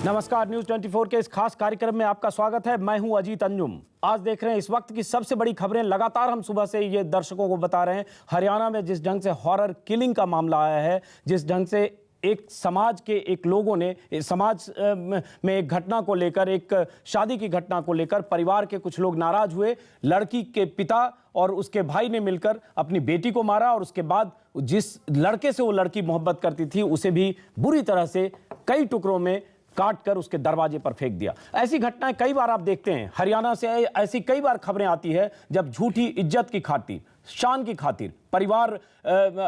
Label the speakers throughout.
Speaker 1: नमस्कार, न्यूज 24 के इस खास कार्यक्रम में आपका स्वागत है। मैं हूं अजीत अंजुम। आज देख रहे हैं इस वक्त की सबसे बड़ी खबरें। लगातार हम सुबह से ये दर्शकों को बता रहे हैं, हरियाणा में जिस ढंग से हॉरर किलिंग का मामला आया है, जिस ढंग से एक समाज के एक लोगों ने समाज में एक घटना को लेकर, एक शादी की घटना को लेकर परिवार के कुछ लोग नाराज हुए। लड़की के पिता और उसके भाई ने मिलकर अपनी बेटी को मारा और उसके बाद जिस लड़के से वो लड़की मोहब्बत करती थी उसे भी बुरी तरह से कई टुकड़ों में काट कर उसके दरवाजे पर फेंक दिया। ऐसी घटनाएं कई बार आप देखते हैं। हरियाणा से ऐसी कई बार खबरें आती है जब झूठी इज्जत की खातिर, शान की खातिर परिवार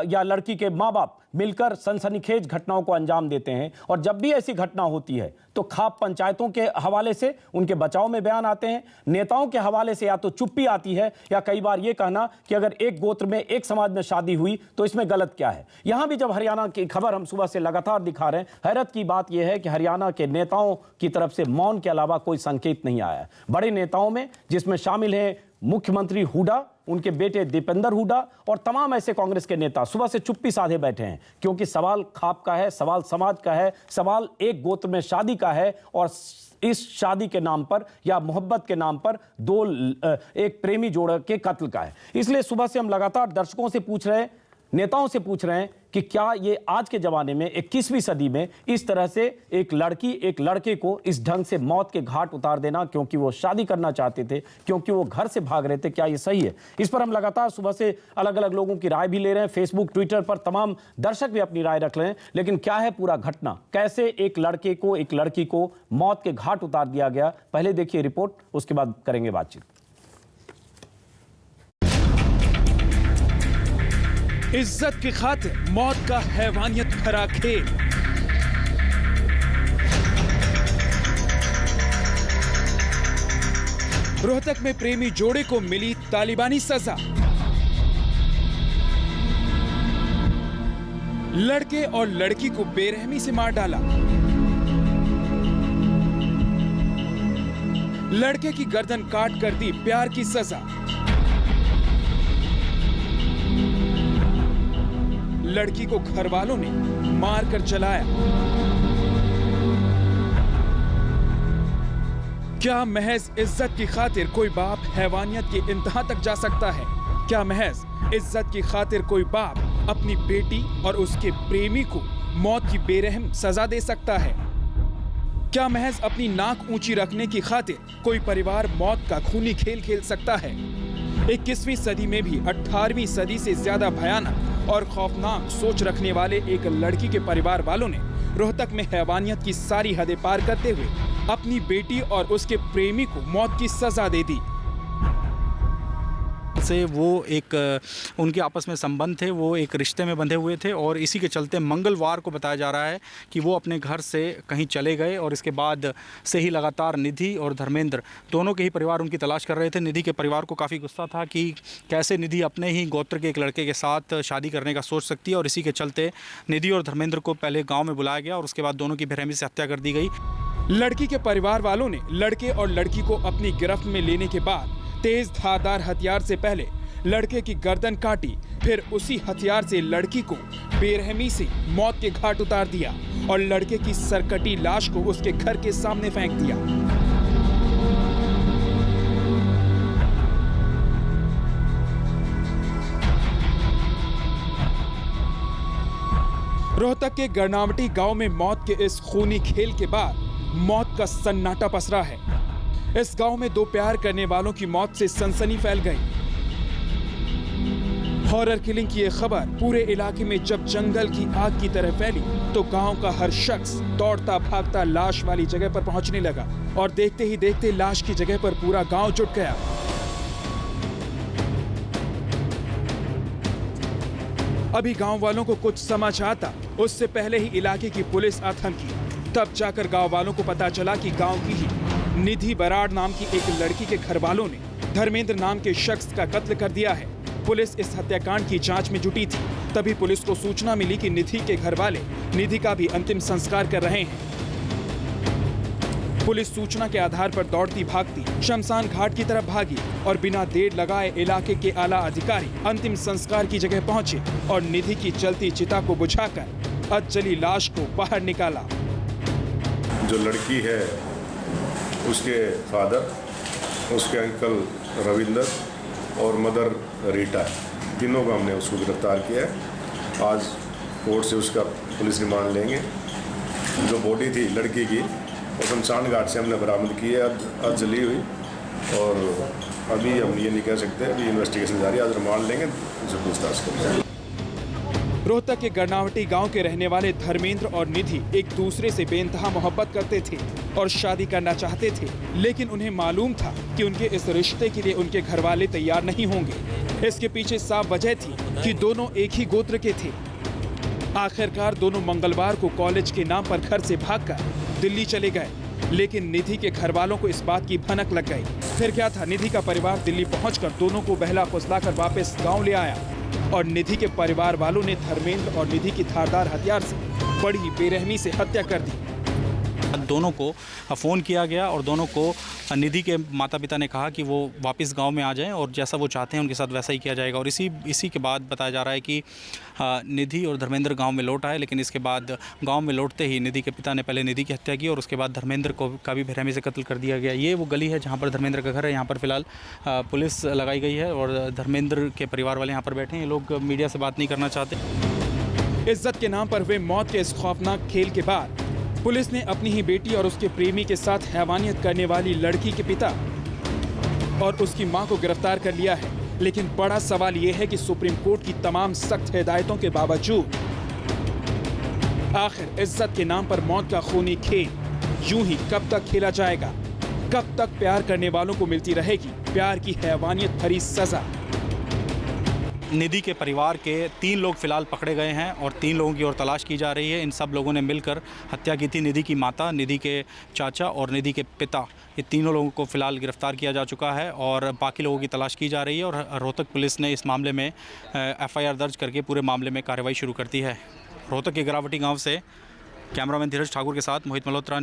Speaker 1: या लड़की के माँ बाप मिलकर सनसनीखेज घटनाओं को अंजाम देते हैं। और जब भी ऐसी घटना होती है तो खाप पंचायतों के हवाले से उनके बचाव में बयान आते हैं, नेताओं के हवाले से या तो चुप्पी आती है या कई बार ये कहना कि अगर एक गोत्र में, एक समाज में शादी हुई तो इसमें गलत क्या है। यहां भी जब हरियाणा की खबर हम सुबह से लगातार दिखा रहे हैं, हैरत की बात यह है कि हरियाणा के नेताओं की तरफ से मौन के अलावा कोई संकेत नहीं आया है। बड़े नेताओं में जिसमें शामिल हैं मुख्यमंत्री हुड्डा, उनके बेटे दीपेंद्र हुड्डा और तमाम ऐसे कांग्रेस के नेता सुबह से चुप्पी साधे बैठे हैं, क्योंकि सवाल खाप का है, सवाल समाज का है, सवाल एक गोत्र में शादी का है और इस शादी के नाम पर या मोहब्बत के नाम पर एक प्रेमी जोड़ा के कत्ल का है। इसलिए सुबह से हम लगातार दर्शकों से पूछ रहे हैं, नेताओं से पूछ रहे हैं कि क्या ये आज के जमाने में 21वीं सदी में इस तरह से एक लड़की एक लड़के को इस ढंग से मौत के घाट उतार देना, क्योंकि वो शादी करना चाहते थे, क्योंकि वो घर से भाग रहे थे, क्या ये सही है? इस पर हम लगातार सुबह से अलग अलग लोगों की राय भी ले रहे हैं। फेसबुक, ट्विटर पर तमाम दर्शक भी अपनी राय रख रहे हैं। लेकिन क्या है पूरा घटना, कैसे एक लड़के को, एक लड़की को मौत के घाट उतार दिया गया? पहले देखिए रिपोर्ट, उसके बाद करेंगे बातचीत।
Speaker 2: इज्जत की खातिर मौत का हैवानियत भरा खेल। रोहतक में प्रेमी जोड़े को मिली तालिबानी सजा। लड़के और लड़की को बेरहमी से मार डाला। लड़के की गर्दन काट कर दी प्यार की सजा। लड़की को घर वालों ने मार कर जलाया। क्या महज इज्जत की खातिर कोई बाप हैवानियत की इंतहा तक जा सकता है? क्या महज इज्जत की खातिर कोई बाप अपनी बेटी और उसके प्रेमी को मौत की बेरहम सजा दे सकता है? क्या महज अपनी नाक ऊंची रखने की खातिर कोई परिवार मौत का खूनी खेल खेल सकता है? 21वीं सदी में भी 18वीं सदी से ज्यादा भयानक और खौफनाक सोच रखने वाले एक लड़की के परिवार वालों ने रोहतक में हैवानियत की सारी हदें पार करते हुए अपनी बेटी और उसके प्रेमी को मौत की सजा दे दी।
Speaker 3: से वो एक उनके आपस में संबंध थे, वो एक रिश्ते में बंधे हुए थे और इसी के चलते मंगलवार को बताया जा रहा है कि वो अपने घर से कहीं चले गए और इसके बाद से ही लगातार निधि और धर्मेंद्र दोनों के ही परिवार उनकी तलाश कर रहे थे। निधि के परिवार को काफ़ी गुस्सा था कि कैसे निधि अपने ही गोत्र के एक लड़के के साथ शादी करने का सोच सकती है और इसी के चलते निधि और धर्मेंद्र को पहले गाँव में बुलाया गया और उसके बाद दोनों की बेरहमी से हत्या कर दी गई।
Speaker 2: लड़की के परिवार वालों ने लड़के और लड़की को अपनी गिरफ्त में लेने के बाद तेज धारदार हथियार से पहले लड़के की गर्दन काटी, फिर उसी हथियार से लड़की को बेरहमी से मौत के घाट उतार दिया और लड़के की सरकटी लाश को उसके घर के सामने फेंक दिया। रोहतक के गरनावटी गांव में मौत के इस खूनी खेल के बाद मौत का सन्नाटा पसरा है। इस गांव में दो प्यार करने वालों की मौत से सनसनी फैल गई। हॉरर किलिंग की यह खबर पूरे इलाके में जब जंगल की आग की तरह फैली तो गांव का हर शख्स दौड़ता भागता लाश वाली जगह पर पहुंचने लगा और देखते ही देखते लाश की जगह पर पूरा गांव जुट गया। अभी गांव वालों को कुछ समझ आता उससे पहले ही इलाके की पुलिस आतंकी। तब जाकर गांव वालों को पता चला कि गांव की ही निधि बराड़ नाम की एक लड़की के घर वालों ने धर्मेंद्र नाम के शख्स का कत्ल कर दिया है। पुलिस इस हत्याकांड की जांच में जुटी थी। तभी पुलिस को सूचना मिली कि निधि के घर वाले निधि का भी अंतिम संस्कार कर रहे हैं। पुलिस सूचना के आधार पर दौड़ती भागती शमशान घाट की तरफ भागी और बिना देर लगाए इलाके के आला अधिकारी अंतिम संस्कार की जगह पहुंचे और निधि की जलती चिता को बुझाकर अधजली लाश को बाहर निकाला।
Speaker 4: जो लड़की है उसके फादर, उसके अंकल रविंदर और मदर रीटा, तीनों को हमने उसको गिरफ्तार किया है। आज कोर्ट से उसका पुलिस रिमांड लेंगे। जो बॉडी थी लड़की की वो शमशान घाट से हमने बरामद की है, आज जली हुई, और अभी हम ये नहीं कह सकते, अभी इन्वेस्टिगेशन जारी है। आज रिमांड लेंगे, उनसे पूछताछ करेंगे।
Speaker 2: रोहतक के गरनावटी गांव के रहने वाले धर्मेंद्र और निधि एक दूसरे से बेइंतहा मोहब्बत करते थे और शादी करना चाहते थे, लेकिन उन्हें मालूम था कि उनके इस रिश्ते के लिए उनके घर वाले तैयार नहीं होंगे। इसके पीछे साफ वजह थी कि दोनों एक ही गोत्र के थे। आखिरकार दोनों मंगलवार को कॉलेज के नाम पर घर से भागकर दिल्ली चले गए, लेकिन निधि के घर वालों को इस बात की भनक लग गई। फिर क्या था, निधि का परिवार दिल्ली पहुंचकर दोनों को बहला फुसलाकर वापस गांव ले आया और निधि के परिवार वालों ने धर्मेंद्र और निधि की धारदार हथियार से बड़ी बेरहमी से हत्या कर दी।
Speaker 3: दोनों को फ़ोन किया गया और दोनों को निधि के माता पिता ने कहा कि वो वापस गांव में आ जाएं और जैसा वो चाहते हैं उनके साथ वैसा ही किया जाएगा। और इसी के बाद बताया जा रहा है कि निधि और धर्मेंद्र गांव में लौट आए, लेकिन इसके बाद गांव में लौटते ही निधि के पिता ने पहले निधि की हत्या की और उसके बाद धर्मेंद्र को का भी बेरहमी से कत्ल कर दिया गया। ये वो गली है जहाँ पर धर्मेंद्र का घर है। यहाँ पर फिलहाल पुलिस लगाई गई है और धर्मेंद्र के परिवार वाले यहाँ पर बैठे हैं। ये लोग मीडिया से बात नहीं करना चाहते।
Speaker 2: इज्जत के नाम पर हुए मौत के इस खौफनाक खेल के बाद पुलिस ने अपनी ही बेटी और उसके प्रेमी के साथ हैवानियत करने वाली लड़की के पिता और उसकी मां को गिरफ्तार कर लिया है। लेकिन बड़ा सवाल यह है कि सुप्रीम कोर्ट की तमाम सख्त हिदायतों के बावजूद आखिर इज्जत के नाम पर मौत का खूनी खेल यूं ही कब तक खेला जाएगा? कब तक प्यार करने वालों को मिलती रहेगी प्यार की हैवानियत भरी सजा?
Speaker 3: निधि के परिवार के 3 लोग फिलहाल पकड़े गए हैं और 3 लोगों की और तलाश की जा रही है। इन सब लोगों ने मिलकर हत्या की थी। निधि की माता, निधि के चाचा और निधि के पिता, ये तीनों लोगों को फिलहाल गिरफ्तार किया जा चुका है और बाकी लोगों की तलाश की जा रही है। और रोहतक पुलिस ने इस मामले में FIR दर्ज करके पूरे मामले में कार्रवाई शुरू कर दी है। रोहतक के गरावटी गाँव से कैमरामैन धीरज ठाकुर के साथ मोहित मल्होत्रा।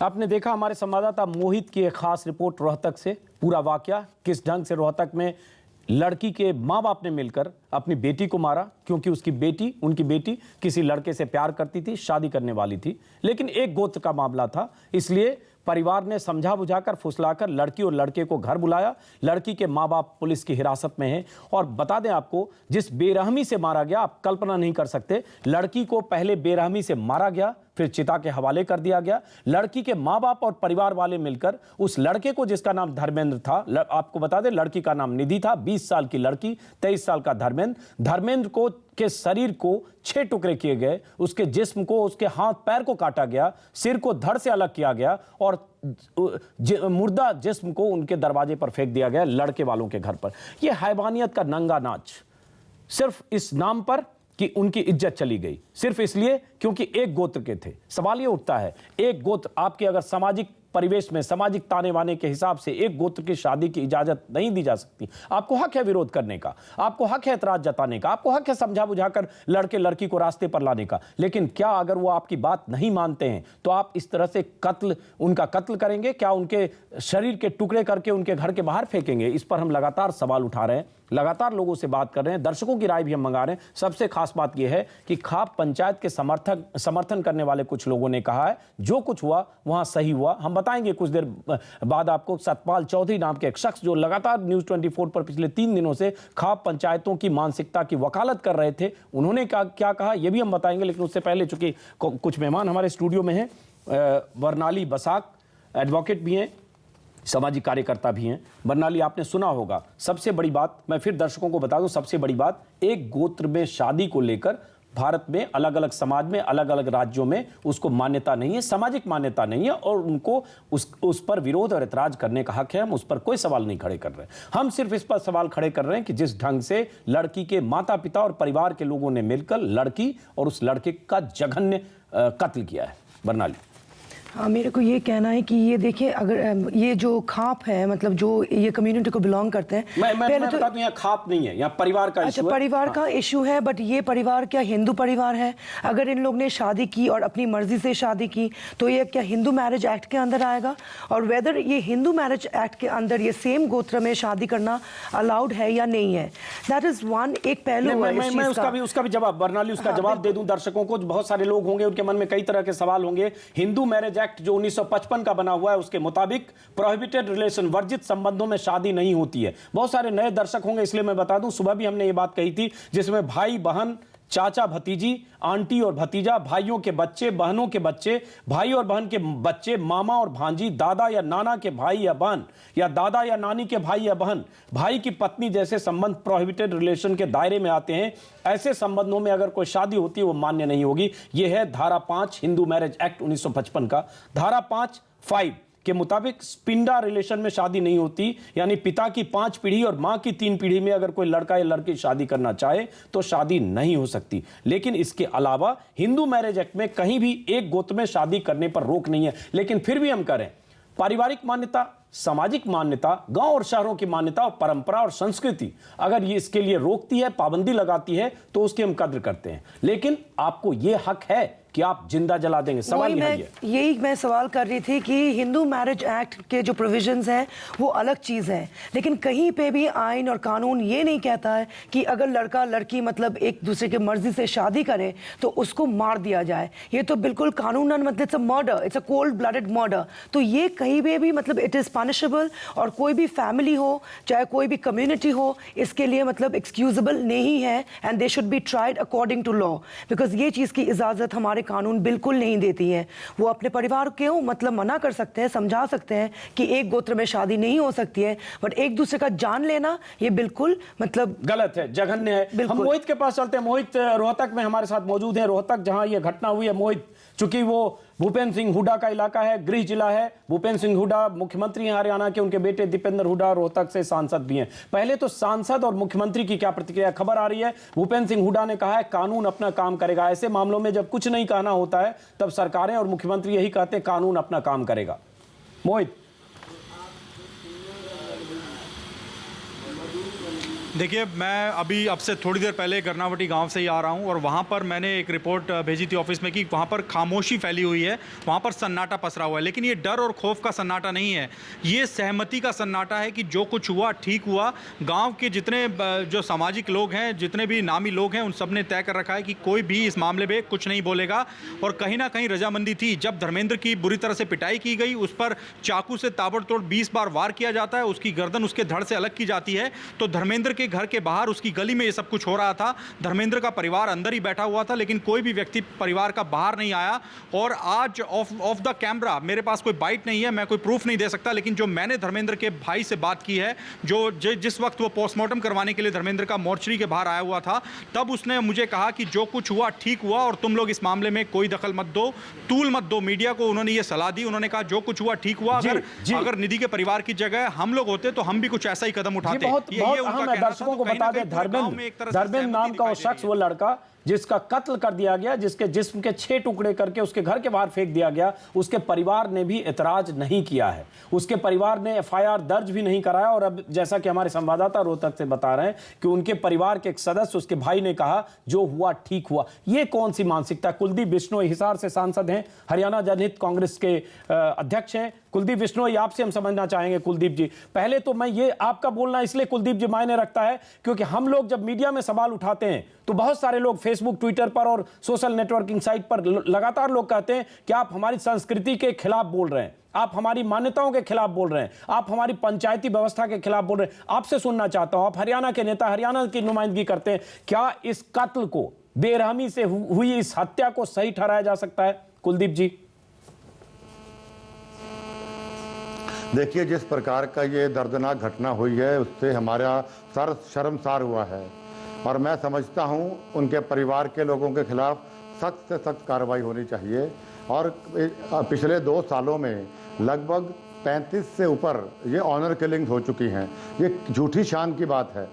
Speaker 1: आपने देखा हमारे संवाददाता मोहित की एक खास रिपोर्ट रोहतक से। पूरा वाकया किस ढंग से रोहतक में लड़की के माँ बाप ने मिलकर अपनी बेटी को मारा, क्योंकि उनकी बेटी किसी लड़के से प्यार करती थी, शादी करने वाली थी, लेकिन एक गोत्र का मामला था। इसलिए परिवार ने समझा बुझाकर फुसलाकर लड़की और लड़के को घर बुलाया। लड़की के माँ बाप पुलिस की हिरासत में हैं और बता दें आपको, जिस बेरहमी से मारा गया आप कल्पना नहीं कर सकते। लड़की को पहले बेरहमी से मारा गया, फिर चिता के हवाले कर दिया गया। लड़की के माँ बाप और परिवार वाले मिलकर उस लड़के को, जिसका नाम धर्मेंद्र था, आपको बता दें लड़की का नाम निधि था, 20 साल की लड़की, 23 साल का धर्मेंद्र को के शरीर को 6 टुकड़े किए गए, उसके जिस्म को, उसके हाथ पैर को काटा गया, सिर को धड़ से अलग किया गया और मुर्दा जिस्म को उनके दरवाजे पर फेंक दिया गया, लड़के वालों के घर पर। यह हैवानियत का नंगा नाच, सिर्फ इस नाम पर कि उनकी इज्जत चली गई, सिर्फ इसलिए क्योंकि एक गोत्र के थे। सवाल ये उठता है, एक गोत्र, आपके अगर सामाजिक परिवेश में, सामाजिक ताने बाने के हिसाब से एक गोत्र की शादी की इजाजत नहीं दी जा सकती। आपको हक है विरोध करने का, आपको हक है एतराज जताने का, आपको हक है समझा बुझाकर लड़के लड़की को रास्ते पर लाने का। लेकिन क्या अगर वो आपकी बात नहीं मानते हैं तो आप इस तरह से उनका कत्ल करेंगे? क्या उनके शरीर के टुकड़े करके उनके घर के बाहर फेंकेंगे? इस पर हम लगातार सवाल उठा रहे हैं, लगातार लोगों से बात कर रहे हैं, दर्शकों की राय भी हम मंगा रहे हैं। सबसे खास बात यह है कि खाप पंचायत के समर्थन करने वाले कुछ लोगों ने कहा है जो कुछ हुआ वहां सही हुआ। हम बताएंगे कुछ देर बाद आपको। सतपाल चौधरी नाम के एक शख्स जो लगातार न्यूज़ 24 पर पिछले 3 दिनों से खाप पंचायतों की मानसिकता की वकालत कर रहे थे, उन्होंने क्या कहा यह भी हम बताएंगे। लेकिन उससे पहले चूंकि कुछ मेहमान हमारे स्टूडियो में हैं, बरनाली बसाक एडवोकेट भी हैं, सामाजिक कार्यकर्ता भी हैं। बरनाली, आपने सुना होगा, सबसे बड़ी बात मैं फिर दर्शकों को बता दूं, सबसे बड़ी बात, एक गोत्र में शादी को लेकर भारत में अलग अलग समाज में, अलग अलग राज्यों में उसको मान्यता नहीं है, सामाजिक मान्यता नहीं है और उनको उस पर विरोध और ऐतराज करने का हक है। हम उस पर कोई सवाल नहीं खड़े कर रहे, हम सिर्फ इस पर सवाल खड़े कर रहे हैं कि जिस ढंग से लड़की के माता पिता और परिवार के लोगों ने मिलकर लड़की और उस लड़के का जघन्य कत्ल किया है। बरनाली,
Speaker 5: हाँ, मेरे को ये कहना है कि ये देखिए, अगर ये जो खाप है, मतलब जो ये कम्युनिटी को बिलोंग करते हैं,
Speaker 1: मैं बता दूं, यहाँ खाप नहीं है, यहाँ परिवार का इशू है।
Speaker 5: परिवार का इशू है, बट ये परिवार क्या हिंदू परिवार है? अगर इन लोग ने शादी की और अपनी मर्जी से शादी की तो ये क्या हिंदू मैरिज एक्ट के अंदर आएगा? और वेदर ये हिंदू मैरिज एक्ट के अंदर ये सेम गोत्र में शादी करना अलाउड है या नहीं है, दैट इज वन एक पहलू है।
Speaker 1: मैं उसका भी जवाब, बरनाली, उसका जवाब दे दूं दर्शकों को। बहुत सारे लोग होंगे, उनके मन में कई तरह के सवाल होंगे। हिंदू मैरिज एक्ट जो 1955 का बना हुआ है उसके मुताबिक प्रोहिबिटेड रिलेशन, वर्जित संबंधों में शादी नहीं होती है। बहुत सारे नए दर्शक होंगे इसलिए मैं बता दूं, सुबह भी हमने ये बात कही थी, जिसमें भाई बहन, चाचा भतीजी, आंटी और भतीजा, भाइयों के बच्चे, बहनों के बच्चे, भाई और बहन के बच्चे, मामा और भांजी, दादा या नाना के भाई या बहन, या दादा या नानी के भाई या बहन, भाई की पत्नी जैसे संबंध प्रोहिबिटेड रिलेशन के दायरे में आते हैं। ऐसे संबंधों में अगर कोई शादी होती है वो मान्य नहीं होगी। यह है धारा 5 हिंदू मैरिज एक्ट 1955 का। धारा 5(5) के मुताबिक स्पिंडा रिलेशन में शादी नहीं होती, यानी पिता की 5 पीढ़ी और मां की 3 पीढ़ी में अगर कोई लड़का या लड़की शादी करना चाहे तो शादी नहीं हो सकती। लेकिन इसके अलावा हिंदू मैरिज एक्ट में कहीं भी एक गोत्र में शादी करने पर रोक नहीं है। लेकिन फिर भी हम करें, पारिवारिक मान्यता, सामाजिक मान्यता, गांव और शहरों की मान्यता और परंपरा और संस्कृति अगर ये इसके लिए रोकती है, पाबंदी लगाती है, तो उसकी हम कद्र करते हैं। लेकिन आपको ये हक है कि आप जिंदा जला देंगे। सवाल
Speaker 5: यही मैं सवाल कर रही थी कि हिंदू मैरिज एक्ट के जो प्रोविजंस हैं वो अलग चीज़ है, लेकिन कहीं पे भी आइन और कानून ये नहीं कहता है कि अगर लड़का लड़की मतलब एक दूसरे की मर्जी से शादी करे तो उसको मार दिया जाए। ये तो बिल्कुल कानूनन मतलब it's a murder, it's a cold blooded murder. तो ये कहीं पे भी मतलब इट इज़ पनिशेबल, और कोई भी फैमिली हो चाहे कोई भी कम्युनिटी हो इसके लिए मतलब एक्सक्यूजेबल नहीं है, and they should be tried according to law, because ये चीज़ की इजाज़त हमारे कानून बिल्कुल नहीं देती है। वो अपने परिवार को मतलब मना कर सकते हैं, समझा सकते हैं कि एक गोत्र में शादी नहीं हो सकती है, बट एक दूसरे का जान लेना ये बिल्कुल मतलब
Speaker 1: गलत है, जघन्य है। हम मोहित के पास चलते हैं। मोहित रोहतक में हमारे साथ मौजूद है। रोहतक जहां ये घटना हुई है, मोहित, चूंकि वो भूपेंद्र सिंह हुड्डा का इलाका है, गृह जिला है, भूपेंद्र सिंह हुड्डा मुख्यमंत्री हैं हरियाणा के, उनके बेटे दीपेंद्र हुड्डा रोहतक से सांसद भी हैं। पहले तो सांसद और मुख्यमंत्री की क्या प्रतिक्रिया? खबर आ रही है भूपेंद्र सिंह हुड्डा ने कहा है कानून अपना काम करेगा। ऐसे मामलों में जब कुछ नहीं कहना होता है तब सरकारें और मुख्यमंत्री यही कहते हैं कानून अपना काम करेगा। मोहित,
Speaker 3: देखिए, मैं अभी अब से थोड़ी देर पहले गर्नावटी गांव से ही आ रहा हूं और वहां पर मैंने एक रिपोर्ट भेजी थी ऑफिस में कि वहां पर खामोशी फैली हुई है, वहां पर सन्नाटा पसरा हुआ है। लेकिन ये डर और खौफ का सन्नाटा नहीं है, ये सहमति का सन्नाटा है कि जो कुछ हुआ ठीक हुआ। गांव के जितने जो सामाजिक लोग हैं, जितने भी नामी लोग हैं, उन सब ने तय कर रखा है कि कोई भी इस मामले में कुछ नहीं बोलेगा। और कहीं ना कहीं रजामंदी थी। जब धर्मेंद्र की बुरी तरह से पिटाई की गई, उस पर चाकू से ताबड़तोड़ 20 बार वार किया जाता है, उसकी गर्दन उसके धड़ से अलग की जाती है, तो धर्मेंद्र के घर के बाहर उसकी गली में ये सब कुछ हो रहा था। धर्मेंद्र का परिवार अंदर ही बैठा हुआ था, लेकिन कोई भी व्यक्ति परिवार का बाहर नहीं आया। और आज ऑफ द कैमरा, मेरे पास कोई बाइट नहीं है, मैं कोई प्रूफ नहीं दे सकता, लेकिन जो मैंने धर्मेंद्र के भाई से बात की है, जो जिस वक्त वो पोस्टमार्टम करवाने के लिए धर्मेंद्र का मोर्चरी के बाहर आया हुआ था, तब उसने मुझे कहा कि जो कुछ हुआ ठीक हुआ और तुम लोग इस मामले में कोई दखल मत दो, तूल मत दो मीडिया को। उन्होंने ये सलाह दी, उन्होंने कहा जो कुछ हुआ ठीक हुआ। अगर निधि के परिवार की जगह हम लोग होते तो हम भी कुछ ऐसा ही कदम उठाते।
Speaker 1: दर्शकों को बता दें, धर्मेंद्र नाम का वो शख्स, वो लड़का जिसका कत्ल कर दिया गया, जिसके जिस्म के 6 टुकड़े करके उसके घर के बाहर फेंक दिया गया, उसके परिवार ने भी एतराज नहीं किया है। उसके परिवार ने एफआईआर दर्ज भी नहीं कराया। और अब जैसा कि हमारे संवाददाता रोहतक से बता रहे हैं कि उनके परिवार के एक सदस्य, उसके भाई ने कहा जो हुआ ठीक हुआ। ये कौन सी मानसिकता? कुलदीप बिश्नोई हिसार से सांसद हैं, हरियाणा जनहित कांग्रेस के अध्यक्ष हैं। कुलदीप बिश्नोई, आपसे हम समझना चाहेंगे। कुलदीप जी, पहले तो मैं ये आपका बोलना इसलिए कुलदीप जी मायने रखता है क्योंकि हम लोग जब मीडिया में सवाल उठाते हैं तो बहुत सारे लोग फेसबुक, ट्विटर पर और सोशल नेटवर्किंग साइट पर लगातार लोग कहते हैं कि आप हमारी संस्कृति के खिलाफ बोल रहे हैं, आप हमारी मान्यताओं के खिलाफ बोल रहे हैं, आप हमारी पंचायती व्यवस्था के खिलाफ बोल रहे हैं। आपसे सुनना चाहता हूं, आप हरियाणा के नेता, हरियाणा की नुमाइंदगी करते हैं, क्या इस कत्ल को, बेरहमी से हुई इस हत्या को सही ठहराया जा सकता है? कुलदीप जी,
Speaker 6: देखिए, जिस प्रकार का ये दर्दनाक घटना हुई है उससे हमारा सर शर्मसार हुआ है और मैं समझता हूँ उनके परिवार के लोगों के खिलाफ सख्त से सख्त कार्रवाई होनी चाहिए। और पिछले 2 सालों में लगभग 35 से ऊपर ये ऑनर किलिंग हो चुकी हैं। ये झूठी शान की बात है।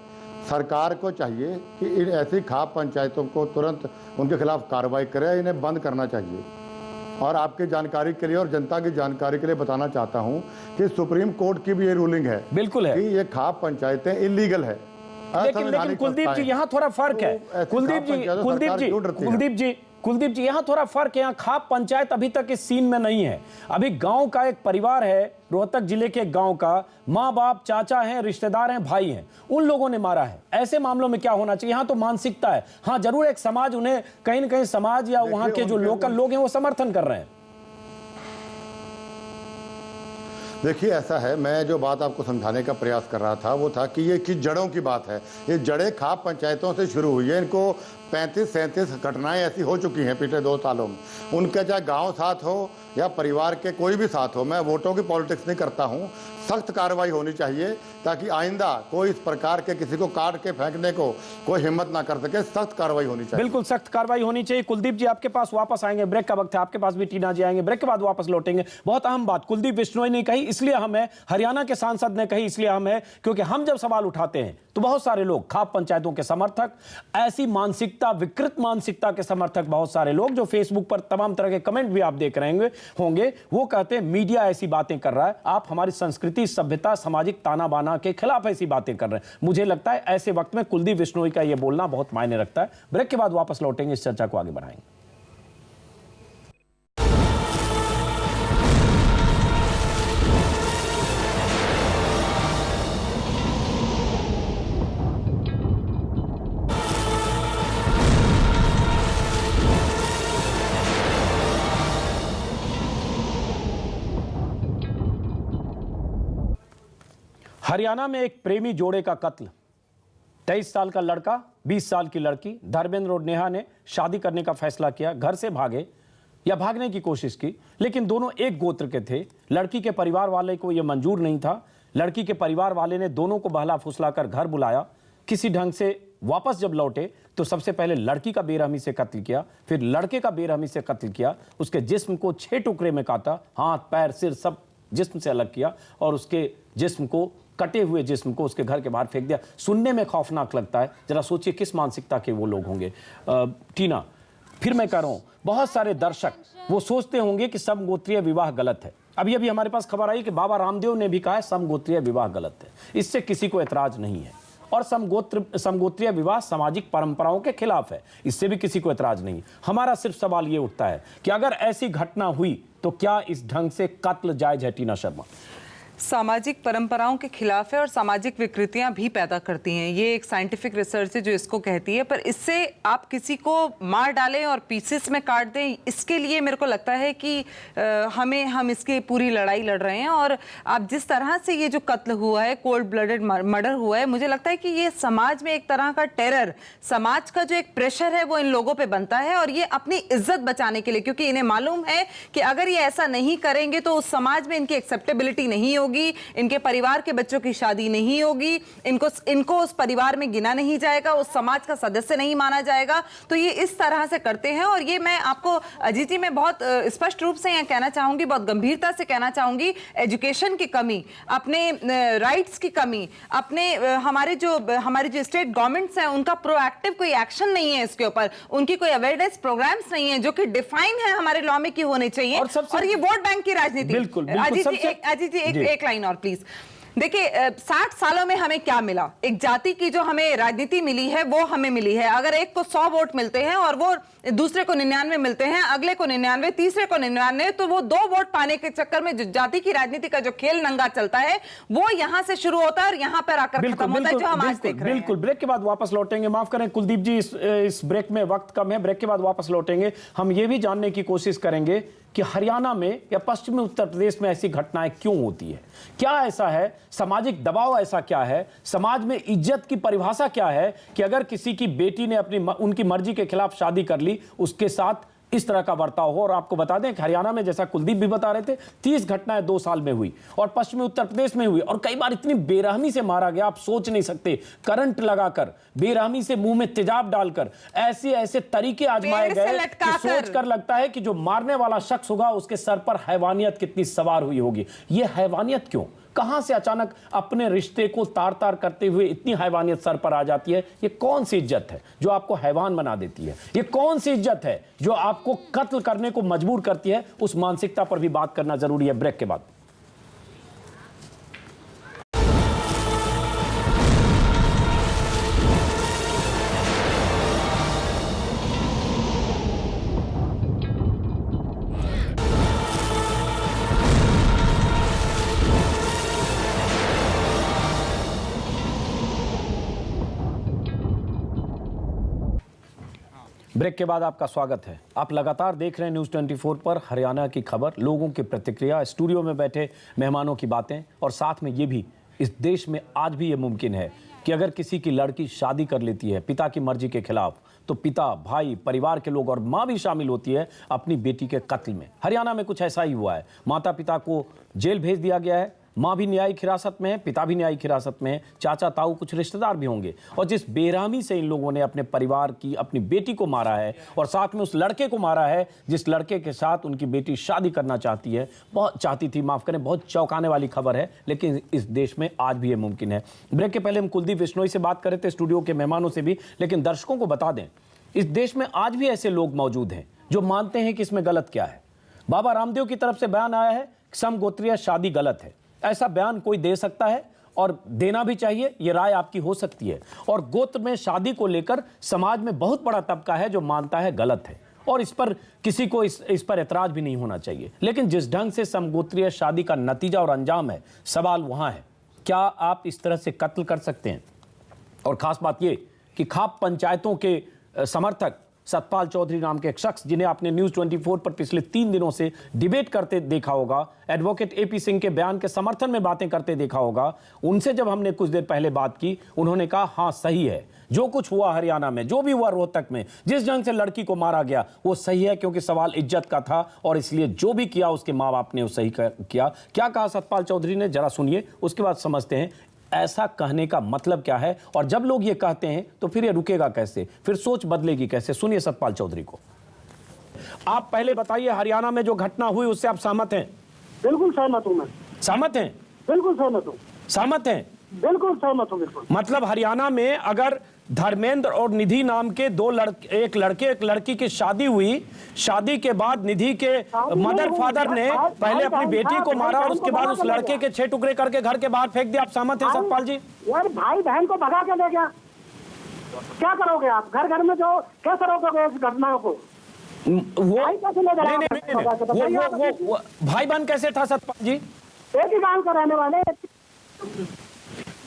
Speaker 6: सरकार को चाहिए कि इन ऐसी खाप पंचायतों को तुरंत उनके खिलाफ कार्रवाई करे, इन्हें बंद करना चाहिए। और आपकी जानकारी के लिए और जनता की जानकारी के लिए बताना चाहता हूं कि सुप्रीम कोर्ट की भी ये रूलिंग है,
Speaker 1: बिल्कुल है,
Speaker 6: कि ये खाप पंचायतें इलीगल है।
Speaker 1: लेकिन कुलदीप जी यहाँ थोड़ा फर्क है। कुलदीप जी यहाँ थोड़ा फर्क है। यहाँ खाप पंचायत अभी तक इस सीन में नहीं है। अभी गांव का एक परिवार है, रोहतक जिले के गांव का, माँ बाप, चाचा हैं, रिश्तेदार हैं, भाई हैं, उन लोगों ने मारा है। ऐसे मामलों में क्या होना चाहिए? यहाँ तो मानसिकता है। हाँ, जरूर एक समाज, उन्हें कहीं न कहीं समाज या वहां के जो लोकल लोग हैं वो समर्थन कर रहे हैं।
Speaker 6: देखिए ऐसा है, मैं जो बात आपको समझाने का प्रयास कर रहा था वो था कि ये किस जड़ों की बात है। ये जड़ें खाप पंचायतों से शुरू हुई है। इनको 35-37 घटनाएं ऐसी हो चुकी हैं पिछले 2 सालों में। उनका चाहे गांव साथ हो या परिवार के कोई भी साथ हो, मैं वोटों की पॉलिटिक्स नहीं करता हूं। सख्त कार्रवाई होनी चाहिए ताकि आइंदा कोई इस प्रकार के किसी को काट के फेंकने को कोई हिम्मत ना कर सके। सख्त कार्रवाई होनी चाहिए।
Speaker 1: बिल्कुल सख्त कार्रवाई होनी चाहिए। कुलदीप जी आपके पास वापस आएंगे, ब्रेक का वक्त है, आपके पास भी टीना जी आएंगे, ब्रेक के बाद वापस लौटेंगे। बहुत अहम बात कुलदीप बिश्नोई ने कही, इसलिए हम है, हरियाणा के सांसद ने कही इसलिए हम है, क्योंकि हम जब सवाल उठाते हैं तो बहुत सारे लोग, खाप पंचायतों के समर्थक, ऐसी मानसिकता, विकृत मानसिकता के समर्थक बहुत सारे लोग जो फेसबुक पर तमाम तरह के कमेंट भी आप देख रहे होंगे, वो कहते हैं मीडिया ऐसी बातें कर रहा है, आप हमारी संस्कृति, सभ्यता, सामाजिक ताना बाना के खिलाफ ऐसी बातें कर रहे हैं। मुझे लगता है ऐसे वक्त में कुलदीप बिश्नोई का यह बोलना बहुत मायने रखता है। ब्रेक के बाद वापस लौटेंगे, इस चर्चा को आगे बढ़ाएंगे। हरियाणा में एक प्रेमी जोड़े का कत्ल। 23 साल का लड़का, 20 साल की लड़की, धर्मेंद्र और नेहा ने शादी करने का फैसला किया। घर से भागे या भागने की कोशिश की, लेकिन दोनों एक गोत्र के थे। लड़की के परिवार वाले को यह मंजूर नहीं था। लड़की के परिवार वाले ने दोनों को बहला फुसलाकर घर बुलाया। किसी ढंग से वापस जब लौटे तो सबसे पहले लड़की का बेरहमी से कत्ल किया, फिर लड़के का बेरहमी से कत्ल किया। उसके जिस्म को 6 टुकड़े में काटा, हाथ, पैर, सिर सब जिस्म से अलग किया और उसके जिस्म को, कटे हुए जिस्म को उसके घर के बाहर फेंक दिया। सुनने में खौफनाक लगता है। जरा सोचिए किस मानसिकता के वो लोग होंगे। टीना, फिर मैं कह रहा हूं, बहुत सारे दर्शक वो सोचते होंगे कि समगोत्रीय विवाह गलत है। अभी अभी हमारे पास खबर आई कि बाबा रामदेव ने भी कहा है समगोत्रीय विवाह गलत है। इससे किसी को ऐतराज नहीं है। और समगोत्रीय विवाह सामाजिक परंपराओं के खिलाफ है, इससे भी किसी को ऐतराज नहीं। हमारा सिर्फ सवाल ये उठता है कि अगर ऐसी घटना हुई तो क्या इस ढंग से कत्ल जायज है? टीना शर्मा,
Speaker 7: सामाजिक परंपराओं के खिलाफ है और सामाजिक विकृतियां भी पैदा करती हैं। ये एक साइंटिफिक रिसर्च है जो इसको कहती है। पर इससे आप किसी को मार डालें और पीसेस में काट दें, इसके लिए मेरे को लगता है कि हम इसकी पूरी लड़ाई लड़ रहे हैं। और आप जिस तरह से ये जो कत्ल हुआ है, कोल्ड ब्लडेड मर्डर हुआ है, मुझे लगता है कि ये समाज में एक तरह का टेरर, समाज का जो एक प्रेशर है वो इन लोगों पर बनता है। और ये अपनी इज्जत बचाने के लिए, क्योंकि इन्हें मालूम है कि अगर ये ऐसा नहीं करेंगे तो उस समाज में इनकी एक्सेप्टेबिलिटी नहीं होगी, इनके परिवार के बच्चों की शादी नहीं होगी, इनको उस परिवार में गिना नहीं जाएगा, उस समाज का सदस्य नहीं माना जाएगा। तो ये इस तरह से करते हैं। और ये मैं आपको अजीत जी, मैं बहुत स्पष्ट रूप से यहां कहना चाहूंगी, बहुत गंभीरता से कहना चाहूंगी, एजुकेशन की कमी, अपने राइट्स की कमी, हमारी जो स्टेट गवर्नमेंट्स हैं उनका प्रोएक्टिव कोई एक्शन नहीं है इसके ऊपर, उनकी कोई अवेयरनेस प्रोग्राम्स नहीं है जो कि डिफाइन है हमारे लॉ में की होने चाहिए। और ये वोट बैंक की राजनीति।
Speaker 1: बिल्कुल,
Speaker 7: अजीत जी एक लाइन और प्लीज। देखिए 60 सालों में हमें क्या मिला? एक जाति की जो हमें राजनीति मिली है वो हमें मिली है। अगर एक को 100 वोट मिलते हैं और वो दूसरे को 99 मिलते हैं, अगले को 99, तीसरे को 99, तो वो 2 वोट पाने के चक्कर में जो जाति की राजनीति का जो खेल नंगा चलता है वो यहां से शुरू होता है और यहां पर आकर खत्म होता है, जो हम आज देख रहे हैं।
Speaker 1: बिल्कुल, ब्रेक के बाद वापस लौटेंगे। माफ करें कुलदीप जी, इस ब्रेक में वक्त कम है, ब्रेक के बाद वापस लौटेंगे। हम ये भी जानने की कोशिश करेंगे कि हरियाणा में या पश्चिमी उत्तर प्रदेश में ऐसी घटनाएं क्यों होती है, क्या ऐसा है, सामाजिक दबाव ऐसा क्या है, समाज में इज्जत की परिभाषा क्या है कि अगर किसी की बेटी ने उनकी मर्जी के खिलाफ शादी कर ली, उसके साथ इस तरह का बर्ताव हो। और आपको बता दें कि हरियाणा में, जैसा कुलदीप भी बता रहे थे, 30 घटनाएं 2 साल में हुई और पश्चिमी उत्तर प्रदेश में हुई। और कई बार इतनी बेरहमी से मारा गया, आप सोच नहीं सकते। करंट लगाकर, बेरहमी से मुंह में तेजाब डालकर, ऐसे तरीके आजमाए गए कि सोच कर लगता है कि जो मारने वाला शख्स होगा उसके सर पर हैवानियत कितनी सवार हुई होगी। यह हैवानियत क्यों, कहां से अचानक अपने रिश्ते को तार तार करते हुए इतनी हैवानियत सर पर आ जाती है? ये कौन सी इज्जत है जो आपको हैवान बना देती है? ये कौन सी इज्जत है जो आपको कत्ल करने को मजबूर करती है? उस मानसिकता पर भी बात करना जरूरी है। ब्रेक के बाद ब्रेक के बाद आपका स्वागत है। आप लगातार देख रहे हैं न्यूज़ 24 पर हरियाणा की खबर, लोगों की प्रतिक्रिया, स्टूडियो में बैठे मेहमानों की बातें, और साथ में ये भी इस देश में आज भी ये मुमकिन है कि अगर किसी की लड़की शादी कर लेती है पिता की मर्जी के खिलाफ, तो पिता, भाई, परिवार के लोग और माँ भी शामिल होती है अपनी बेटी के कत्ल में। हरियाणा में कुछ ऐसा ही हुआ है। माता पिता को जेल भेज दिया गया है, माँ भी न्यायिक हिरासत में है, पिता भी न्यायिक हिरासत में है, चाचा ताऊ कुछ रिश्तेदार भी होंगे। और जिस बेरहमी से इन लोगों ने अपने परिवार की, अपनी बेटी को मारा है और साथ में उस लड़के को मारा है जिस लड़के के साथ उनकी बेटी शादी करना चाहती थी, माफ करें, बहुत चौंकाने वाली खबर है, लेकिन इस देश में आज भी ये मुमकिन है। ब्रेक के पहले हम कुलदीप बिश्नोई से बात कर रहे थे, स्टूडियो के मेहमानों से भी, लेकिन दर्शकों को बता दें इस देश में आज भी ऐसे लोग मौजूद हैं जो मानते हैं कि इसमें गलत क्या है। बाबा रामदेव की तरफ से बयान आया है कि समगोत्रीय शादी गलत है। ऐसा बयान कोई दे सकता है और देना भी चाहिए, ये राय आपकी हो सकती है। और गोत्र में शादी को लेकर समाज में बहुत बड़ा तबका है जो मानता है गलत है, और इस पर किसी को इस पर एतराज भी नहीं होना चाहिए। लेकिन जिस ढंग से समगोत्रीय शादी का नतीजा और अंजाम है, सवाल वहां है, क्या आप इस तरह से कत्ल कर सकते हैं? और खास बात ये कि खाप पंचायतों के समर्थक सतपाल चौधरी नाम के एक शख्स, जिन्हें आपने न्यूज़ 24 पर पिछले 3 दिनों से डिबेट करते देखा होगा, एडवोकेट एपी सिंह के बयान के समर्थन में बातें करते देखा होगा, उनसे जब हमने कुछ देर पहले बात की, उन्होंने कहा हाँ सही है, जो कुछ हुआ हरियाणा में, जो भी हुआ रोहतक में, जिस ढंग से लड़की को मारा गया वो सही है, क्योंकि सवाल इज्जत का था और इसलिए जो भी किया उसके माँ बाप ने वो सही किया। क्या कहा सतपाल चौधरी ने, जरा सुनिए, उसके बाद समझते हैं ऐसा कहने का मतलब क्या है, और जब लोग ये कहते हैं तो फिर ये रुकेगा कैसे, फिर सोच बदलेगी कैसे। सुनिए सतपाल चौधरी को। आप पहले बताइए, हरियाणा में जो घटना हुई उससे आप सहमत हैं?
Speaker 8: बिल्कुल सहमत हूँ मैं।
Speaker 1: सहमत हैं?
Speaker 8: बिल्कुल सहमत हूँ।
Speaker 1: सहमत हैं?
Speaker 8: बिल्कुल सहमत हूँ। बिल्कुल।
Speaker 1: मतलब हरियाणा में अगर धर्मेंद्र और निधि नाम के एक लड़के एक लड़की की शादी हुई, शादी के बाद निधि के मदर फादर ने पहले अपनी बेटी को मारा और उसके बाद उस लड़के के 6 टुकड़े करके घर के बाहर फेंक दिया, आप सहमत हैं सतपाल जी?
Speaker 8: यार भाई बहन को भगा के ले गया, क्या करोगे आप? घर घर में जो कैसे रोकोगे इस घटनाओं को?
Speaker 1: वो भाई बहन कैसे था सतपाल जी?
Speaker 8: एक ही गांव का रहने वाले।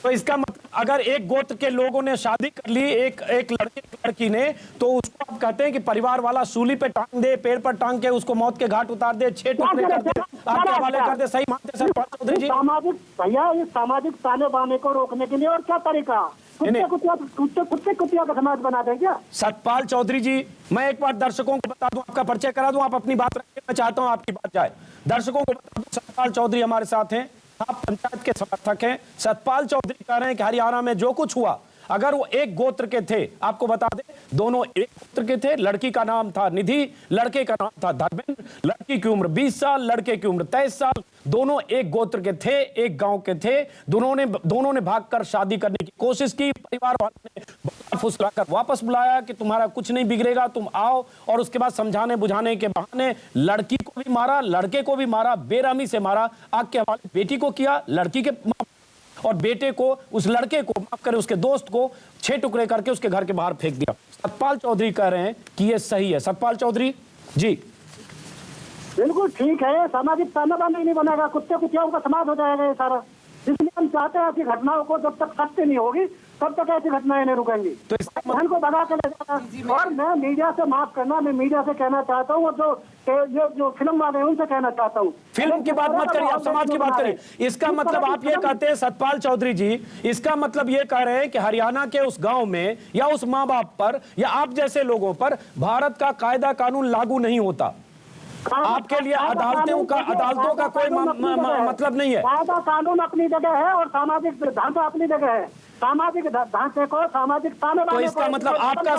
Speaker 1: तो इसका मतलब अगर एक गोत्र के लोगों ने शादी कर ली एक लड़की ने, तो उसको आप कहते हैं कि परिवार वाला सूली पे टांग दे, पेड़ पर टांग के उसको मौत के घाट उतार दे, 6 टुकड़े कर दे, आपके हवाले कर दे, सही मानते सतपाल चौधरी जी?
Speaker 8: सामाजिक भैया, इस सामाजिक ताने बाने को रोकने के लिए और क्या तरीका? कुत्तिया का समाज बना दें क्या? सतपाल
Speaker 1: चौधरी जी, मैं एक बार दर्शकों को बता दूं, आपका परिचय करा दूं, आप अपनी बात रखिए, मैं चाहता हूं आपकी बात जाए। दर्शकों को बता दूं, सतपाल चौधरी हमारे साथ हैं, आप पंचायत के समर्थक हैं। सतपाल चौधरी कह रहे हैं कि हरियाणा में जो कुछ हुआ, अगर वो एक गोत्र के थे, आपको बता दें दोनों एक गोत्र के थे, लड़की का नाम था निधि, लड़के का नाम था धर्मेंद्र, लड़की की उम्र 20 साल, लड़के की उम्र 23 साल, दोनों एक गोत्र के थे, एक गांव के थे, दोनों ने भागकर शादी करने की कोशिश की, परिवार वालों ने फुसलाकर वापस बुलाया कि तुम्हारा कुछ नहीं बिगड़ेगा, तुम आओ, और उसके बाद समझाने बुझाने के बहाने लड़की को भी मारा, लड़के को भी मारा, बेरहमी से मारा, आग के हवाले बेटी को किया, लड़की के और बेटे को, उस लड़के को, माफ करें उसके दोस्त को 6 टुकड़े करके उसके घर के बाहर फेंक दिया। सतपाल चौधरी कह रहे हैं कि ये सही है। सतपाल चौधरी जी?
Speaker 8: बिल्कुल ठीक है, सामाजिक तानाबाना नहीं बनेगा, कुत्तियों का समाज हो जाएगा ये सारा। इसलिए हम चाहते हैं कि घटनाओं को जब तक सत्य नहीं होगी तब तक ऐसी घटनाएं नहीं रुकेंगी। तो बहन को भगा के ले जाना। और मैं मीडिया से, माफ करना, मैं मीडिया से कहना चाहता हूँ, और जो फिल्म वाले हैं उनसे कहना चाहता हूँ,
Speaker 1: फिल्म की बात मत करिए, आप समाज की बात करें। इसका मतलब आप ये कहते हैं सतपाल चौधरी जी, इसका मतलब ये कह रहे हैं कि हरियाणा के उस गांव में या उस माँ बाप पर या आप जैसे लोगों पर भारत का कायदा कानून लागू नहीं होता? आपके लिए अदालतों का कोई मतलब नहीं है?
Speaker 8: कायदा कानून अपनी जगह है और सामाजिक ढांचा अपनी जगह है। सामाजिक ढांचे को, सामाजिक ताने
Speaker 1: तो इसका मतलब आपका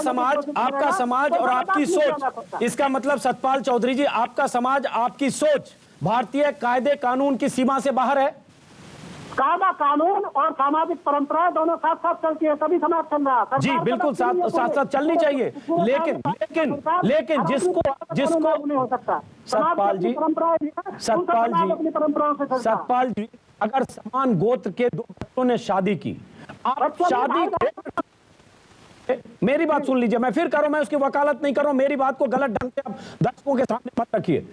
Speaker 1: समाज और आपकी सोच, इसका मतलब सतपाल चौधरी जी, आपका समाज, आपकी सोच भारतीय कायदे कानून की सीमा से बाहर है?
Speaker 8: कायदा कानून और सामाजिक परंपराएं दोनों साथ साथ चलती है, तभी समाज चल रहा है।
Speaker 1: जी बिल्कुल, साथ साथ चलनी चाहिए, लेकिन जिसको
Speaker 8: नहीं हो सकता।
Speaker 1: सतपाल जी, अगर समान गोत्र के 2 बच्चों ने शादी की, आप मेरी बात सुन लीजिए, मैं फिर करूं, मैं उसकी वकालत नहीं कर रहा हूं, मेरी बात को गलत ढंग से आप दर्शकों के सामने मत रखिए।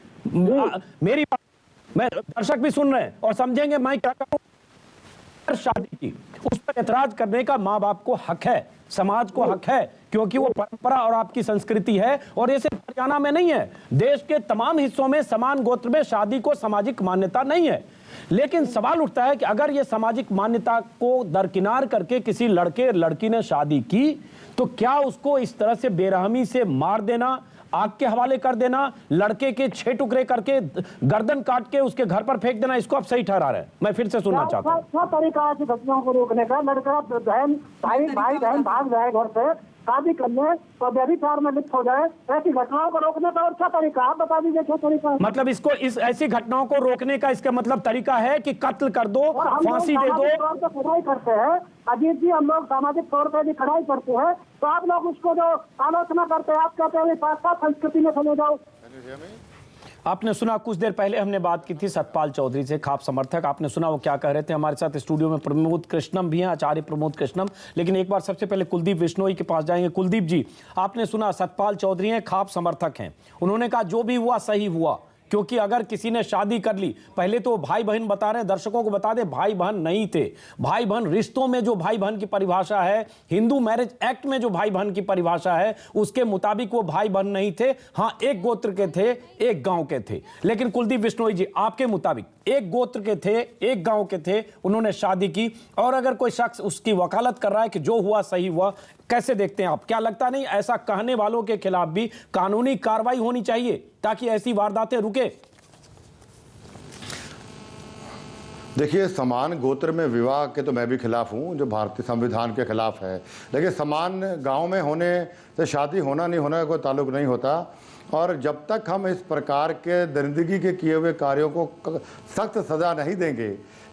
Speaker 1: मेरी बात, मैं दर्शक भी सुन रहे हैं और समझेंगे मैं क्या करूं। शादी की, उस पर एतराज करने का माँ बाप को हक है, समाज को हक है, क्योंकि वो परंपरा और आपकी संस्कृति है। और ये सिर्फ हरियाणा में नहीं है, देश के तमाम हिस्सों में समान गोत्र में शादी को सामाजिक मान्यता नहीं है। लेकिन सवाल उठता है कि अगर ये सामाजिक मान्यता को दरकिनार करके किसी लड़के लड़की ने शादी की, तो क्या उसको इस तरह से बेरहमी से मार देना, आग के हवाले कर देना, लड़के के 6 टुकड़े करके गर्दन काट के उसके घर पर फेंक देना, इसको आप सही ठहरा रहे हैं? मैं फिर से सुनना चाहता हूँ।
Speaker 8: क्या तरीका है घटनाओं को रोकने का? लड़का बहन भाई बहन भाग जाए घर से, शादी करने तो व्यभिचार में लिप्त हो जाए, ऐसी घटनाओं को रोकने का और क्या तरीका? आप बता दीजिए क्या तरीका है?
Speaker 1: मतलब इसको ऐसी घटनाओं को रोकने का इसका मतलब तरीका है कि कत्ल कर दो, फांसी दे दो।
Speaker 8: खड़ाई करते हैं अजीत जी, हम लोग सामाजिक तौर पर भी खड़ाई करते हैं, तो आप लोग उसको जो आलोचना करते हैं, आप कहते हैं पाश्चात्य संस्कृति में चले जाओ।
Speaker 1: आपने सुना, कुछ देर पहले हमने बात की थी सतपाल चौधरी से, खाप समर्थक। आपने सुना वो क्या कह रहे थे। हमारे साथ स्टूडियो में प्रमोद कृष्णम भी हैं, आचार्य प्रमोद कृष्णम। लेकिन एक बार सबसे पहले कुलदीप बिश्नोई के पास जाएंगे। कुलदीप जी, आपने सुना सतपाल चौधरी हैं, खाप समर्थक हैं, उन्होंने कहा जो भी हुआ सही हुआ, क्योंकि अगर किसी ने शादी कर ली, पहले तो भाई बहन बता रहे हैं, दर्शकों को बता दें, भाई बहन नहीं थे। भाई बहन रिश्तों में जो भाई बहन की परिभाषा है, हिंदू मैरिज एक्ट में जो भाई बहन की परिभाषा है, उसके मुताबिक वो भाई बहन नहीं थे। हाँ, एक गोत्र के थे, एक गांव के थे। लेकिन कुलदीप बिश्नोई जी, आपके मुताबिक एक गोत्र के थे, एक गांव के थे, उन्होंने शादी की, और अगर कोई शख्स उसकी वकालत कर रहा है कि जो हुआ सही हुआ, कैसे देखते हैं आप? क्या लगता नहीं ऐसा कहने वालों के खिलाफ भी कानूनी कार्रवाई होनी चाहिए ताकि ऐसी वारदातें रुके?
Speaker 6: देखिए, समान गोत्र में विवाह के तो मैं भी खिलाफ हूं, जो भारतीय संविधान के खिलाफ है। लेकिन समान गांव में होने से शादी होना नहीं होना का कोई ताल्लुक नहीं होता। और जब तक हम इस प्रकार के दरिंदगी के किए हुए कार्यों को सख्त सजा नहीं देंगे,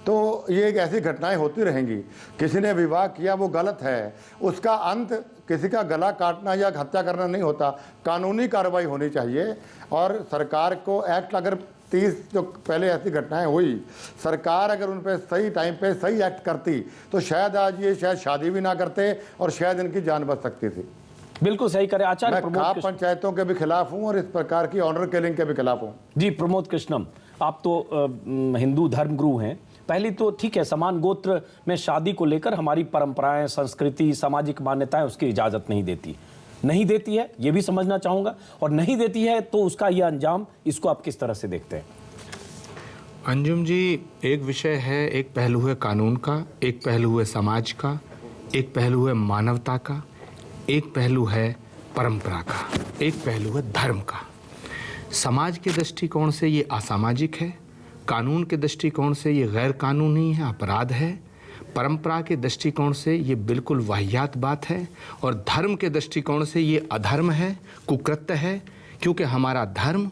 Speaker 6: तो ये एक ऐसी घटनाएं होती रहेंगी। किसी ने विवाह किया, वो गलत है, उसका अंत किसी का गला काटना या हत्या करना नहीं होता। कानूनी कार्रवाई होनी चाहिए। और सरकार को एक्ट, अगर 30 जो पहले ऐसी घटनाएं हुई, सरकार अगर उन पर सही टाइम पे सही एक्ट करती, तो शायद आज ये शादी भी ना करते और शायद इनकी जान बच सकती थी।
Speaker 1: बिल्कुल सही करे आचार्य।
Speaker 6: मैं खाप पंचायतों के भी खिलाफ हूं और इस प्रकार की ऑनर किलिंग के भी खिलाफ हूं।
Speaker 1: जी प्रमोद कृष्णम, आप तो हिंदू धर्मगुरु हैं। पहली तो ठीक है, समान गोत्र में शादी को लेकर हमारी परंपराएं, संस्कृति, सामाजिक मान्यताएं उसकी इजाजत नहीं देती है, ये भी समझना चाहूंगा। और नहीं देती है तो उसका यह अंजाम, इसको आप किस तरह से देखते हैं?
Speaker 9: अंजुम जी, एक विषय है, एक पहलू है कानून का, एक पहलू है समाज का, एक पहलू है मानवता का, एक पहलू है परंपरा का, एक पहलू है धर्म का। समाज के दृष्टिकोण से ये असामाजिक है, कानून के दृष्टिकोण से ये गैर कानूनी है, अपराध है, परंपरा के दृष्टिकोण से ये बिल्कुल वाहियात बात है, और धर्म के दृष्टिकोण से ये अधर्म है, कुकृत्य है। क्योंकि हमारा धर्म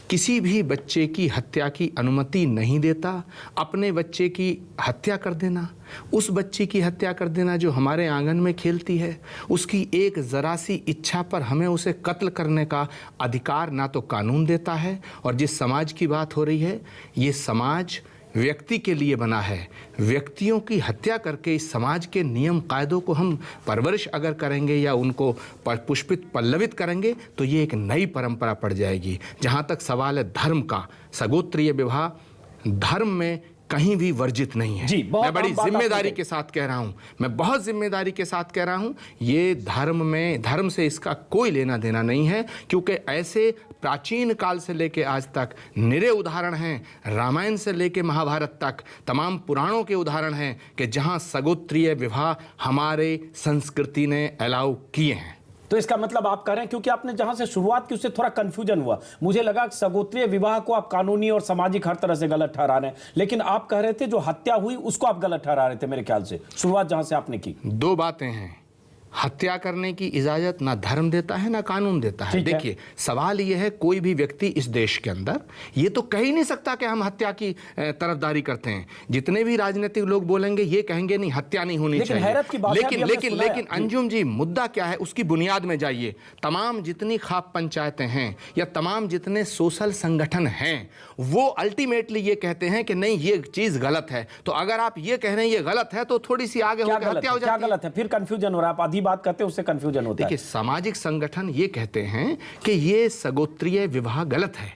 Speaker 9: किसी भी बच्चे की हत्या की अनुमति नहीं देता। अपने बच्चे की हत्या कर देना, उस बच्चे की हत्या कर देना जो हमारे आंगन में खेलती है, उसकी एक ज़रा सी इच्छा पर हमें उसे कत्ल करने का अधिकार ना तो कानून देता है। और जिस समाज की बात हो रही है, ये समाज व्यक्ति के लिए बना है। व्यक्तियों की हत्या करके इस समाज के नियम कायदों को हम परवरिश अगर करेंगे या उनको पुष्पित पल्लवित करेंगे, तो ये एक नई परंपरा पड़ जाएगी। जहाँ तक सवाल है धर्म का, सगोत्रीय विवाह धर्म में कहीं भी वर्जित नहीं है। मैं बड़ी जिम्मेदारी के साथ कह रहा हूं, मैं बहुत जिम्मेदारी के साथ कह रहा हूं, ये धर्म से इसका कोई लेना देना नहीं है। क्योंकि ऐसे प्राचीन काल से लेके आज तक निरे उदाहरण हैं, रामायण से लेके महाभारत तक तमाम पुराणों के उदाहरण हैं कि जहां सगोत्रीय विवाह हमारे संस्कृति ने अलाउ किए हैं।
Speaker 1: तो इसका मतलब आप कह रहे हैं, क्योंकि आपने जहां से शुरुआत की उससे थोड़ा कंफ्यूजन हुआ, मुझे लगा कि सगोत्रीय विवाह को आप कानूनी और सामाजिक हर तरह से गलत ठहरा रहे हैं, लेकिन आप कह रहे थे जो हत्या हुई उसको आप गलत ठहरा रहे थे। मेरे ख्याल से शुरुआत जहां से आपने की,
Speaker 9: दो बातें हैं। हत्या करने की इजाजत ना धर्म देता है ना कानून देता है। देखिए, सवाल यह है, कोई भी व्यक्ति इस देश के अंदर ये तो कह ही नहीं सकता कि हम हत्या की तरफदारी करते हैं। जितने भी राजनीतिक लोग बोलेंगे ये कहेंगे नहीं, हत्या नहीं होनी चाहिए। लेकिन अंजुम जी, मुद्दा क्या है, उसकी बुनियाद में जाइए। तमाम जितनी खाप पंचायतें हैं या तमाम जितने सोशल संगठन हैं, वो अल्टीमेटली ये कहते हैं कि नहीं, ये चीज गलत है। तो अगर आप ये कह रहे हैं ये गलत है, तो थोड़ी सी आगे होकर हत्या हो जाती है।
Speaker 1: क्या गलत है? फिर कंफ्यूजन हो रहा है, आप आधी बात करते हैं उससे कंफ्यूजन होता है।
Speaker 9: देखिए, सामाजिक संगठन ये कहते हैं कि ये सगोत्रीय विवाह गलत है,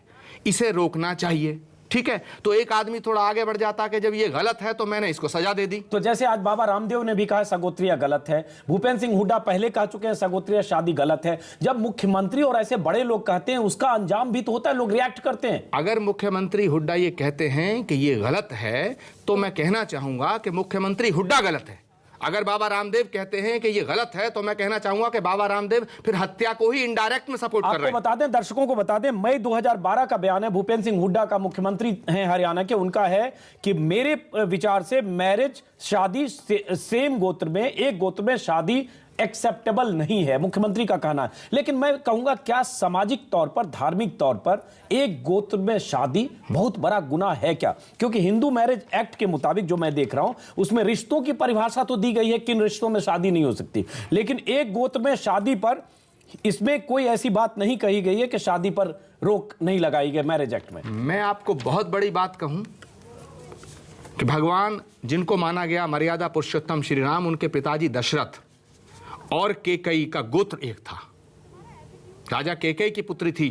Speaker 9: इसे रोकना चाहिए। ठीक है, तो एक आदमी थोड़ा आगे बढ़ जाता कि जब ये गलत है तो मैंने इसको सजा दे दी।
Speaker 1: तो जैसे आज बाबा रामदेव ने भी कहा सगोत्रीय गलत है, भूपेंद्र सिंह हुड्डा पहले कह चुके हैं सगोत्रीय शादी गलत है। जब मुख्यमंत्री और ऐसे बड़े लोग कहते हैं उसका अंजाम भी तो होता है, लोग रिएक्ट करते हैं।
Speaker 9: अगर मुख्यमंत्री हुड्डा ये कहते हैं कि ये गलत है तो मैं कहना चाहूंगा कि मुख्यमंत्री हुड्डा गलत है। अगर बाबा रामदेव कहते हैं कि ये गलत है तो मैं कहना चाहूंगा कि बाबा रामदेव फिर हत्या को ही इनडायरेक्ट में सपोर्ट कर रहे हैं।
Speaker 1: आपको बता दें, दर्शकों को बता दें, मई 2012 का बयान है, भूपेंद्र सिंह हुड्डा का, मुख्यमंत्री हैं हरियाणा के, उनका है कि मेरे विचार से मैरिज, शादी सेम गोत्र में, एक गोत्र में शादी एक्सेप्टेबल नहीं है, मुख्यमंत्री का कहना है। लेकिन मैं कहूंगा क्या सामाजिक तौर पर, धार्मिक तौर पर एक गोत्र में शादी बहुत बड़ा गुनाह है क्या? क्योंकि हिंदू मैरिज एक्ट के मुताबिक जो मैं देख रहा हूं उसमें रिश्तों की परिभाषा तो दी गई है, किन रिश्तों में शादी नहीं हो सकती, लेकिन एक गोत्र में शादी पर इसमें कोई ऐसी बात नहीं कही गई है कि शादी पर रोक नहीं लगाई गई मैरिज एक्ट में।
Speaker 9: मैं आपको बहुत बड़ी बात कहूं कि भगवान जिनको माना गया मर्यादा पुरुषोत्तम श्री राम, उनके पिताजी दशरथ और केकई का गोत्र एक था, राजा केकई की पुत्री थी,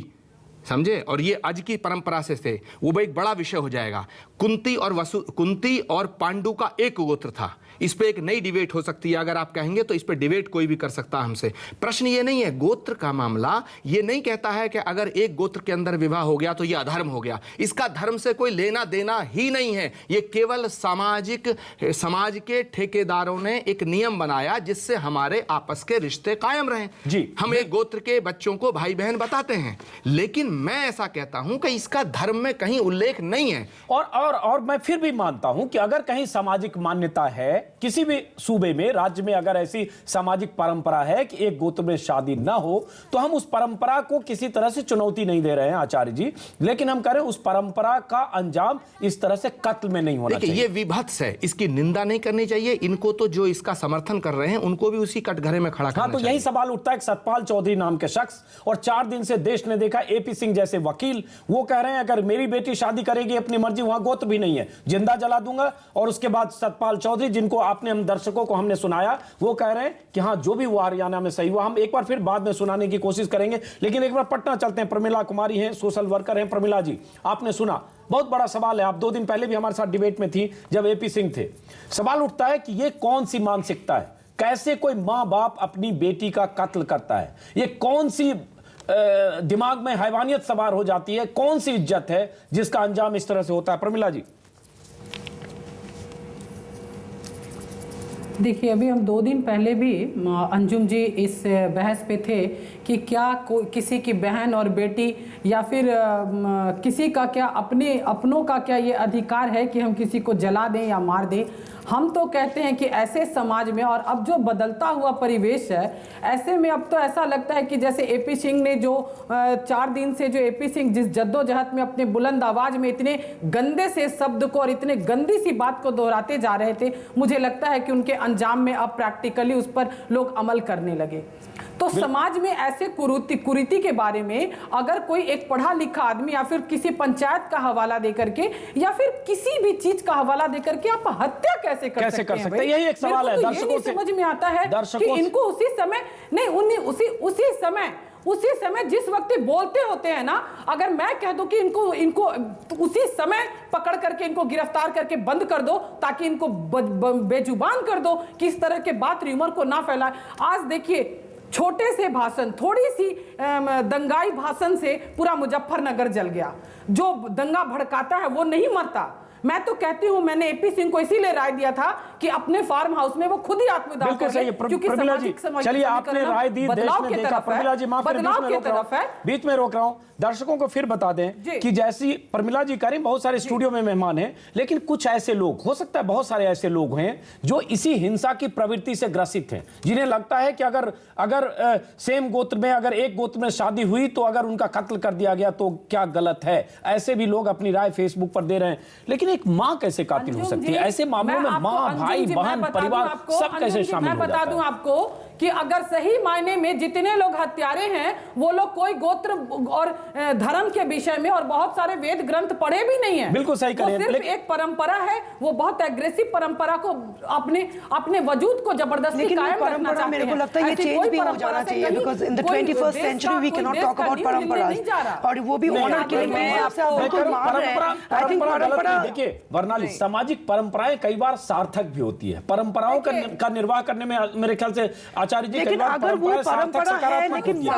Speaker 9: समझे? और ये आज की परंपरा से थे, वो एक बड़ा विषय हो जाएगा। कुंती और पांडु का एक गोत्र था। इस पे एक नई डिबेट हो सकती है, अगर आप कहेंगे तो इस पे डिबेट कोई भी कर सकता है हमसे। प्रश्न ये नहीं है, गोत्र का मामला ये नहीं कहता है कि अगर एक गोत्र के अंदर विवाह हो गया तो ये अधर्म हो गया। इसका धर्म से कोई लेना देना ही नहीं है। ये केवल समाज के ठेकेदारों ने एक नियम बनाया जिससे हमारे आपस के रिश्ते कायम रहें।
Speaker 1: जी,
Speaker 9: हम एक गोत्र के बच्चों को भाई बहन बताते हैं, लेकिन मैं ऐसा कहता हूं कि इसका धर्म में कहीं उल्लेख नहीं है।
Speaker 1: और मैं फिर भी मानता हूं कि अगर कहीं सामाजिक मान्यता है, किसी भी सूबे में, राज्य में अगर ऐसी सामाजिक परंपरा है कि एक गोत्र में शादी ना हो, तो हम उस परंपरा को किसी तरह से चुनौती नहीं दे रहे हैं आचार्य जी, लेकिन हम कह रहे हैं उस परंपरा का अंजाम इस तरह से कत्ल में नहीं होना चाहिए।
Speaker 9: ये विभत्स है, इसकी निंदा नहीं करनी चाहिए। इनको तो जो इसका समर्थन कर रहे हैं उनको भी उसी कटघरे में खड़ा करना चाहिए।
Speaker 1: तो यही सवाल उठता है, सतपाल चौधरी नाम के शख्स, और 4 दिन से देश ने देखा एपी सिंह जैसे वकील, वो कह रहे हैं अगर मेरी बेटी शादी करेगी अपनी मर्जी, वहां गोत्र भी नहीं है, जिंदा जला दूंगा। और उसके बाद सतपाल चौधरी, जिनको आपने, हम दर्शकों को हमने सुनाया, वो कह रहे हैं कि हाँ जो भी वो हरियाणा में सही हुआ। हम एक बार फिर बाद में सुनाने की कोशिश करेंगे, लेकिन एक बार पटना चलते हैं। प्रमिला कुमारी हैं, सोशल वर्कर हैं। प्रमिला जी, आपने सुना, बहुत बड़ा सवाल है, आप 2 दिन पहले भी हमारे साथ डिबेट में थी जब एपी सिंह थे। सवाल उठता है कि ये कौन सी मानसिकता है, कैसे कोई मां बाप अपनी बेटी का कत्ल करता है? ये कौन सी दिमाग में हैवानियत सवार हो जाती है, कौन सी इज्जत है जिसका अंजाम इस तरह से होता है? प्रमिला जी।
Speaker 10: देखिए, अभी हम 2 दिन पहले भी अंजुम जी इस बहस पे थे कि क्या किसी की बहन और बेटी या फिर किसी का क्या अपनों का क्या ये अधिकार है कि हम किसी को जला दें या मार दें। हम तो कहते हैं कि ऐसे समाज में, और अब जो बदलता हुआ परिवेश है, ऐसे में अब तो ऐसा लगता है कि जैसे एपी सिंह ने जो 4 दिन से जो एपी सिंह जिस जद्दोजहद में अपने बुलंद आवाज में इतने गंदे से शब्द को और इतने गंदी सी बात को दोहराते जा रहे थे, मुझे लगता है कि उनके अंजाम में अब प्रैक्टिकली उस पर लोग अमल करने लगे। तो समाज में ऐसे कुरीति के बारे में अगर कोई एक पढ़ा लिखा आदमी या फिर किसी पंचायत का हवाला देकर के या फिर किसी भी चीज का हवाला देकर के आप हत्या कैसे कर सकते हैं?
Speaker 1: यही एक सवाल है दर्शकों से।
Speaker 10: समझ में आता है कि इनको उसी समय नहीं, उसी समय जिस वक्त बोलते होते हैं ना, अगर मैं कह दूं कि इनको उसी समय पकड़ करके इनको गिरफ्तार करके बंद कर दो ताकि इनको बेजुबान कर दो कि इस तरह के बात र्यूमर को ना फैलाए। आज देखिए, छोटे से भाषण, थोड़ी सी दंगाई भाषण से पूरा मुजफ्फरनगर जल गया। जो दंगा भड़काता है वो नहीं मरता। मैं तो कहती हूं, मैंने एपी सिंह को इसीलिए राय दिया था कि अपने फार्म हाउस में वो खुद ही आत्मदाह करें, क्योंकि सामाजिक
Speaker 1: चलिए आपने राय दी, देश ने देखा। प्रमिला जी, माफ करें, बीच में रोक रहा हूं, दर्शकों को फिर बता दें कि जैसी प्रमिला जी कह रही, बहुत सारे स्टूडियो में मेहमान हैं, लेकिन कुछ ऐसे लोग, हो सकता है बहुत सारे ऐसे लोग हैं जो इसी हिंसा की प्रवृत्ति से ग्रसित हैं, जिन्हें लगता है कि अगर सेम गोत्र में, अगर एक गोत्र में शादी हुई तो अगर उनका कत्ल कर दिया गया तो क्या गलत है। ऐसे भी लोग अपनी राय फेसबुक पर दे रहे हैं। लेकिन एक मां कैसे कातिल हो सकती है? ऐसे मामलों में मां, भाई, बहन, परिवार सब कैसे शामिल हो जाता है?
Speaker 10: मैं बता दूं आपको कि अगर सही मायने में जितने लोग हत्यारे हैं वो लोग कोई गोत्र और धर्म के विषय में और बहुत सारे वेद ग्रंथ पढ़े भी नहीं है।
Speaker 1: बिल्कुल सही करें,
Speaker 10: सिर्फ एक परंपरा है, वो बहुत एग्रेसिव परंपरा को अपने वजूद को जबरदस्ती कायम रखना चाहते हैं।
Speaker 5: मेरे को लगता है ये चेंज भी हो जाना चाहिए, because in the 21st century we can not talk about परंपरास, और वो भी ऑनर किलिंग में आपसे बिल्कुल मान रहे हैं। आई थिंक परंपरा,
Speaker 1: देखिए वर्णाली, सामाजिक परंपराएं कई बार सार्थक भी होती है। परंपराओं का निर्वाह करने में मेरे ख्याल से आचार्य जी,
Speaker 5: लेकिन अगर वो परंपरा है लेकिन
Speaker 9: you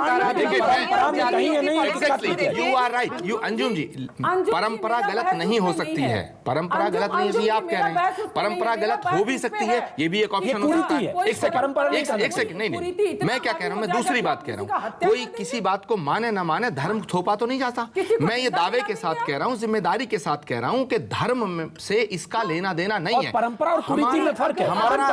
Speaker 9: are right, you Anjum ji, परंपरा गलत नहीं हो सकती है, परंपरा गलत नहीं है, ये आप कह रहे हैं। परंपरा गलत हो भी सकती है, ये भी एक ऑप्शन हो सकता है। एक सेकंड, नहीं, मैं क्या कह रहा हूं, मैं दूसरी बात कह रहा हूं। कोई किसी बात को माने ना माने, धर्म थोपा तो नहीं जाता। मैं ये दावे के साथ कह रहा हूं, जिम्मेदारी के साथ कह रहा हूं कि धर्म से इसका लेना देना नहीं है।
Speaker 1: परंपरा और कुरीति में फर्क है।
Speaker 9: हमारा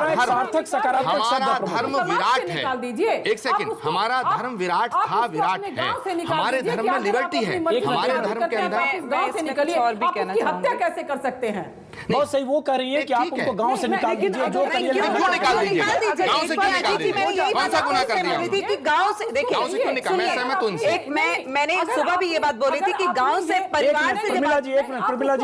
Speaker 9: धर्म विराट है। एक सेकंड, हमारा धर्म विराट था, विराट है। हमारे धर्म में लिबर्टी है। हमारे धर्म के अंदर
Speaker 10: गांव से निकलिए, आप उसकी हत्या कैसे कर सकते हैं?
Speaker 1: बहुत सही वो कह रही है कि आप उनको गांव से निकाल दीजिए, जो करिए
Speaker 9: निकाल दीजिए। गांव से क्यों निकाल दीजिए? कौन सा गुनाह कर दिया?
Speaker 7: गांव से देखिए,
Speaker 9: गांव से क्यों निकाल? मैं सहमत हूं इनसे।
Speaker 7: मैंने सुबह भी ये बात बोली थी कि गांव से परिवार से
Speaker 1: प्रमिला जी एक मिनट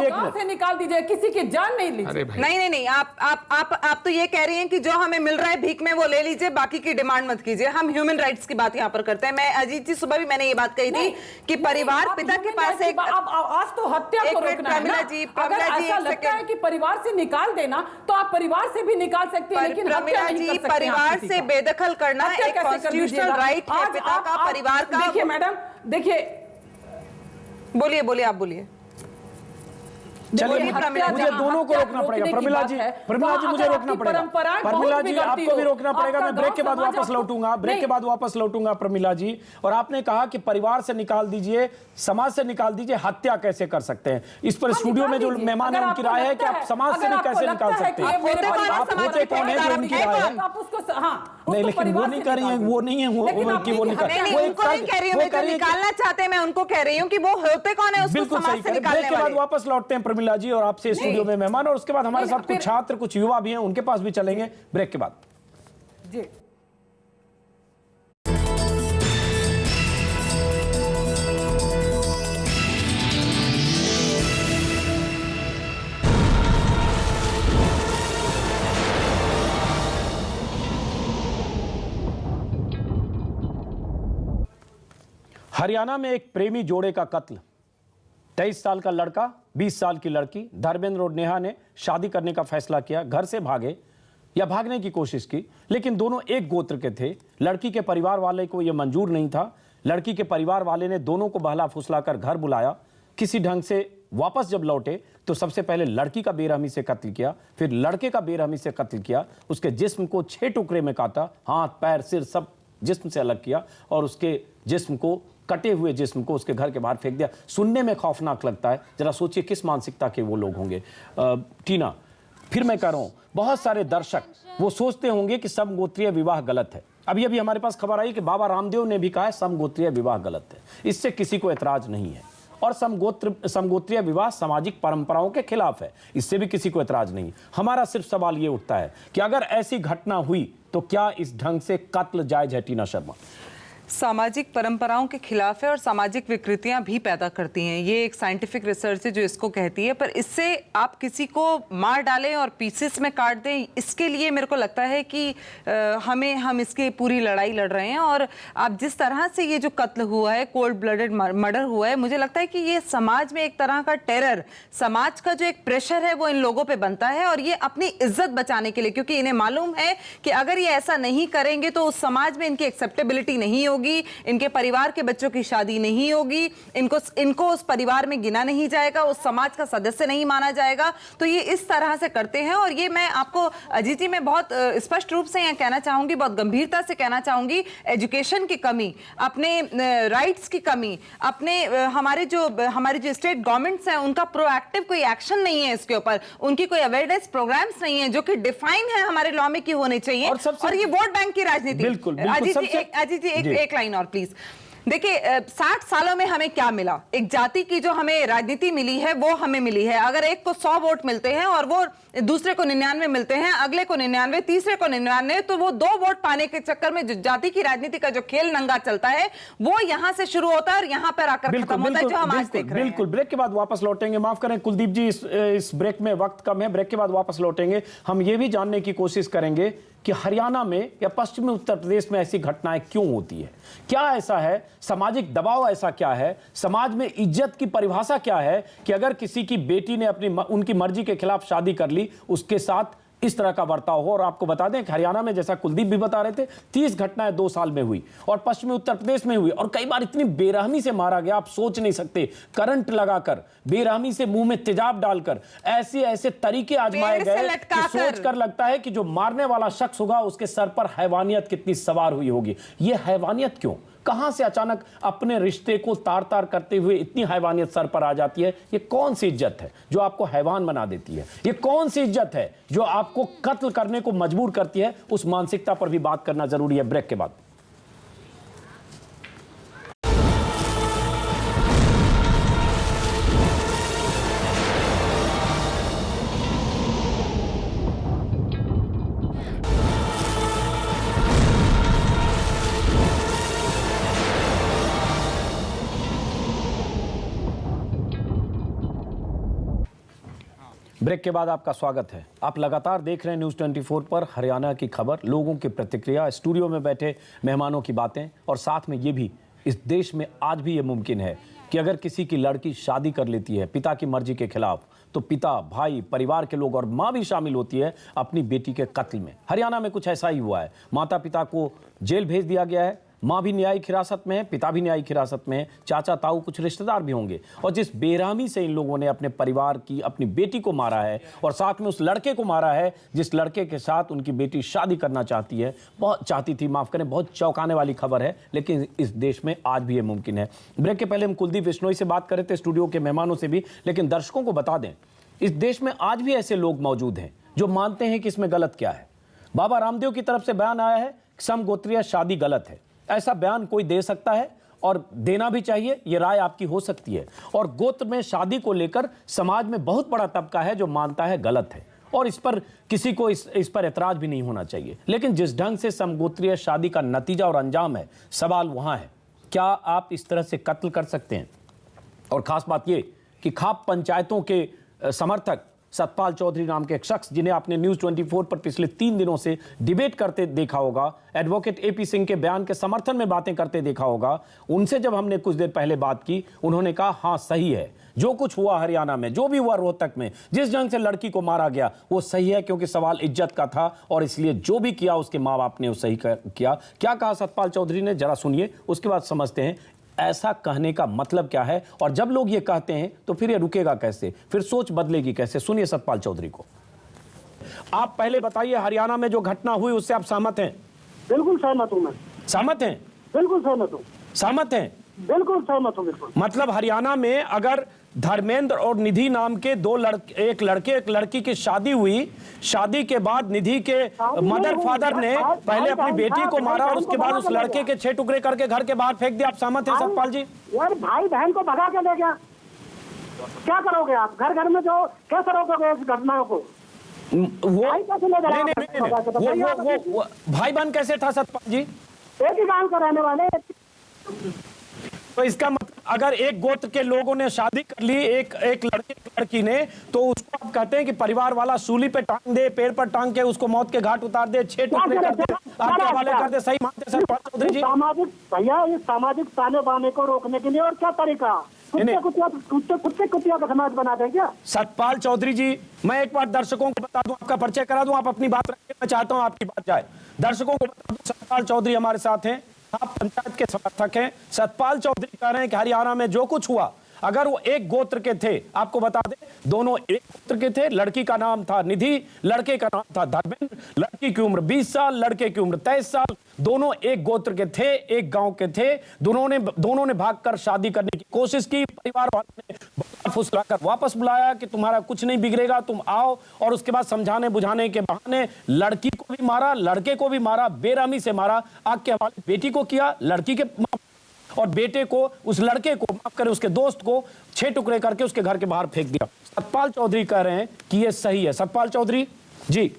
Speaker 10: गांव से निकाल दीजिए, किसी की जान नहीं लीजिए।
Speaker 7: नहीं, आप तो ये कह रही हैं कि जो हमें मिल रहा है भीख में वो ले लीजिए, बाकी की डिमांड मत कीजिए। हम ह्यूमन राइट्स की बात यहाँ पर करते हैं। मैं अजीत जी, सुबह भी मैंने ये बात कही थी कि परिवार पिता के पास एक,
Speaker 10: आज तो हत्या को रोकना है ना। अगर ऐसा लगता है कि परिवार से निकाल देना, तो आप परिवार से भी निकाल सकते हैं, लेकिन हत्या नहीं कर सकते।
Speaker 7: परिवार से बेदखल करना एक कॉन्स्टिट्यूशनल राइट है पिता का, परिवार का।
Speaker 10: देखिए मैडम, देखिए,
Speaker 7: बोलिए, आप बोलिए।
Speaker 1: चलिए, मुझे दोनों को रोकना पड़ेगा। प्रमिला जी मुझे रोकना पड़ेगा। प्रमिला जी आपको भी रोकना पड़ेगा। मैं ब्रेक के बाद वापस लौटूंगा प्रमिला जी। और आपने कहा कि परिवार से निकाल दीजिए, समाज से निकाल दीजिए, हत्या कैसे कर सकते हैं? इस पर स्टूडियो में जो मेहमान है उनकी राय है कि आप समाज से कैसे निकाल सकते हैं? आप होते कौन है जो उनकी राय है? नहीं, लेकिन वो नहीं कर रही है, वो नहीं है, वो नहीं कर रही है।
Speaker 7: निकालना चाहते हैं, मैं उनको कह रही हूँ कि वो होते कौन है, उसको समाज से निकालने वाले।
Speaker 1: ब्रेक के बाद वापस लौटते हैं प्रमिला जी और आपसे स्टूडियो में मेहमान, और उसके बाद हमारे साथ कुछ छात्र, कुछ युवा भी हैं, उनके पास भी चलेंगे ब्रेक के बाद
Speaker 10: जी।
Speaker 1: हरियाणा में एक प्रेमी जोड़े का कत्ल। 23 साल का लड़का, 20 साल की लड़की, धर्मेंद्र और नेहा ने शादी करने का फैसला किया। घर से भागे या भागने की कोशिश की, लेकिन दोनों एक गोत्र के थे। लड़की के परिवार वाले को यह मंजूर नहीं था। लड़की के परिवार वाले ने दोनों को बहला फुसलाकर घर बुलाया। किसी ढंग से वापस जब लौटे तो सबसे पहले लड़की का बेरहमी से कत्ल किया, फिर लड़के का बेरहमी से कत्ल किया। उसके जिस्म को 6 टुकड़े में काटा, हाथ, पैर, सिर सब जिस्म से अलग किया और उसके जिस्म को, कटे हुए जिस्म को उसके घर के बाहर फेंक दिया। सुनने में खौफनाक लगता है। जरा सोचिए किस मानसिकता के वो लोग होंगे। टीना, फिर मैं कह रहा हूं, बहुत सारे दर्शक वो सोचते होंगे कि समगोत्रीय विवाह गलत है। अभी हमारे पास खबर आई कि बाबा रामदेव ने भी कहा है समगोत्रीय विवाह गलत है। इससे किसी को ऐतराज नहीं है। और समगोत्रीय विवाह सामाजिक परंपराओं के खिलाफ है, इससे भी किसी को ऐतराज नहीं। हमारा सिर्फ सवाल ये उठता है कि अगर ऐसी घटना हुई तो क्या इस ढंग से कत्ल जायज है? टीना शर्मा,
Speaker 7: सामाजिक परंपराओं के खिलाफ है और सामाजिक विकृतियां भी पैदा करती हैं। ये एक साइंटिफिक रिसर्च है जो इसको कहती है। पर इससे आप किसी को मार डालें और पीसेस में काट दें, इसके लिए मेरे को लगता है कि हम इसकी पूरी लड़ाई लड़ रहे हैं। और आप जिस तरह से ये जो कत्ल हुआ है, कोल्ड ब्लडेड मर्डर हुआ है, मुझे लगता है कि ये समाज में एक तरह का टेरर, समाज का जो एक प्रेशर है वो इन लोगों पर बनता है। और ये अपनी इज्जत बचाने के लिए, क्योंकि इन्हें मालूम है कि अगर ये ऐसा नहीं करेंगे तो उस समाज में इनकी एक्सेप्टेबिलिटी नहीं होगी, इनके परिवार के बच्चों की शादी नहीं होगी, इनको उस परिवार में गिना नहीं जाएगा, उस समाज का सदस्य नहीं माना जाएगा। तो ये इस तरह से करते हैं। और ये मैं आपको अजीत जी, मैं बहुत स्पष्ट रूप से यहाँ कहना चाहूंगी, बहुत गंभीरता से कहना चाहूंगी, एजुकेशन की कमी, अपने राइट्स की कमी, अपने हमारी जो स्टेट गवर्नमेंट्स हैं उनका प्रोएक्टिव कोई एक्शन नहीं है इसके ऊपर, उनकी कोई अवेयरनेस प्रोग्राम्स नहीं है जो कि डिफाइन है हमारे लॉ में की होने चाहिए। और ये वोट बैंक की राजनीति।
Speaker 1: बिल्कुल,
Speaker 7: अजीत जी एक लाइन और प्लीज। देखिए 60 सालों में हमें क्या मिला? एक जाति की जो हमें राजनीति मिली है वो हमें मिली है। अगर एक को 100 वोट मिलते हैं और वो दूसरे को 99 मिलते हैं, अगले को 99, तीसरे को 99, तो वो 2 वोट पाने के चक्कर में जो जाति की राजनीति का जो खेल नंगा चलता है वो यहां से शुरू होता है और यहां पर आकर खत्म होता है, जो हम आज देख रहे हैं।
Speaker 1: बिल्कुल, ब्रेक के बाद वापस लौटेंगे। माफ करें कुलदीप जी, इस ब्रेक में वक्त कम है, ब्रेक के बाद वापस लौटेंगे। हम ये भी जानने की कोशिश करेंगे कि हरियाणा में या पश्चिमी उत्तर प्रदेश में ऐसी घटनाएं क्यों होती है, क्या ऐसा है, सामाजिक दबाव ऐसा क्या है, समाज में इज्जत की परिभाषा क्या है कि अगर किसी की बेटी ने उनकी मर्जी के खिलाफ शादी कर ली, उसके साथ इस तरह का बर्ताव हो। और आपको बता दें कि हरियाणा में, जैसा कुलदीप भी बता रहे थे, 30 घटनाएं 2 साल में हुई और पश्चिमी उत्तर प्रदेश में हुई, और कई बार इतनी बेरहमी से मारा गया, आप सोच नहीं सकते। करंट लगाकर, बेरहमी से मुंह में तेजाब डालकर, ऐसे ऐसे तरीके आजमाए गए कि सोच कर लगता है कि जो मारने वाला शख्स होगा उसके सर पर हैवानियत कितनी सवार हुई होगी। ये हैवानियत क्यों, कहां से अचानक अपने रिश्ते को तार तार करते हुए इतनी हैवानियत सर पर आ जाती है? ये कौन सी इज्जत है जो आपको हैवान बना देती है? ये कौन सी इज्जत है जो आपको कत्ल करने को मजबूर करती है? उस मानसिकता पर भी बात करना जरूरी है। ब्रेक के बाद ब्रेक के बाद आपका स्वागत है। आप लगातार देख रहे हैं न्यूज़ 24 पर हरियाणा की खबर, लोगों की प्रतिक्रिया, स्टूडियो में बैठे मेहमानों की बातें, और साथ में ये भी, इस देश में आज भी ये मुमकिन है कि अगर किसी की लड़की शादी कर लेती है पिता की मर्जी के खिलाफ, तो पिता, भाई, परिवार के लोग और माँ भी शामिल होती है अपनी बेटी के कत्ल में। हरियाणा में कुछ ऐसा ही हुआ है। माता पिता को जेल भेज दिया गया है, माँ भी न्यायिक हिरासत में है, पिता भी न्यायिक हिरासत में है, चाचा ताऊ कुछ रिश्तेदार भी होंगे। और जिस बेरहमी से इन लोगों ने अपने परिवार की, अपनी बेटी को मारा है, और साथ में उस लड़के को मारा है जिस लड़के के साथ उनकी बेटी शादी करना चाहती थी, माफ करें, बहुत चौंकाने वाली खबर है, लेकिन इस देश में आज भी ये मुमकिन है। ब्रेक के पहले हम कुलदीप बिश्नोई से बात कर रहे थे, स्टूडियो के मेहमानों से भी, लेकिन दर्शकों को बता दें, इस देश में आज भी ऐसे लोग मौजूद हैं जो मानते हैं कि इसमें गलत क्या है। बाबा रामदेव की तरफ से बयान आया है, समगोत्रीय शादी गलत है। ऐसा बयान कोई दे सकता है और देना भी चाहिए, यह राय आपकी हो सकती है। और गोत्र में शादी को लेकर समाज में बहुत बड़ा तबका है जो मानता है गलत है, और इस पर किसी को इस पर एतराज भी नहीं होना चाहिए। लेकिन जिस ढंग से समगोत्रीय शादी का नतीजा और अंजाम है, सवाल वहां है, क्या आप इस तरह से कत्ल कर सकते हैं? और खास बात यह कि खाप पंचायतों के समर्थक सतपाल चौधरी नाम के एक शख्स, जिन्हें आपने न्यूज़ 24 पर पिछले 3 दिनों से डिबेट करते देखा होगा, एडवोकेट एपी सिंह के बयान के समर्थन में बातें करते देखा होगा, उनसे जब हमने कुछ देर पहले बात की, उन्होंने कहा हाँ सही है, जो कुछ हुआ हरियाणा में, जो भी हुआ रोहतक में, जिस ढंग से लड़की को मारा गया वो सही है, क्योंकि सवाल इज्जत का था और इसलिए जो भी किया उसके माँ बाप ने वो सही किया। क्या कहा सतपाल चौधरी ने, जरा सुनिए, उसके बाद समझते हैं ऐसा कहने का मतलब क्या है, और जब लोग ये कहते हैं तो फिर ये रुकेगा कैसे, फिर सोच बदलेगी कैसे। सुनिए सतपाल चौधरी को। आप पहले बताइए, हरियाणा में जो घटना हुई उससे आप सहमत हैं?
Speaker 8: बिल्कुल सहमत हूँ मैं।
Speaker 1: सहमत हैं?
Speaker 8: बिल्कुल सहमत हूँ।
Speaker 1: सहमत हैं?
Speaker 8: बिल्कुल सहमत हूँ। बिल्कुल।
Speaker 1: मतलब हरियाणा में अगर धर्मेंद्र और निधि नाम के एक लड़के एक लड़की की शादी हुई, शादी के बाद निधि के मदर फादर ने पहले अपनी बेटी को मारा और उसके बाद उस लड़के के 6 टुकड़े करके घर के बाहर फेंक दिया, आप सहमत हैं सतपाल जी?
Speaker 8: यार भाई बहन को भगा के ले गया, क्या करोगे आप? घर घर में जो कैसे रोकोगे इस घटनाओं को?
Speaker 1: वो भाई बहन कैसे था सतपाल जी?
Speaker 8: एक ही गांव का रहने वाले।
Speaker 1: तो इसका मतलब अगर एक गोत्र के लोगों ने शादी कर ली एक लड़की ने, तो उसको आप कहते हैं कि परिवार वाला सूली पे टांग दे, पेड़ पर टांग के उसको मौत के घाट उतार दे, 6 टुकड़े कर दे, आपके हवाले कर दे, सही मानते सतपाल चौधरी जी?
Speaker 8: सामाजिक भैया, इस सामाजिक ताने बाने को रोकने के लिए और क्या तरीका? कुत्ते कुतिया का समाज बना दें क्या?
Speaker 1: सतपाल चौधरी जी, मैं एक बार दर्शकों को बता दूं, आपका परिचय करा दूं, आप अपनी बात रखिए, मैं चाहता हूं आपकी बात जाए। दर्शकों को बता दूं, सतपाल चौधरी हमारे साथ हैं, आप पंचायत के समर्थक हैं। सतपाल चौधरी कह रहे हैं कि हरियाणा में जो कुछ हुआ, अगर वो एक गोत्र के थे, आपको बता दें दोनों एक गोत्र के थे, लड़की का नाम था निधि, लड़के का नाम था धर्मेंद्र, लड़की की उम्र 20 साल, लड़के की उम्र 23 साल, दोनों एक गोत्र के थे, एक गांव के थे, दोनों ने भागकर शादी करने की कोशिश की, परिवार वालों ने फुसलाकर वापस बुलाया कि तुम्हारा कुछ नहीं बिगड़ेगा, तुम आओ, और उसके बाद समझाने बुझाने के बहाने लड़की को भी मारा, लड़के को भी मारा, बेरहमी से मारा, आग के हवाले बेटी को किया, लड़की के और बेटे को, उस लड़के को, माफ करें उसके दोस्त को 6 टुकड़े करके उसके घर के बाहर फेंक दिया। सतपाल चौधरी कह रहे हैं कि ये सही है। सतपाल चौधरी जी।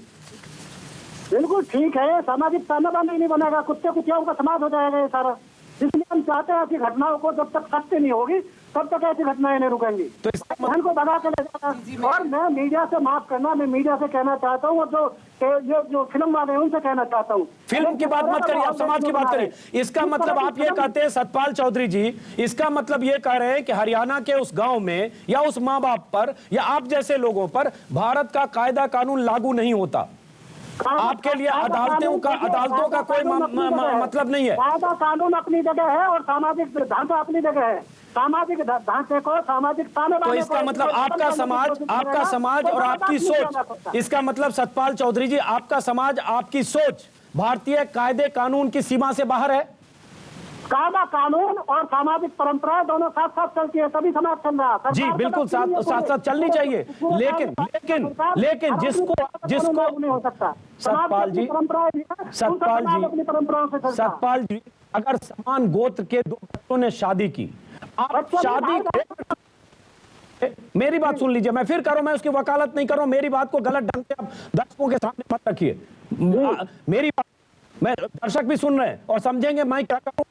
Speaker 8: बिल्कुल ठीक है, सामाजिक तानाबाना नहीं बनेगा, कुत्ते कुतियाओं का समाज हो जाएगा ये सारा। इसलिए हम चाहते हैं कि घटनाओं को जब तक सख्ती नहीं होगी तब तक ऐसी घटनाएं नहीं रुकेंगी।
Speaker 1: तो इसका
Speaker 8: बहन को भगा के ले जाना। और मैं मीडिया से, माफ करना, मैं मीडिया से कहना चाहता हूँ, जो फिल्म वाले हैं उनसे कहना चाहता हूँ,
Speaker 1: फिल्म की बात मत करिए, आप समाज की बात करिए। इसका मतलब आप ये कहते हैं सतपाल चौधरी जी, इसका मतलब ये कह रहे हैं कि हरियाणा के उस गांव में या उस माँ बाप पर या आप जैसे लोगों पर भारत का कायदा कानून लागू नहीं होता। आपके लिए अदालतों का कोई मतलब नहीं है।
Speaker 8: कायदा कानून अपनी जगह है और सामाजिक ढांचा अपनी जगह है। सामाजिक ढांचे को, सामाजिक तानाबाना
Speaker 1: तो इसका मतलब आपका समाज और आपकी सोच, इसका मतलब सतपाल चौधरी जी आपका समाज, आपकी सोच भारतीय कायदे कानून की सीमा से बाहर है।
Speaker 8: कायदा कानून और सामाजिक परंपराएं दोनों साथ साथ चलती है, तभी समाज चल रहा है।
Speaker 1: जी बिल्कुल, साथ साथ चलनी चाहिए, लेकिन जिसको
Speaker 8: नहीं हो सकता।
Speaker 1: सतपाल जी अगर समान गोत्र के 2 बच्चों ने शादी की, आप मेरी बात सुन लीजिए, मैं फिर करूं, मैं उसकी वकालत नहीं कर रहा हूं, मेरी बात को गलत ढंग से आप दर्शकों के सामने मत रखिए। मेरी बात, मैं दर्शक भी सुन रहे हैं और समझेंगे मैं क्या करूं।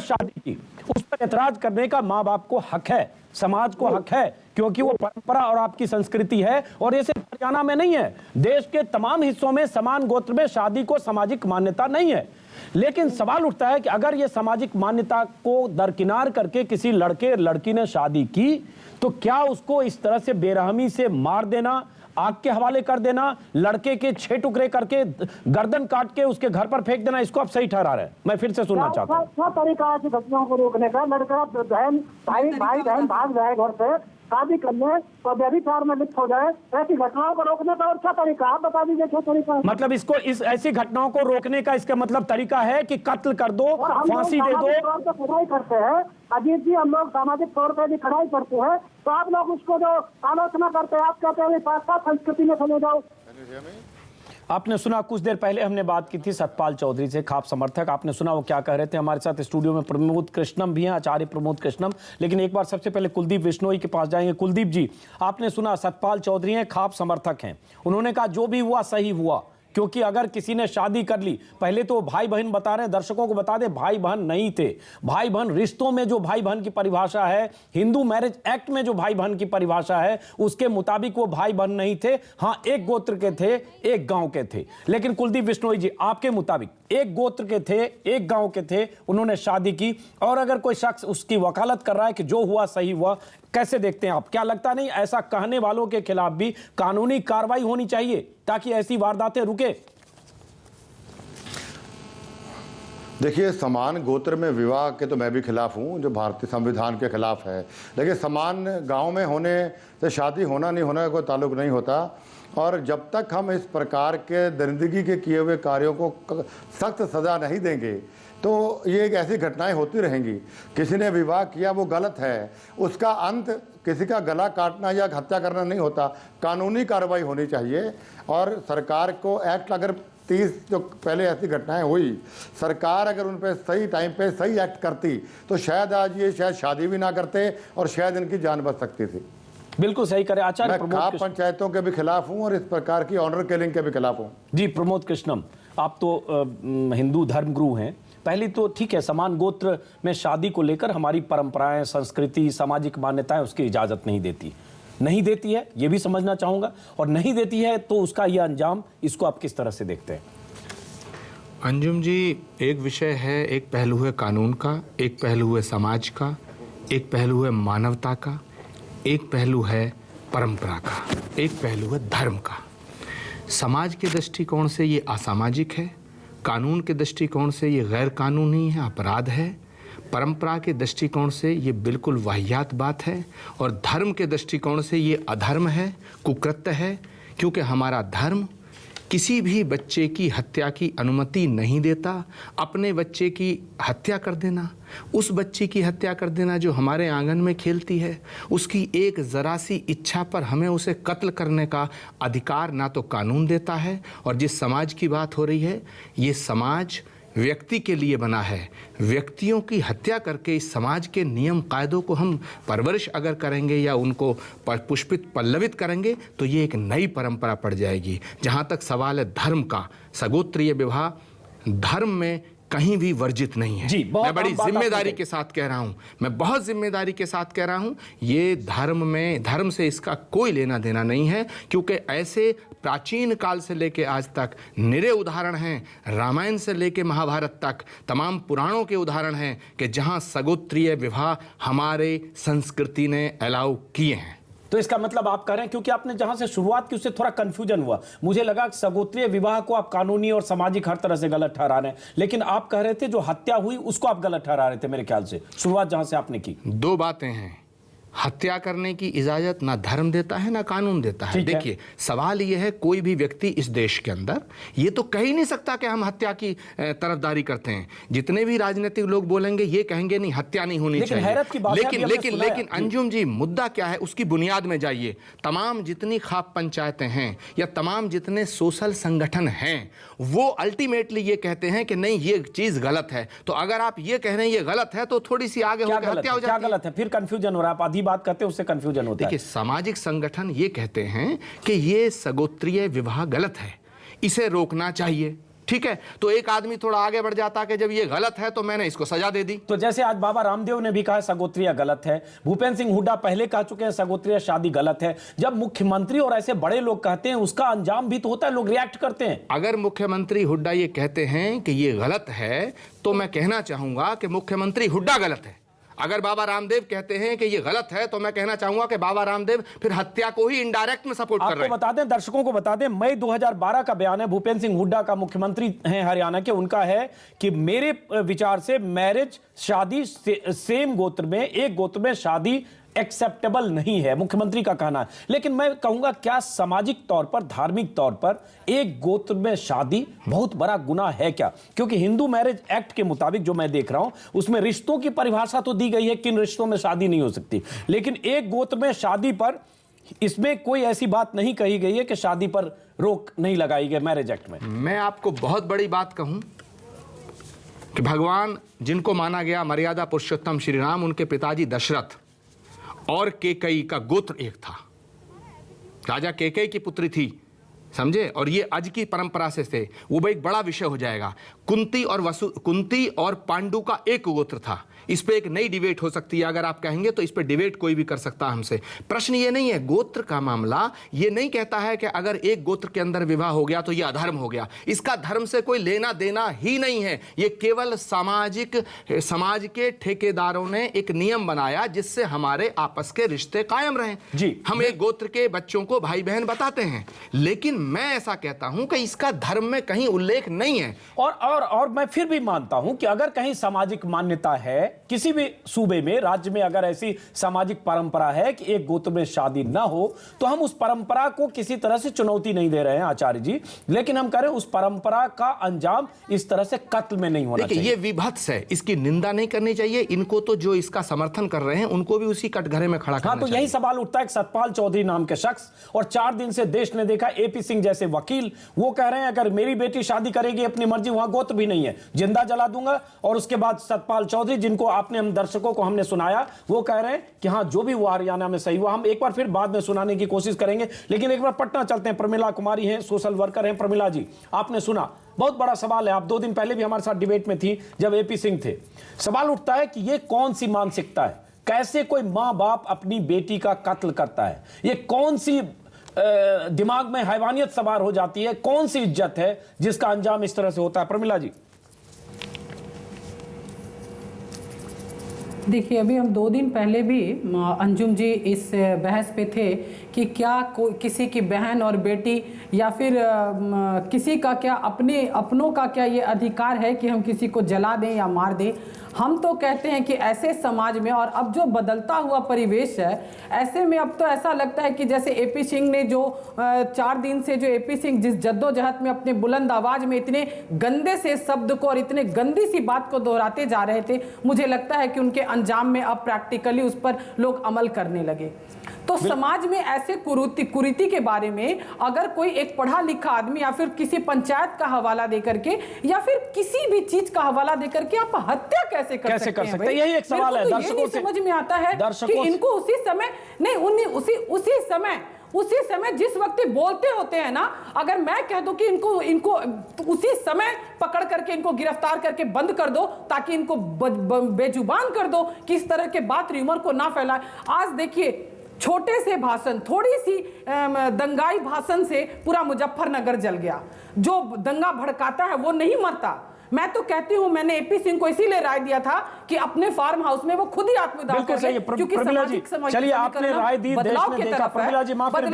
Speaker 1: शादी की, उस पर ऐतराज करने का माँ बाप को हक है, समाज को हक है, क्योंकि वो परंपरा और आपकी संस्कृति है। और ये सिर्फ हरियाणा में नहीं है, देश के तमाम हिस्सों में समान गोत्र में शादी को सामाजिक मान्यता नहीं है। लेकिन सवाल उठता है कि अगर ये सामाजिक मान्यता को दरकिनार करके किसी लड़के लड़की ने शादी की, तो क्या उसको इस तरह से बेरहमी से मार देना, आग के हवाले कर देना, लड़के के 6 टुकड़े करके गर्दन काट के उसके घर पर फेंक देना, इसको आप सही ठहरा रहे हैं? मैं फिर से सुनना चाहता हूँ।
Speaker 8: क्या तरीका है घटनाओं को रोकने का? लड़का बहन भाई बहन भाग जाए घर से, शादी करने और व्यभिचार में लिप्त हो जाए, ऐसी घटनाओं को रोकने का और क्या तरीका? आप बता दीजिए क्या तरीका है?
Speaker 1: मतलब इसको ऐसी घटनाओं को रोकने का इसका मतलब तरीका है कि कत्ल कर दो, फांसी दे दो।
Speaker 8: खड़ाई करते हैं अजीत जी, हम लोग सामाजिक तौर पर भी खड़ाई करते हैं, तो आप लोग उसको जो आलोचना करते हैं, आप कहते हैं पाश्चात्य संस्कृति में चले जाओ।
Speaker 1: आपने सुना, कुछ देर पहले हमने बात की थी सतपाल चौधरी से, खाप समर्थक। आपने सुना वो क्या कह रहे थे। हमारे साथ स्टूडियो में प्रमोद कृष्णम भी हैं, आचार्य प्रमोद कृष्णम। लेकिन एक बार सबसे पहले कुलदीप बिश्नोई के पास जाएंगे। कुलदीप जी, आपने सुना सतपाल चौधरी हैं, खाप समर्थक हैं। उन्होंने कहा जो भी हुआ सही हुआ, क्योंकि अगर किसी ने शादी कर ली, पहले तो भाई बहन बता रहे हैं, दर्शकों को बता दें भाई बहन नहीं थे। भाई बहन रिश्तों में जो भाई बहन की परिभाषा है, हिंदू मैरिज एक्ट में जो भाई बहन की परिभाषा है, उसके मुताबिक वो भाई बहन नहीं थे। हाँ, एक गोत्र के थे, एक गांव के थे। लेकिन कुलदीप बिश्नोई जी, आपके मुताबिक एक गोत्र के थे, एक गांव के थे, उन्होंने शादी की, और अगर कोई शख्स उसकी वकालत कर रहा है कि जो हुआ सही हुआ, कैसे देखते हैं आप? क्या लगता नहीं ऐसा कहने वालों के खिलाफ भी कानूनी कार्रवाई होनी चाहिए ताकि ऐसी वारदातें रुके?
Speaker 6: देखिए, समान गोत्र में विवाह के तो मैं भी खिलाफ हूं, जो भारतीय संविधान के खिलाफ है। लेकिन समान गांव में होने से शादी होना नहीं होना का कोई ताल्लुक नहीं होता। और जब तक हम इस प्रकार के दरिंदगी के किए हुए कार्यों को सख्त सज़ा नहीं देंगे तो ये एक ऐसी घटनाएं होती रहेंगी। किसी ने विवाह किया, वो गलत है, उसका अंत किसी का गला काटना या हत्या करना नहीं होता। कानूनी कार्रवाई होनी चाहिए। और सरकार को एक्ट, अगर 30 जो पहले ऐसी घटनाएं हुई, सरकार अगर उन पर सही टाइम पे सही एक्ट करती तो शायद आज ये शादी भी ना करते और शायद इनकी जान बच सकती थी।
Speaker 1: बिल्कुल सही करे आचार्य।
Speaker 6: मैं खाप पंचायतों के भी खिलाफ हूँ और इस प्रकार की ऑनर किलिंग के भी खिलाफ हूँ।
Speaker 1: जी प्रमोद कृष्णम, आप तो हिंदू धर्मगुरु हैं। पहली तो ठीक है, समान गोत्र में शादी को लेकर हमारी परंपराएं, संस्कृति, सामाजिक मान्यताएं उसकी इजाजत नहीं देती है, ये भी समझना चाहूंगा। और नहीं देती है तो उसका यह अंजाम, इसको आप किस तरह से देखते हैं?
Speaker 9: अंजुम जी, एक विषय है, एक पहलू है कानून का, एक पहलू है समाज का, एक पहलू है मानवता का, एक पहलू है परंपरा का, एक पहलू है धर्म का। समाज के दृष्टिकोण से ये असामाजिक है, कानून के दृष्टिकोण से ये गैर कानूनी है, अपराध है, परंपरा के दृष्टिकोण से ये बिल्कुल वाहियात बात है, और धर्म के दृष्टिकोण से ये अधर्म है, कुकृत्य है। क्योंकि हमारा धर्म किसी भी बच्चे की हत्या की अनुमति नहीं देता। अपने बच्चे की हत्या कर देना, उस बच्चे की हत्या कर देना जो हमारे आंगन में खेलती है, उसकी एक ज़रा सी इच्छा पर हमें उसे कत्ल करने का अधिकार ना तो कानून देता है। और जिस समाज की बात हो रही है, ये समाज व्यक्ति के लिए बना है। व्यक्तियों की हत्या करके इस समाज के नियम कायदों को हम परवरिश अगर करेंगे या उनको पुष्पित पल्लवित करेंगे तो ये एक नई परंपरा पड़ जाएगी। जहाँ तक सवाल है धर्म का, सगोत्रीय विवाह धर्म में कहीं भी वर्जित नहीं है। मैं बड़ी जिम्मेदारी के साथ कह रहा हूं, मैं बहुत जिम्मेदारी के साथ कह रहा हूं, ये धर्म से इसका कोई लेना देना नहीं है, क्योंकि ऐसे प्राचीन काल से लेके आज तक निरे उदाहरण हैं। रामायण से लेके महाभारत तक तमाम पुराणों के उदाहरण हैं कि जहां सगोत्रीय विवाह हमारे संस्कृति ने अलाउ किए हैं।
Speaker 1: तो इसका मतलब आप कह रहे हैं, क्योंकि आपने जहां से शुरुआत की उससे थोड़ा कंफ्यूजन हुआ, मुझे लगा कि सगोत्रीय विवाह को आप कानूनी और सामाजिक हर तरह से गलत ठहरा रहे हैं, लेकिन आप कह रहे थे जो हत्या हुई उसको आप गलत ठहरा रहे थे। मेरे ख्याल से शुरुआत जहां से आपने की,
Speaker 9: दो बातें हैं। हत्या करने की इजाजत ना धर्म देता है ना कानून देता है। देखिए, सवाल यह है, कोई भी व्यक्ति इस देश के अंदर ये तो कह ही नहीं सकता कि हम हत्या की तरफदारी करते हैं। जितने भी राजनीतिक लोग बोलेंगे ये कहेंगे नहीं, हत्या नहीं होनी चाहिए। लेकिन अंजुम जी, मुद्दा क्या है उसकी बुनियाद में जाइए। तमाम जितनी खाप पंचायतें हैं या तमाम जितने सोशल संगठन हैं, वो अल्टीमेटली ये कहते हैं कि नहीं ये चीज गलत है। तो अगर आप ये कह रहे हैं ये गलत है तो थोड़ी सी आगे होकर हत्या हो जाती है।
Speaker 1: क्या गलत है? फिर कंफ्यूजन हो रहा है, बात करते हैं उससे कंफ्यूजन होता है।
Speaker 9: देखिए, सामाजिक संगठन ये कहते हैं कि ये सगोत्रीय विवाह गलत है, इसे रोकना चाहिए। ठीक है, तो एक आदमी थोड़ा आगे बढ़ जाता कि जब ये गलत है तो मैंने इसको सजा दे दी।
Speaker 1: तो जैसे आज बाबा रामदेव ने भी कहा सगोत्रीय गलत है, भूपेंद्र सिंह हुड्डा पहले कह चुके हैं सगोत्रीय शादी गलत है। जब मुख्यमंत्री और ऐसे बड़े लोग कहते हैं उसका अंजाम भी तो होता है, लोग रिएक्ट करते हैं।
Speaker 9: अगर मुख्यमंत्री हुड्डा ये कहते हैं कि ये गलत है तो मैं कहना चाहूंगा कि मुख्यमंत्री हुड्डा गलत है। अगर बाबा रामदेव कहते हैं कि ये गलत है तो मैं कहना चाहूंगा कि बाबा रामदेव फिर हत्या को ही इनडायरेक्ट में सपोर्ट कर रहे हैं।
Speaker 1: बता दें, दर्शकों को बता दें, मई 2012 का बयान है, भूपेंद्र सिंह हुड्डा का, मुख्यमंत्री हैं हरियाणा के, उनका है कि मेरे विचार से मैरिज, शादी सेम गोत्र में, एक गोत्र में शादी एक्सेप्टेबल नहीं है, मुख्यमंत्री का कहना है। लेकिन मैं कहूंगा, क्या सामाजिक तौर पर, धार्मिक तौर पर एक गोत्र में शादी बहुत बड़ा गुनाह है क्या? क्योंकि हिंदू मैरिज एक्ट के मुताबिक जो मैं देख रहा हूं उसमें रिश्तों की परिभाषा तो दी गई है, किन रिश्तों में शादी नहीं हो सकती, लेकिन एक गोत्र में शादी पर इसमें कोई ऐसी बात नहीं कही गई है कि शादी पर रोक नहीं लगाई गई मैरिज एक्ट में।
Speaker 9: मैं आपको बहुत बड़ी बात कहूं कि भगवान जिनको माना गया मर्यादा पुरुषोत्तम श्री राम, उनके पिताजी दशरथ और केकई का गोत्र एक था। राजा केकई की पुत्री थी, समझे, और ये आज की परंपरा से थे। वो एक बड़ा विषय हो जाएगा। कुंती और पांडु का एक गोत्र था। इस पे एक नई डिबेट हो सकती है, अगर आप कहेंगे तो इस पे डिबेट कोई भी कर सकता है हमसे। प्रश्न ये नहीं है, गोत्र का मामला ये नहीं कहता है कि अगर एक गोत्र के अंदर विवाह हो गया तो ये अधर्म हो गया। इसका धर्म से कोई लेना देना ही नहीं है। ये केवल समाज के ठेकेदारों ने एक नियम बनाया जिससे हमारे आपस के रिश्ते कायम रहें।
Speaker 1: जी,
Speaker 9: हम एक गोत्र के बच्चों को भाई बहन बताते हैं, लेकिन मैं ऐसा कहता हूं कि इसका धर्म में कहीं उल्लेख नहीं है।
Speaker 1: और मैं फिर भी मानता हूं कि अगर कहीं सामाजिक मान्यता है, किसी भी सूबे में, राज्य में अगर ऐसी सामाजिक परंपरा है कि एक गोत्र में शादी ना हो, तो हम उस परंपरा को किसी तरह से चुनौती नहीं दे रहे हैं आचार्य जी, लेकिन हम कह रहे हैं उस परंपरा का अंजाम इस तरह से कत्ल में नहीं होना चाहिए।
Speaker 9: ये विभत्स है, इसकी निंदा नहीं करनी चाहिए। इनको तो जो इसका समर्थन कर रहे हैं उनको भी उसी कटघरे में खड़ा करना
Speaker 1: चाहिए। तो यही सवाल उठता है, सतपाल चौधरी नाम के शख्स और 4 दिन से देश ने देखा एपी सिंह जैसे वकील, वो कह रहे हैं अगर मेरी बेटी शादी करेगी अपनी मर्जी, वहां गोत्र भी नहीं है, जिंदा जला दूंगा। और उसके बाद सतपाल चौधरी, जिनको आपने, हम दर्शकों को हमने सुनाया, वो कह रहे हैं कि हाँ जो भी हुआ हरियाणा में सही हुआ। हम एक बार फिर बाद में सुनाने की कोशिश करेंगे, लेकिन एक बार पटना चलते हैं। प्रमिला कुमारी हैं, सोशल वर्कर हैं। प्रमिला जी, आपने सुना, बहुत बड़ा सवाल है। आप 2 दिन पहले भी हमारे साथ डिबेट में थी जब एपी सिंह थे। सवाल उठता है कि ये कौन सी मानसिकता है, कैसे कोई मां बाप अपनी बेटी का कत्ल करता है, ये कौन सी दिमाग में हैवानियत सवार हो जाती है, कौन सी इज्जत है जिसका अंजाम इस तरह से होता है? प्रमिला जी।
Speaker 10: देखिए, अभी हम 2 दिन पहले भी अंजुम जी इस बहस पे थे कि क्या किसी की बहन और बेटी या फिर किसी का क्या अपनों का क्या ये अधिकार है कि हम किसी को जला दें या मार दें। हम तो कहते हैं कि ऐसे समाज में, और अब जो बदलता हुआ परिवेश है, ऐसे में अब तो ऐसा लगता है कि जैसे एपी सिंह ने जो 4 दिन से जो एपी सिंह जिस जद्दोजहद में अपने बुलंद आवाज में इतने गंदे से शब्द को और इतने गंदी सी बात को दोहराते जा रहे थे, मुझे लगता है कि उनके अंजाम में अब प्रैक्टिकली उस पर लोग अमल करने लगे। तो समाज में ऐसे कुरीति के बारे में अगर कोई एक पढ़ा लिखा आदमी या फिर किसी पंचायत का हवाला देकर के या फिर किसी भी चीज का हवाला देकर के आप हत्या कैसे कर सकते हैं?
Speaker 1: यही एक सवाल है दर्शकों से।
Speaker 10: समझ में आता है कि इनको उसी समय नहीं, उसी समय जिस वक्त बोलते होते हैं ना, अगर मैं कह दूं कि इनको उसी समय पकड़ करके इनको गिरफ्तार करके बंद कर दो ताकि इनको बेजुबान कर दो कि इस तरह के बात र्यूमर को ना फैलाए। आज देखिए, छोटे से भाषण, थोड़ी सी दंगाई भाषण से पूरा मुजफ्फरनगर जल गया। जो दंगा भड़काता है वो नहीं मरता। मैं तो कहती हूं, मैंने एपी सिंह को इसीलिए राय दिया था कि अपने फार्म हाउस में वो खुद ही आत्मदाह कर ले, क्योंकि सामाजिक
Speaker 1: चलिए आपने राय दी, देश ने देखा। प्रमिला जी माफ करें,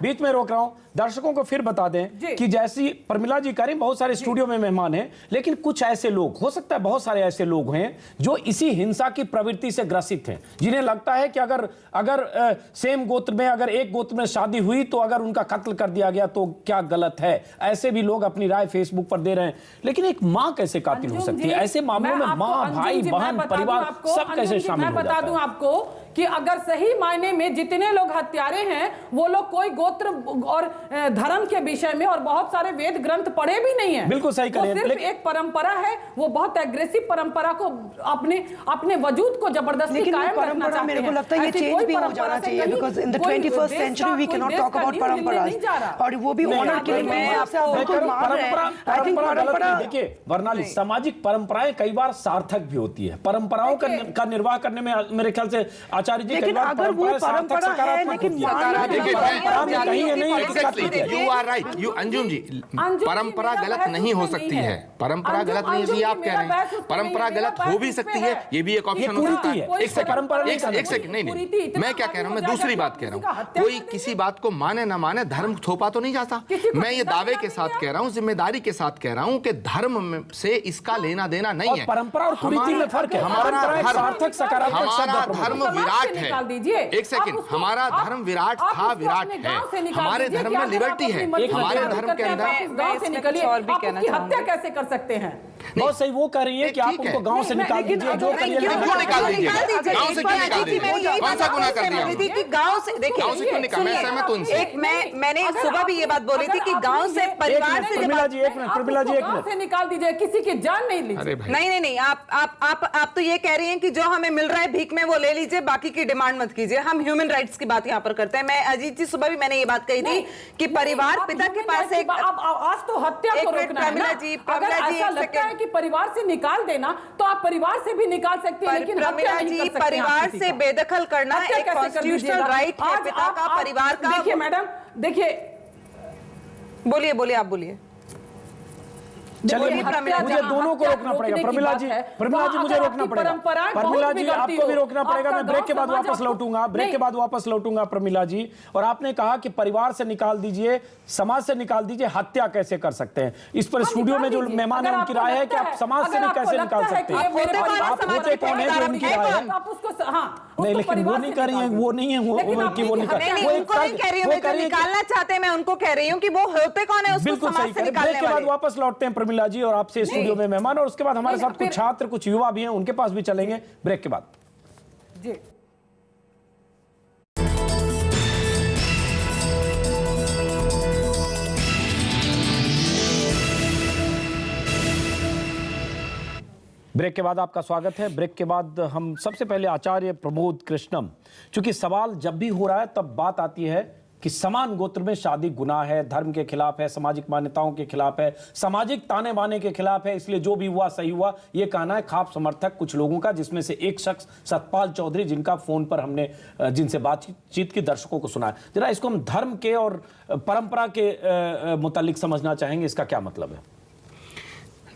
Speaker 1: बीच में रोक रहा हूं। दर्शकों को फिर बता दें कि जैसी प्रमिला जी करें, बहुत सारे स्टूडियो में मेहमान हैं, लेकिन कुछ ऐसे लोग, हो सकता है बहुत सारे ऐसे लोग हैं जो इसी हिंसा की प्रवृत्ति से ग्रसित हैं, जिन्हें लगता है कि अगर सेम गोत्र में, अगर एक गोत्र में शादी हुई तो अगर उनका कत्ल कर दिया गया तो क्या गलत है। ऐसे भी लोग अपनी राय फेसबुक पर दे रहे हैं। लेकिन एक मां कैसे कातिल हो सकती है? ऐसे मामलों में मां, भाई, बहन, परिवार सब कैसे शामिल हो जाता है?
Speaker 10: मैं बता दूं आपको कि अगर सही मायने में जितने लोग हत्यारे हैं वो लोग कोई गोत्र और धर्म के विषय में और बहुत सारे वेद ग्रंथ पढ़े भी नहीं है।
Speaker 1: बिल्कुल सही करें।
Speaker 10: सिर्फ एक परंपरा है, वो बहुत एग्रेसिव परंपरा को अपने वजूद को जबरदस्ती कायम रखना चाहते हैं।
Speaker 5: मेरे को लगता है ये चेंज भी हो जाना चाहिए, because in the 21st century we can not talk about परंपरास, और वो भी ऑनर के लिए।
Speaker 1: देखिए वर्णाली, सामाजिक परंपराएं कई बार सार्थक भी होती है। परंपराओं का निर्वाह करने में मेरे ख्याल से आचार्य जी,
Speaker 5: लेकिन अगर वो परंपरा है, लेकिन
Speaker 9: you are right, you Anjum ji, परंपरा गलत नहीं हो सकती है। परंपरा गलत नहीं, जी आप कह रहे हैं परंपरा गलत हो भी सकती है, ये भी एक ऑप्शन हो सकता है। एक सेकंड, नहीं, मैं क्या कह रहा हूँ, मैं दूसरी बात कह रहा हूँ। कोई किसी बात को माने ना माने, धर्म थोपा तो नहीं जाता। मैं ये दावे के साथ कह रहा हूँ, जिम्मेदारी के साथ कह रहा हूँ कि धर्म से इसका लेना देना नहीं है।
Speaker 1: परंपरा और कुरीति में फर्क है।
Speaker 9: हमारा धर्म विराट है।
Speaker 10: एक
Speaker 9: सेकंड, हमारा धर्म विराट था, विराट है। हमारे धर्म में लिबर्टी है। हमारे धर्म के अंदर
Speaker 10: गांव से निकलिए, आप उसकी हत्या कैसे कर सकते हैं?
Speaker 1: बहुत सही वो कह रही है कि आप उनको गांव से निकाल दीजिए। जो करिए
Speaker 9: क्यों निकाल दीजिए? गांव से क्यों निकाल दीजिए? कौन सा गुनाह कर दिया?
Speaker 7: गांव से देखिए,
Speaker 9: गांव से क्यों निकाल? मैं सहमत हूं उनसे।
Speaker 7: मैंने सुबह भी ये बात बोली थी कि गांव से परिवार से,
Speaker 1: प्रमिला जी एक मिनट,
Speaker 10: गांव से निकाल दीजिए, किसी की जान नहीं लीजिए।
Speaker 7: नहीं, आप तो ये कह रही हैं कि जो हमें मिल रहा है भीख में वो ले लीजिए, बाकी की डिमांड मत कीजिए। हम ह्यूमन राइट्स की बात यहाँ पर करते हैं। मैं अजीत जी, सुबह भी मैंने ये बात कही थी कि परिवार, पिता के पास एक,
Speaker 10: आज तो हत्या को रोकना है ना। अगर ऐसा लगता है कि परिवार से निकाल देना तो आप परिवार से भी निकाल सकते हैं, लेकिन हत्या नहीं कर सकते।
Speaker 7: परिवार से बेदखल करना एक कॉन्स्टिट्यूशनल राइट है पिता का, परिवार का।
Speaker 10: देखिए मैडम, देखिए,
Speaker 7: बोलिए, आप बोलिए।
Speaker 1: चलिए मुझे दोनों को रोकना पड़ेगा। प्रमिला जी मुझे रोकना पड़ेगा। प्रमिला जी आपको भी रोकना पड़ेगा। मैं ब्रेक के बाद वापस लौटूंगा प्रमिला जी। और आपने कहा कि परिवार से निकाल दीजिए, समाज से निकाल दीजिए, हत्या कैसे कर सकते हैं? इस पर स्टूडियो में जो मेहमान है उनकी राय है कि आप समाज से भी कैसे निकाल सकते हैं। आप होते कौन है जो उनकी राय है? नहीं, लेकिन वो नहीं कर रही है, वो नहीं है वो नहीं कर रही है।
Speaker 7: निकालना चाहते हैं, मैं उनको कह रही हूँ कि वो होते कौन है उसको समाज से निकालने वाले।
Speaker 1: ब्रेक के बाद वापस लौटते हैं प्रमिला जी, और आपसे स्टूडियो में मेहमान, और उसके बाद हमारे साथ कुछ छात्र, कुछ युवा भी हैं, उनके पास भी चलेंगे ब्रेक के बाद
Speaker 10: जी।
Speaker 1: ब्रेक के बाद आपका स्वागत है। ब्रेक के बाद हम सबसे पहले आचार्य प्रमोद कृष्णम, चूंकि सवाल जब भी हो रहा है तब बात आती है कि समान गोत्र में शादी गुनाह है, धर्म के खिलाफ है, सामाजिक मान्यताओं के खिलाफ है, सामाजिक ताने बाने के खिलाफ है, इसलिए जो भी हुआ सही हुआ, ये कहना है खाप समर्थक कुछ लोगों का, जिसमें से एक शख्स सतपाल चौधरी, जिनका फोन पर हमने जिनसे बातचीत की दर्शकों को सुना है। जरा इसको हम धर्म के और परंपरा के मुतालिक समझना चाहेंगे, इसका क्या मतलब है?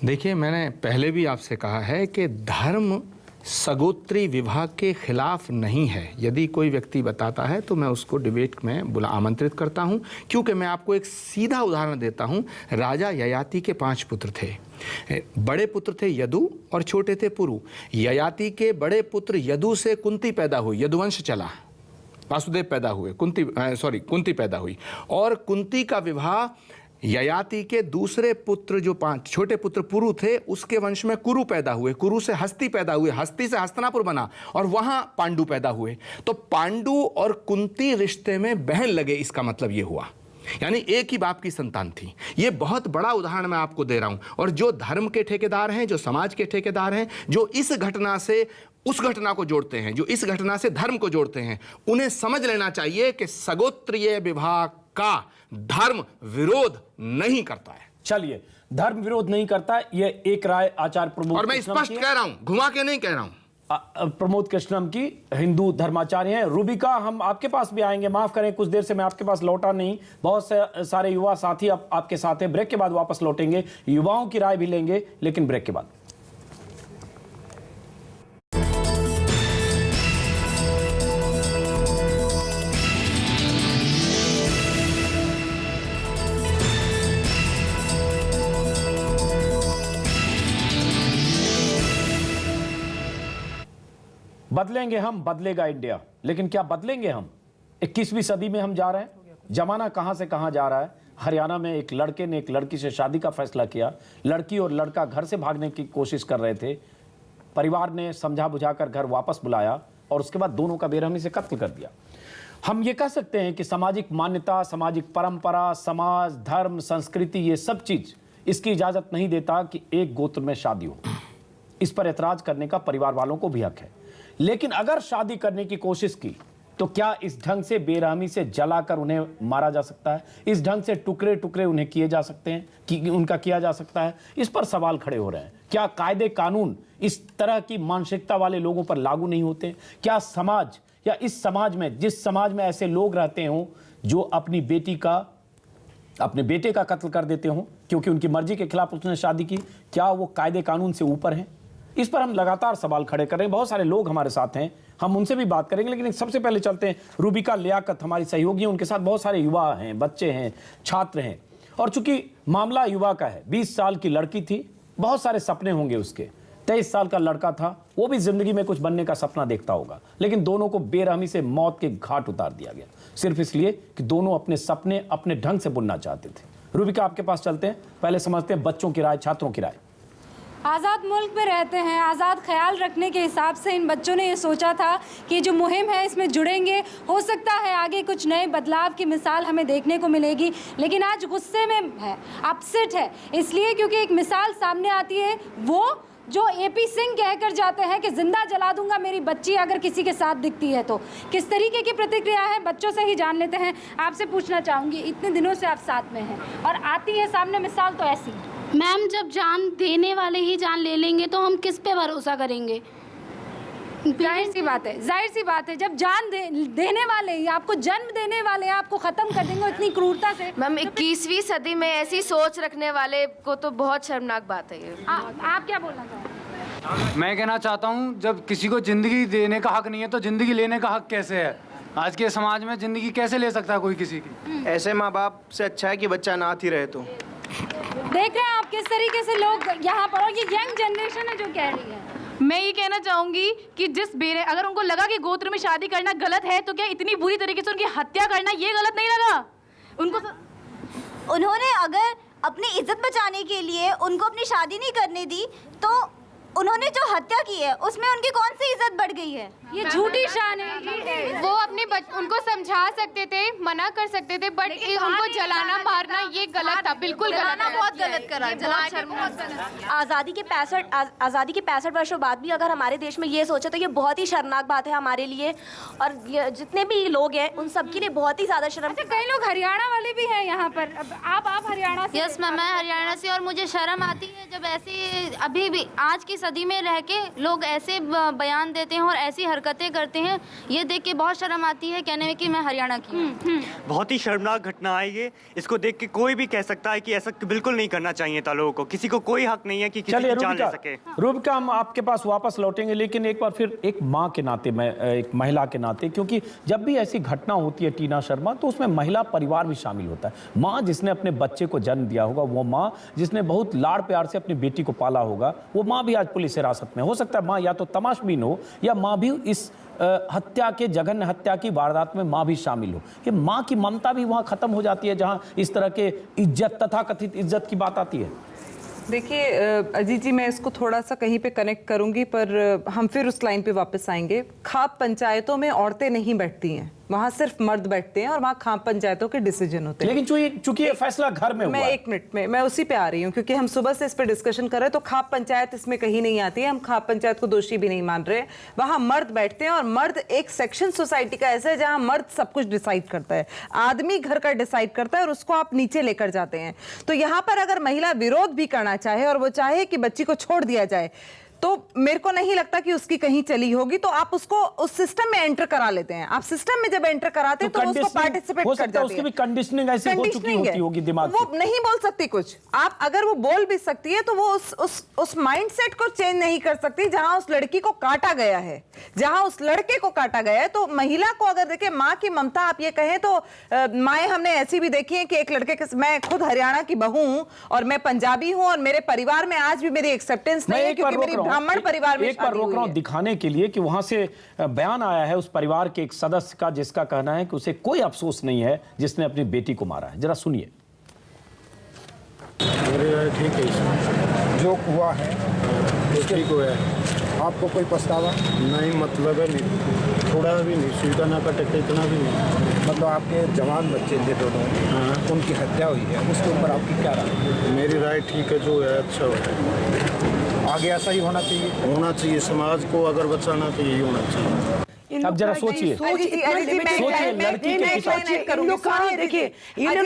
Speaker 9: देखिए, मैंने पहले भी आपसे कहा है कि धर्म सगोत्री विवाह के खिलाफ नहीं है। यदि कोई व्यक्ति बताता है तो मैं उसको डिबेट में आमंत्रित करता हूं, क्योंकि मैं आपको एक सीधा उदाहरण देता हूं। राजा ययाति के 5 पुत्र थे। बड़े पुत्र थे यदु और छोटे थे पुरु। ययाति के बड़े पुत्र यदु से कुंती पैदा हुई, यदुवंश चला, वासुदेव पैदा हुए, कुंती पैदा हुई, और कुंती का विवाह ययाति के दूसरे पुत्र जो 5 छोटे पुत्र पुरु थे, उसके वंश में कुरु पैदा हुए, कुरु से हस्ती पैदा हुए, हस्ती से हस्तिनापुर बना और वहां पांडु पैदा हुए। तो पांडु और कुंती रिश्ते में बहन लगे, इसका मतलब यह हुआ, यानी एक ही बाप की संतान थी। यह बहुत बड़ा उदाहरण मैं आपको दे रहा हूं। और जो धर्म के ठेकेदार हैं, जो समाज के ठेकेदार हैं, जो इस घटना से उस घटना को जोड़ते हैं, जो इस घटना से धर्म को जोड़ते हैं, उन्हें समझ लेना चाहिए कि सगोत्रीय विवाह का धर्म विरोध नहीं करता है।
Speaker 1: चलिए, धर्म विरोध नहीं करता, ये एक राय आचार्य प्रमोद,
Speaker 9: और मैं स्पष्ट कह रहा हूं, घुमा के नहीं कह रहा हूं,
Speaker 1: प्रमोद कृष्णम की हिंदू धर्माचार्य हैं। रूबिका, हम आपके पास भी आएंगे, माफ करें कुछ देर से मैं आपके पास लौटा नहीं, बहुत से सारे युवा साथी अब आपके साथ हैं। ब्रेक के बाद वापस लौटेंगे, युवाओं की राय भी लेंगे, लेकिन ब्रेक के बाद। बदलेंगे हम, बदलेगा इंडिया, लेकिन क्या बदलेंगे हम? 21वीं सदी में हम जा रहे हैं। जमाना कहां से कहां जा रहा है। हरियाणा में एक लड़के ने एक लड़की से शादी का फैसला किया। लड़की और लड़का घर से भागने की कोशिश कर रहे थे। परिवार ने समझा बुझाकर घर वापस बुलाया और उसके बाद दोनों का बेरहमी से कत्ल कर दिया। हम ये कह सकते हैं कि सामाजिक मान्यता, सामाजिक परंपरा, समाज, धर्म, संस्कृति, ये सब चीज इसकी इजाजत नहीं देता कि एक गोत्र में शादी हो। इस पर एतराज करने का परिवार वालों को भी हक है। लेकिन अगर शादी करने की कोशिश की तो क्या इस ढंग से बेरहमी से जलाकर उन्हें मारा जा सकता है? इस ढंग से टुकड़े टुकड़े उन्हें किए जा सकते हैं कि उनका किया जा सकता है? इस पर सवाल खड़े हो रहे हैं। क्या कायदे कानून इस तरह की मानसिकता वाले लोगों पर लागू नहीं होते? क्या समाज या इस समाज में, जिस समाज में ऐसे लोग रहते हों जो अपने बेटे का कत्ल कर देते हों क्योंकि उनकी मर्जी के खिलाफ उसने शादी की, क्या वो कायदे कानून से ऊपर हैं? इस पर हम लगातार सवाल खड़े कर रहे हैं। बहुत सारे लोग हमारे साथ हैं, हम उनसे भी बात करेंगे, लेकिन सबसे पहले चलते हैं रूबिका लियाकत हमारी सहयोगी हैं, उनके साथ बहुत सारे युवा हैं, बच्चे हैं, छात्र हैं। और चूंकि मामला युवा का है, 20 साल की लड़की थी, बहुत सारे सपने होंगे उसके। 23 साल का लड़का था, वो भी जिंदगी में कुछ बनने का सपना देखता होगा, लेकिन दोनों को बेरहमी से मौत के घाट उतार दिया गया, सिर्फ इसलिए कि दोनों अपने सपने अपने ढंग से बुनना चाहते थे। रूबिका, आपके पास चलते हैं, पहले समझते हैं बच्चों की राय, छात्रों की राय।
Speaker 11: आज़ाद मुल्क में रहते हैं, आज़ाद ख्याल रखने के हिसाब से इन बच्चों ने ये सोचा था कि जो मुहिम है इसमें जुड़ेंगे, हो सकता है आगे कुछ नए बदलाव की मिसाल हमें देखने को मिलेगी। लेकिन आज गुस्से में है, अपसेट है, इसलिए क्योंकि एक मिसाल सामने आती है, वो जो एपी सिंह कहकर जाते हैं कि जिंदा जला दूंगा मेरी बच्ची अगर किसी के साथ दिखती है तो। किस तरीके की प्रतिक्रिया है, बच्चों से ही जान लेते हैं। आपसे पूछना चाहूँगी, इतने दिनों से आप साथ में हैं और आती है सामने मिसाल तो ऐसी।
Speaker 12: मैम, जब जान देने वाले ही जान ले लेंगे तो हम किस पे भरोसा करेंगे?
Speaker 11: जाहिर सी बात है, जब जान देने वाले ही, आपको जन्म देने वाले आपको खत्म कर देंगे इतनी क्रूरता से।
Speaker 13: मैम, 21वीं सदी में ऐसी सोच रखने वाले को तो बहुत शर्मनाक बात है ये।
Speaker 11: आप क्या बोलना चाहते हैं?
Speaker 14: मैं कहना चाहता हूँ, जब किसी को जिंदगी देने का हक नहीं है तो जिंदगी लेने का हक कैसे है? आज के समाज में जिंदगी कैसे ले सकता है कोई किसी की?
Speaker 15: ऐसे माँ बाप से अच्छा है कि बच्चा नाथ ही रहे। तो
Speaker 11: देख रहे हैं आप किस तरीके से लोग यहाँ पर, और ये यंग जनरेशन है जो कह रही है।
Speaker 13: मैं ये कहना चाहूंगी कि अगर उनको लगा कि गोत्र में शादी करना गलत है तो क्या इतनी बुरी तरीके से उनकी हत्या करना ये गलत नहीं लगा उनको?
Speaker 16: उन्होंने अगर अपनी इज्जत बचाने के लिए उनको अपनी शादी नहीं करने दी तो उन्होंने जो हत्या की है उसमें उनकी कौन सी इज्जत बढ़ गई है?
Speaker 11: ये झूठी शान है।
Speaker 13: वो अपने उनको समझा सकते थे, मना कर सकते थे, बट उनको जलाना मारना ये गलत था, बिल्कुल
Speaker 16: जलाना बहुत गलत करा। आज़ादी के 65 वर्षों बाद भी अगर हमारे देश में ये सोचे तो ये बहुत ही शर्मनाक बात है हमारे लिए, और जितने भी लोग हैं उन सबके लिए बहुत ही ज्यादा शर्म।
Speaker 11: अच्छा, कई लोग हरियाणा वाले भी हैं यहाँ पर। आप हरियाणा से?
Speaker 12: यस मैम, मैं हरियाणा से, और मुझे शर्म आती है जब ऐसे अभी भी आज की सदी में रह के लोग ऐसे बयान देते हैं और ऐसी हरकतें करते हैं। ये देख के बहुत शर्म आती है कहने में कि मैं हरियाणा की हूँ।
Speaker 15: बहुत ही शर्मनाक घटना है ये। इसको देख के कोई भी कह सकता है कि ऐसा बिल्कुल नहीं करना चाहिए था लोगों को। किसी को कोई हक नहीं है कि किसी की जान ले सके।
Speaker 1: रूबिका, हम आपके पास वापस लौटेंगे, लेकिन एक बार फिर एक माँ के नाते, मैं एक महिला के नाते, क्योंकि जब भी ऐसी घटना होती है टीना शर्मा, तो उसमें महिला परिवार भी शामिल होता है। माँ जिसने अपने बच्चे को जन्म दिया होगा, वो माँ जिसने बहुत लाड़ प्यार से अपनी बेटी को पाला होगा, वो माँ भी आज पुलिस हिरासत में। हो सकता है माँ या तो तमाशबीन हो या माँ भी इस हत्या के जघन्य हत्या की वारदात में माँ भी शामिल हो। कि माँ की ममता भी वहाँ खत्म हो जाती है जहाँ इस तरह के इज्जत, तथाकथित इज्जत की बात आती है।
Speaker 7: देखिए अजीत जी, मैं इसको थोड़ा सा कहीं पे कनेक्ट करूंगी, पर हम फिर उस लाइन पे वापस आएंगे। खाप पंचायतों में औरतें नहीं बैठती हैं, वहां सिर्फ मर्द बैठते हैं और वहां खाप पंचायतों के डिसीजन होते हैं।
Speaker 1: लेकिन चूंकि ये फैसला घर में हुआ
Speaker 7: मैं
Speaker 1: है।
Speaker 7: एक मिनट में मैं उसी पे आ रही हूँ, क्योंकि हम सुबह से इस पे डिस्कशन कर रहे हैं, तो खाप पंचायत इसमें कहीं नहीं आती है। हम खाप पंचायत को दोषी भी नहीं मान रहे। वहां मर्द बैठते हैं और मर्द एक सेक्शन सोसाइटी का ऐसा है जहां मर्द सब कुछ डिसाइड करता है। आदमी घर का डिसाइड करता है और उसको आप नीचे लेकर जाते हैं। तो यहाँ पर अगर महिला विरोध भी करना चाहे और वो चाहे कि बच्ची को छोड़ दिया जाए, तो मेरे को नहीं लगता कि उसकी कहीं चली होगी। तो आप उसको उस सिस्टम में एंटर करा लेते हैं। आप सिस्टम में जब एंटर कराते हैं तो उसको पार्टिसिपेट कर जाती है।
Speaker 1: उसकी भी कंडीशनिंग ऐसी हो चुकी होगी दिमाग
Speaker 7: वो नहीं बोल सकती कुछ। आप अगर वो बोल भी सकती है तो वो उस माइंडसेट को चेंज नहीं कर सकती जहां उस लड़की को काटा गया है, जहां उस लड़के को काटा गया है। तो महिला को अगर देखें, माँ की ममता आप ये कहें तो माएँ हमने ऐसी भी देखी है कि एक लड़के के, मैं खुद हरियाणा की बहू हूं और मैं पंजाबी हूं और मेरे परिवार में आज भी मेरी एक्सेप्टेंस नहीं है, क्योंकि मेरी ब्राह्मण परिवार में
Speaker 1: एक बार रोक रहा हूं दिखाने के लिए कि वहां से बयान आया है उस परिवार के एक सदस्य का, जिसका कहना है कि उसे कोई अफसोस नहीं है जिसने अपनी बेटी को मारा है। जरा सुनिए।
Speaker 17: ठीक है, जो हुआ है ठीक हुआ है। आपको कोई पछतावा नहीं? मतलब है नहीं, थोड़ा भी नहीं, सुविधा ना कटे इतना भी नहीं। मतलब आपके जवान बच्चे थे दोनों, उनकी हत्या हुई है, उसके ऊपर आपकी क्या राय? मेरी राय ठीक है, जो है अच्छा है। आगे ऐसा ही होना चाहिए। समाज को अगर बचाना तो यही होना चाहिए।
Speaker 1: अब जरा सोचिए, लड़की के पिता,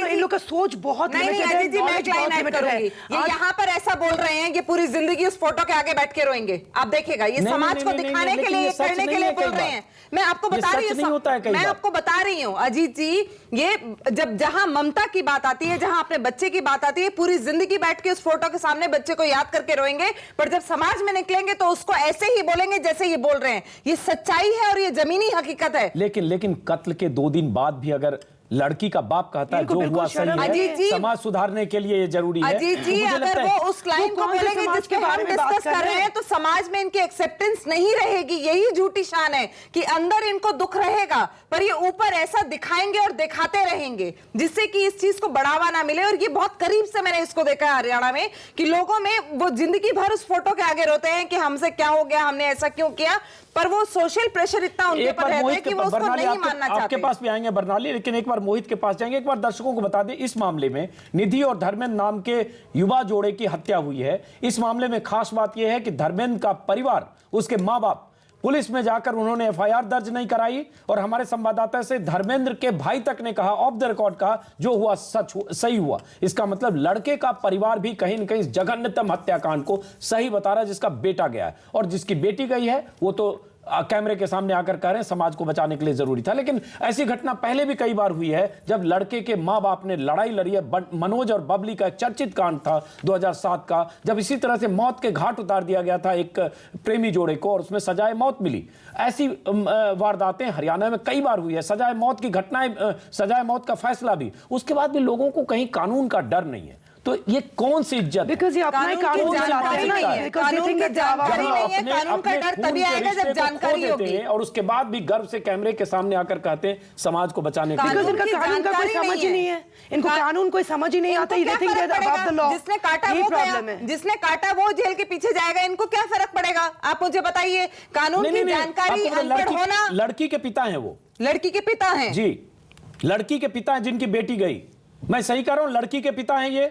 Speaker 5: इन लोग का सोच बहुत
Speaker 7: यहाँ पर ऐसा बोल रहे हैं कि पूरी जिंदगी उस फोटो के आगे बैठ के रोएंगे। आप देखिएगा, ये समाज को दिखाने के लिए, करने के लिए बोल रहे हैं। मैं आपको बता रही हूँ, मैं आपको बता रही हूँ अजीत जी, ये जहां ममता की बात आती है, जहां अपने बच्चे की बात आती है, पूरी जिंदगी बैठ के उस फोटो के सामने बच्चे को याद करके रोएंगे, पर जब समाज में निकलेंगे तो उसको ऐसे ही बोलेंगे जैसे ये बोल रहे हैं। ये सच्चाई है और ये जमीनी हकीकत है।
Speaker 1: लेकिन कत्ल के 2 दिन बाद भी अगर लड़की का बाप कहता है जो हुआ सही है, समाज सुधारने के लिए ये जरूरी है।
Speaker 7: अजीत जी, अगर वो उस लाइन को बोलेंगे जिसके बारे में डिस्कस कर रहे हैं, तो समाज में इनकी एक्सेप्टेंस नहीं रहेगी। यही झूठी शान है कि अंदर इनको दुख रहेगा, पर ये ऊपर ऐसा दिखाएंगे और दिखाते रहेंगे जिससे कि इस चीज को बढ़ावा ना मिले। और ये बहुत करीब से मैंने इसको देखा है हरियाणा में, कि लोगों में वो जिंदगी भर उस फोटो के आगे रोते हैं कि हमसे क्या हो गया, हमने ऐसा क्यों किया, पर वो सोशल प्रेशर इतना उनके ऊपर रहता है कि वो उसको नहीं मानना चाहते।
Speaker 1: आपके पास भी आएंगे बरनाली, लेकिन एक बार मोहित के पास जाएंगे। एक बार दर्शकों को बता दें, इस मामले में निधि और धर्मेंद्र नाम के युवा जोड़े की हत्या हुई है। इस मामले में खास बात यह है कि धर्मेंद्र का परिवार, उसके मां बाप पुलिस में जाकर उन्होंने एफआईआर दर्ज नहीं कराई। और हमारे संवाददाता से धर्मेंद्र के भाई तक ने कहा, ऑफ द रिकॉर्ड कहा, जो हुआ सही हुआ। इसका मतलब लड़के का परिवार भी कहीं न कहीं इस जघन्यतम हत्याकांड को सही बता रहा है, जिसका बेटा गया है। और जिसकी बेटी गई है वो तो कैमरे के सामने आकर कह रहे हैं समाज को बचाने के लिए जरूरी था। लेकिन ऐसी घटना पहले भी कई बार हुई है, जब लड़के के मां बाप ने लड़ाई लड़ी है। मनोज और बबली का एक चर्चित कांड था 2007 का, जब इसी तरह से मौत के घाट उतार दिया गया था एक प्रेमी जोड़े को और उसमें सजाए मौत मिली। ऐसी वारदातें हरियाणा में कई बार हुई है, सजाए मौत की घटनाएं, सजाए मौत का फैसला भी। उसके बाद भी लोगों को कहीं कानून का डर नहीं है। तो ये कौन सी इज्जत?
Speaker 5: बिकॉज़ ये अपना कानून
Speaker 7: जानकारी नहीं है, कानून की जानकारी नहीं है। कानून का डर तभी आएगा जब जानकारी होगी।
Speaker 1: और उसके बाद भी गर्व से कैमरे के सामने आकर कहते हैं समाज को बचाने के लिए।
Speaker 5: इनका कानून का कोई समझ ही नहीं है, इनको कानून कोई समझ ही नहीं आता।
Speaker 7: जिसने काटा वो गया, जिसने काटा वो जेल के पीछे जाएगा। इनको क्या फर्क पड़ेगा? आप मुझे बताइए। कानून की जानकारी अनपढ़ होना।
Speaker 1: लड़की के पिता हैं वो,
Speaker 7: लड़की के पिता हैं
Speaker 1: जी, लड़की के पिता हैं जिनकी बेटी गई। मैं सही कह रहा हूं? लड़की के पिता हैं ये,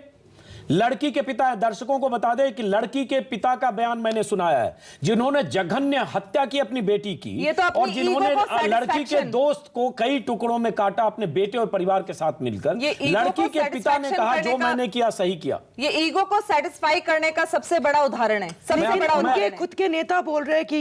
Speaker 1: लड़की के पिता है। दर्शकों को बता दें कि लड़की के पिता का बयान मैंने सुनाया है, जिन्होंने जघन्य हत्या की अपनी बेटी की
Speaker 7: तो
Speaker 1: और जिन्होंने लड़की के दोस्त को कई टुकड़ों में काटा अपने बेटे और परिवार के साथ मिलकर। लड़की के पिता ने कहा जो मैंने किया सही किया।
Speaker 7: ये ईगो को सेटिस्फाई करने का सबसे बड़ा उदाहरण है। सबसे बड़ा
Speaker 5: उनके खुद के नेता बोल रहे हैं कि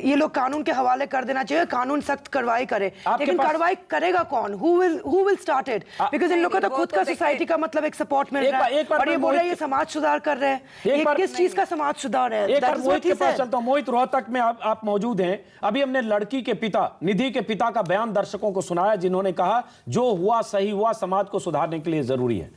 Speaker 5: ये लोग कानून के हवाले कर देना चाहिए, कानून सख्त कार्रवाई करे। लेकिन कार्रवाई करेगा कौन? Who will start it? Because in लोग का तो खुद का सोसाइटी का मतलब एक सपोर्ट मिल रहा है। ये बोल रहे हैं ये समाज सुधार कर रहे हैं। ये किस चीज का समाज सुधार है?
Speaker 1: एक बार मोहित के पास चलता हूं। मोहित, रोहतक में आप मौजूद हैं। अभी हमने लड़की के पिता, निधि के पिता का बयान दर्शकों को सुनाया, जिन्होंने कहा जो हुआ सही हुआ, समाज को सुधारने के लिए जरूरी है।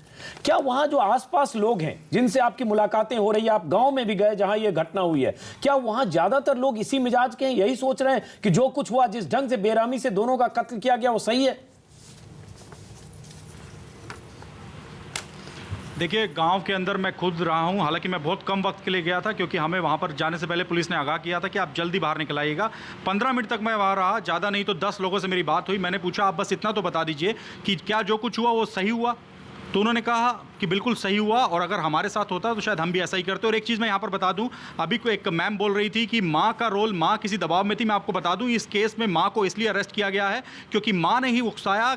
Speaker 1: क्या वहां जो आसपास लोग हैं जिनसे आपकी मुलाकातें हो रही है, आप गांव में भी गए जहां ये घटना हुई है, क्या वहां ज्यादातर लोग इसी मिजाज के हैं, यही सोच रहे हैं कि जो कुछ हुआ, जिस ढंग से बेरहमी से दोनों का कत्ल किया गया वो सही है?
Speaker 3: देखिए, गांव के अंदर मैं खुद रहा हूं, हालांकि मैं बहुत कम वक्त के लिए गया था क्योंकि हमें वहां पर जाने से पहले पुलिस ने आगाह किया था कि आप जल्दी बाहर निकल आइएगा। 15 मिनट तक मैं वहां रहा, ज़्यादा नहीं तो 10 लोगों से मेरी बात हुई। मैंने पूछा आप बस इतना तो बता दीजिए कि क्या जो कुछ हुआ वो सही हुआ, तो उन्होंने कहा कि बिल्कुल सही हुआ और अगर हमारे साथ होता तो शायद हम भी ऐसा ही करते। और एक चीज़ मैं यहाँ पर बता दूं, अभी को एक मैम बोल रही थी कि माँ का रोल, माँ किसी दबाव में थी। मैं आपको बता दूं इस केस में माँ को इसलिए अरेस्ट किया गया है क्योंकि माँ ने ही उकसाया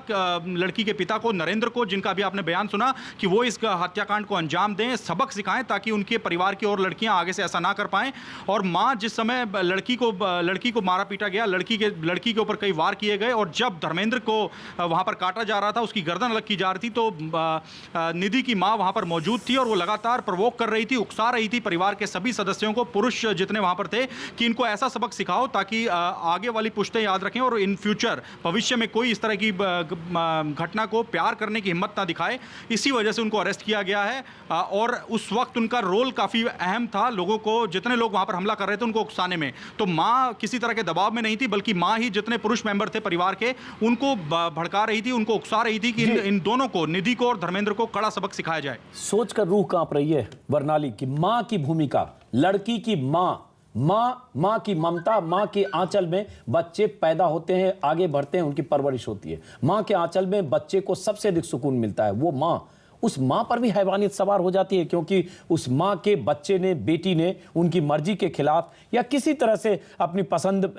Speaker 3: लड़की के पिता को, नरेंद्र को, जिनका अभी आपने बयान सुना, कि वो इस हत्याकांड को अंजाम दें, सबक सिखाएं ताकि उनके परिवार की और लड़कियाँ आगे से ऐसा ना कर पाएँ। और माँ जिस समय लड़की को मारा पीटा गया, लड़की के ऊपर कई वार किए गए और जब धर्मेंद्र को वहाँ पर काटा जा रहा था, उसकी गर्दन अलग की जा रही थी, तो निधि की मां वहां पर मौजूद थी और वो लगातार प्रवोक कर रही थी, उकसा रही थी परिवार के सभी सदस्यों को, पुरुष जितने वहां पर थे, कि इनको ऐसा सबक सिखाओ ताकि आगे वाली पुश्तें याद रखें और इन फ्यूचर भविष्य में कोई इस तरह की घटना को प्यार करने की हिम्मत ना दिखाए। इसी वजह से उनको अरेस्ट किया गया है और उस वक्त उनका रोल काफ़ी अहम था, लोगों को, जितने लोग वहां पर हमला कर रहे थे उनको उकसाने में। तो माँ किसी तरह के दबाव में नहीं थी, बल्कि माँ ही जितने पुरुष मेंबर थे परिवार के उनको भड़का रही थी, उनको उकसा रही थी कि इन दोनों को, निधि को और धर्मेंद्र को, कड़ा सबक सिखाया जाए।
Speaker 1: सोचकर रूह कांप रही है वर्णाली की मां की भूमिका, लड़की की मां की ममता, मां के आंचल में बच्चे पैदा होते हैं, आगे बढ़ते हैं, उनकी परवरिश होती है। मां के आंचल में बच्चे को सबसे अधिक सुकून मिलता है। वो मां, उस मां पर भी हैवानियत सवार हो जाती है क्योंकि उस मां के बच्चे ने, बेटी ने उनकी मर्जी के खिलाफ या किसी तरह से अपनी पसंद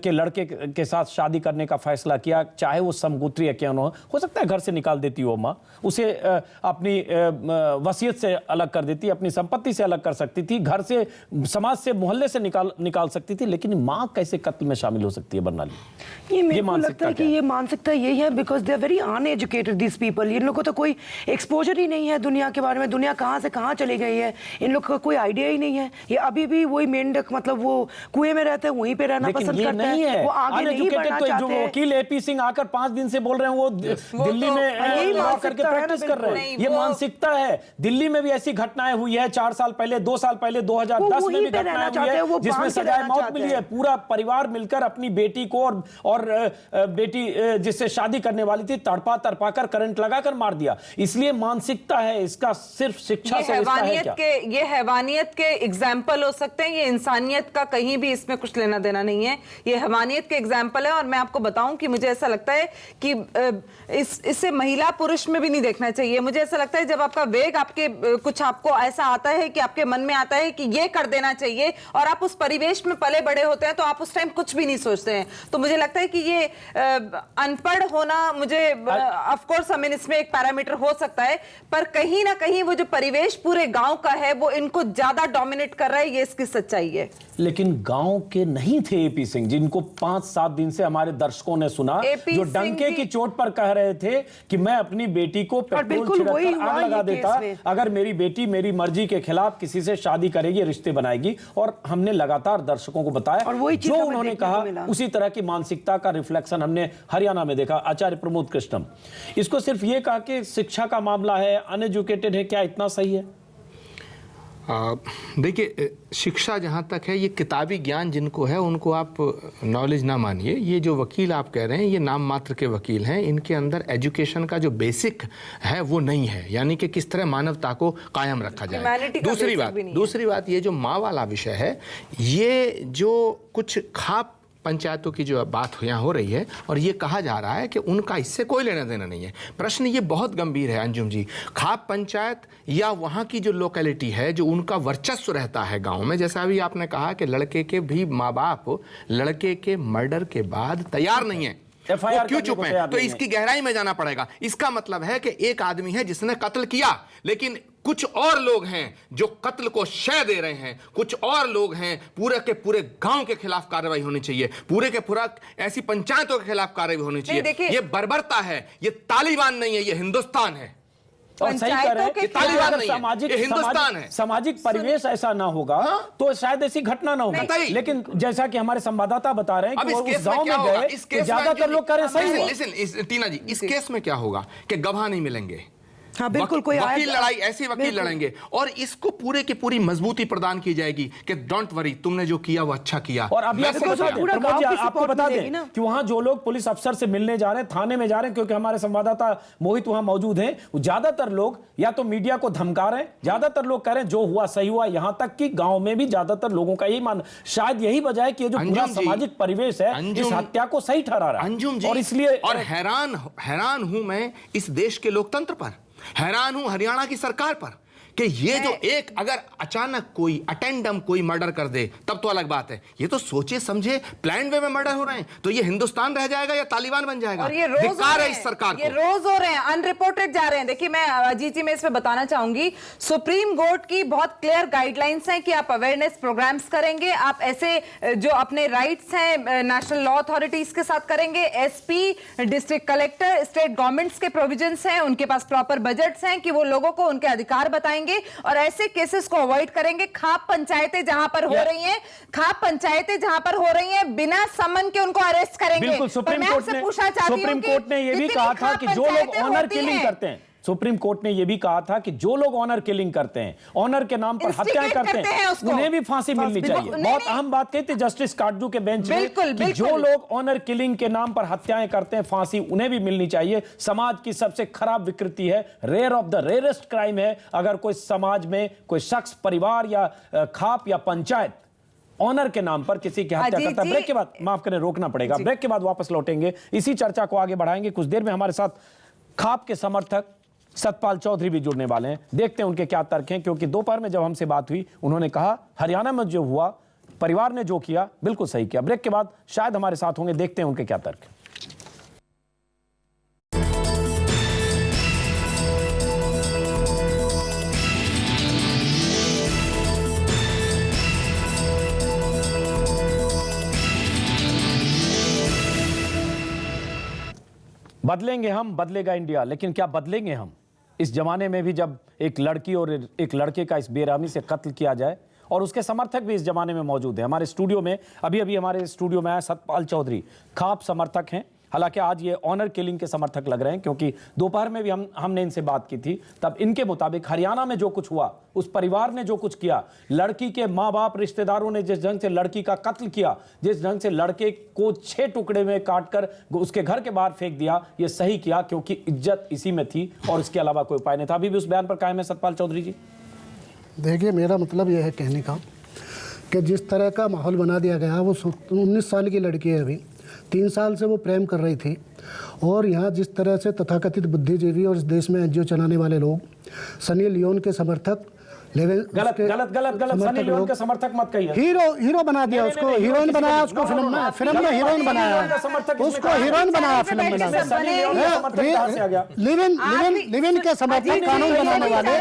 Speaker 1: के लड़के के साथ शादी करने का फैसला किया, चाहे वो समगोत्री या क्यों न हो सकता है घर से निकाल देती वो मां, उसे अपनी वसीयत से अलग कर देती, अपनी संपत्ति से अलग कर सकती थी, घर से, समाज से, मोहल्ले से निकाल सकती थी, लेकिन मां कैसे कत्ल में शामिल हो सकती है बर्नाली?
Speaker 5: ये मेरे को लगता है कि ये मानसिकता यही है because they are very uneducated this people. इन लोगों को तो कोई एक्सपोजर ही नहीं है दुनिया के बारे में, दुनिया कहाँ से कहाँ चली गई है, इन लोग का कोई आइडिया ही नहीं है। ये अभी भी वही मेंढक, मतलब वो कुएं में रहते हैं, वहीं पे रहना पसंद करते हैं, वो आगे नहीं बढ़ना चाहते हैं।
Speaker 1: वकील एपी सिंह आकर 5 दिन से बोल रहे हैं वो दिल्ली में लॉ करके प्रैक्टिस कर रहे हैं। ये मानसिकता है। दिल्ली में भी ऐसी घटनाएं हुई है 4 साल पहले, 2 साल पहले, 2010 में भी घटनाएं हुई है जिसमें सजाए मौत मिली है। पूरा परिवार मिलकर अपनी बेटी को और बेटी जिससे शादी करने वाली थी तड़पा कर करंट लगाकर मार दिया। इसलिए मानसिकता है, इसका सिर्फ शिक्षा से रिश्ता है क्या?
Speaker 7: ये हैवानियत के एग्जाम्पल हो सकते हैं, ये इंसानियत का कहीं भी इसमें कुछ लेना देना नहीं है। ये हैवानियत के एग्जाम्पल है और मैं आपको बताऊं कि मुझे ऐसा लगता है कि इससे महिला पुरुष में भी नहीं देखना चाहिए। मुझे ऐसा लगता है जब आपका वेग आपको ऐसा आता है कि आपके मन में आता है कि ये कर देना चाहिए और आप उस परिवेश में पले बड़े होते हैं तो आप उस टाइम कुछ भी नहीं सोचते हैं। तो मुझे लगता है कि ये अनपढ़ होना, मुझे ऑफ कोर्स हम इसमें एक पैरामीटर हो सकता है, पर कहीं ना कहीं वो जो परिवेश पूरे गांव का है वो इनको ज्यादा डोमिनेट कर रहा है, ये इसकी सच्चाई है।
Speaker 1: लेकिन गांव के नहीं थे एपी सिंह, जिनको 5-7 दिन से हमारे दर्शकों ने सुना, जो डंके की चोट पर कह रहे थे कि मैं अपनी बेटी को पेट्रोल छिड़ककर आग लगा देता अगर मेरी बेटी मेरी मर्जी के खिलाफ किसी से शादी करेगी, रिश्ते बनाएगी। और हमने लगातार दर्शकों को बताया और जो उन्होंने कहा उसी तरह की मानसिकता का रिफ्लेक्शन हमने हरियाणा में देखा। आचार्य प्रमोद कृष्णम, इसको सिर्फ ये कहा कि शिक्षा का मामला है, अनएजुकेटेड है, क्या इतना सही है?
Speaker 9: देखिए, शिक्षा जहाँ तक है, ये किताबी ज्ञान जिनको है उनको आप नॉलेज ना मानिए। ये जो वकील आप कह रहे हैं ये नाम मात्र के वकील हैं, इनके अंदर एजुकेशन का जो बेसिक है वो नहीं है, यानी कि किस तरह मानवता को कायम रखा जाए। दूसरी बात ये जो माँ वाला विषय है, ये जो कुछ खाप पंचायतों की जो बात यहाँ हो रही है और ये कहा जा रहा है कि उनका इससे कोई लेना देना नहीं है। प्रश्न ये बहुत गंभीर है अंजुम जी। खाप पंचायत या वहाँ की जो लोकेलिटी है, जो उनका वर्चस्व रहता है गांव में, जैसा अभी आपने कहा कि लड़के के भी माँ बाप लड़के के मर्डर के बाद तैयार नहीं है, वो क्यों चुप हैं? तो इसकी गहराई में जाना पड़ेगा। इसका मतलब है कि एक आदमी है जिसने कत्ल किया, लेकिन कुछ और लोग हैं जो कत्ल को शय दे रहे हैं, कुछ और लोग हैं पूरे के पूरे गांव के खिलाफ कार्रवाई होनी चाहिए, पूरे के पूरा ऐसी पंचायतों के खिलाफ कार्रवाई होनी चाहिए। ये बर्बरता है, ये तालिबान नहीं है, ये हिंदुस्तान है।
Speaker 1: और सही कह रहे हैं,
Speaker 9: तालिबान
Speaker 1: सामाजिक
Speaker 9: हिंदुस्तान है,
Speaker 1: सामाजिक परिवेश ऐसा ना होगा तो शायद ऐसी घटना ना होगी। लेकिन जैसा कि हमारे संवाददाता बता रहे हैं कि वो उस गांव में गए तो ज्यादातर लोग कह रहे हैं सही है।
Speaker 9: टीना जी, इस केस में क्या होगा कि गवाह नहीं मिलेंगे,
Speaker 5: हाँ, बिल्कुल, कोई
Speaker 9: वकील लड़ाई ऐसी वकील
Speaker 5: बिल्कुल।
Speaker 9: लड़ेंगे और इसको पूरे की पूरी मजबूती प्रदान की जाएगी कि डोंट वरी, तुमने जो किया वो अच्छा किया।
Speaker 1: और अभी आपको बता दें, प्रमोद जी, आपको बता दें कि वहां जो लोग पुलिस अफसर से मिलने जा रहे हैं, थाने में जा रहे हैं, क्योंकि हमारे संवाददाता मोहित वहां मौजूद हैं, ज्यादातर लोग या तो मीडिया को धमका रहे हैं, ज्यादातर लोग कह रहे हैं जो हुआ सही हुआ। यहां तक कि गांव में भी ज्यादातर लोगों का यही मान, शायद यही वजह है कि ये जो पूरा सामाजिक परिवेश है इस हत्या को सही ठहरा रहा है।
Speaker 9: अंजुम जी,
Speaker 1: और इसलिए
Speaker 9: और हैरान हूं मैं इस देश के लोकतंत्र पर, हैरान हूं हरियाणा की सरकार पर कि ये जो एक अगर अचानक कोई अटेंडम कोई मर्डर कर दे तब तो अलग बात है, ये तो सोचे समझे प्लान वे में मर्डर हो रहे हैं, तो ये हिंदुस्तान रह जाएगा या तालिबान बन जाएगा।
Speaker 7: और ये रोज
Speaker 9: धिक्कार है इस सरकार
Speaker 7: ये
Speaker 9: को।
Speaker 7: रोज हो रहे हैं, अनरिपोर्टेड जा रहे हैं। देखिए, मैं अजीत जी में इसमें बताना चाहूंगी, सुप्रीम कोर्ट की बहुत क्लियर गाइडलाइंस हैं कि आप अवेयरनेस प्रोग्राम्स करेंगे, आप ऐसे जो अपने राइट्स हैं नेशनल लॉ अथॉरिटीज के साथ करेंगे, SP, district collector, state governments के प्रोविजंस हैं, उनके पास प्रॉपर बजट्स हैं कि वो लोगों को उनके अधिकार बताएंगे और ऐसे केसेस को अवॉइड करेंगे। खाप पंचायतें जहां पर हो रही हैं, खाप पंचायतें जहां पर हो रही हैं, बिना समन के उनको अरेस्ट करेंगे।
Speaker 1: बिल्कुल, सुप्रीम कोर्ट ने यह भी कहा था कि जो लोग ऑनर किलिंग करते हैं, सुप्रीम कोर्ट ने यह भी कहा था कि जो लोग ऑनर किलिंग करते हैं, ऑनर के नाम पर हत्याएं करते हैं, उन्हें भी फांसी मिलनी चाहिए। बहुत अहम बात कही थी जस्टिस काटजू के बेंच में कि जो लोग ऑनर किलिंग के नाम पर हत्याएं करते हैं, फांसी उन्हें भी मिलनी चाहिए। समाज की सबसे खराब विकृति है, rare of the rarest crime है अगर कोई समाज में कोई शख्स, परिवार या खाप या पंचायत ऑनर के नाम पर किसी की हत्या करता है। ब्रेक के बाद, माफ करें, रोकना पड़ेगा, ब्रेक के बाद वापस लौटेंगे, इसी चर्चा को आगे बढ़ाएंगे। कुछ देर में हमारे साथ खाप के समर्थक सतपाल चौधरी भी जुड़ने वाले हैं, देखते हैं उनके क्या तर्क हैं, क्योंकि दोपहर में जब हमसे बात हुई उन्होंने कहा हरियाणा में जो हुआ, परिवार ने जो किया बिल्कुल सही किया। ब्रेक के बाद शायद हमारे साथ होंगे, देखते हैं उनके क्या तर्क हैं। बदलेंगे हम, बदलेगा इंडिया, लेकिन क्या बदलेंगे हम इस जमाने में भी जब एक लड़की और एक लड़के का इस बेरहमी से कत्ल किया जाए? और उसके समर्थक भी इस जमाने में मौजूद हैं हमारे स्टूडियो में। अभी हमारे स्टूडियो में आया सतपाल चौधरी, खाप समर्थक हैं, हालांकि आज ये ऑनर किलिंग के समर्थक लग रहे हैं, क्योंकि दोपहर में भी हमने इनसे बात की थी, तब इनके मुताबिक हरियाणा में जो कुछ हुआ, उस परिवार ने जो कुछ किया, लड़की के माँ बाप रिश्तेदारों ने जिस ढंग से लड़की का कत्ल किया, जिस ढंग से लड़के को 6 टुकड़े में काटकर उसके घर के बाहर फेंक दिया, ये सही किया, क्योंकि इज्जत इसी में थी और इसके अलावा कोई उपाय नहीं था। अभी भी उस बयान पर कायम है सतपाल चौधरी जी?
Speaker 17: देखिए, मेरा मतलब यह है कहने का कि जिस तरह का माहौल बना दिया गया, वो 19 साल की लड़की है, अभी 3 साल से वो प्रेम कर रही थी, और यहाँ जिस तरह से तथाकथित बुद्धिजीवी और इस देश में एनजीओ चलाने वाले लोग, सनी लियोन के समर्थक,
Speaker 1: गलत सनी लियोन का समर्थक मत कहिए।
Speaker 17: हीरो बना दिया उसको, हीरोइन बनाया उसको, फिल्म में हीरोइन बनाया उसको, हीरोइन बनाया फिल्म में। लिविन के समर्थक, कानून बनाने वाले,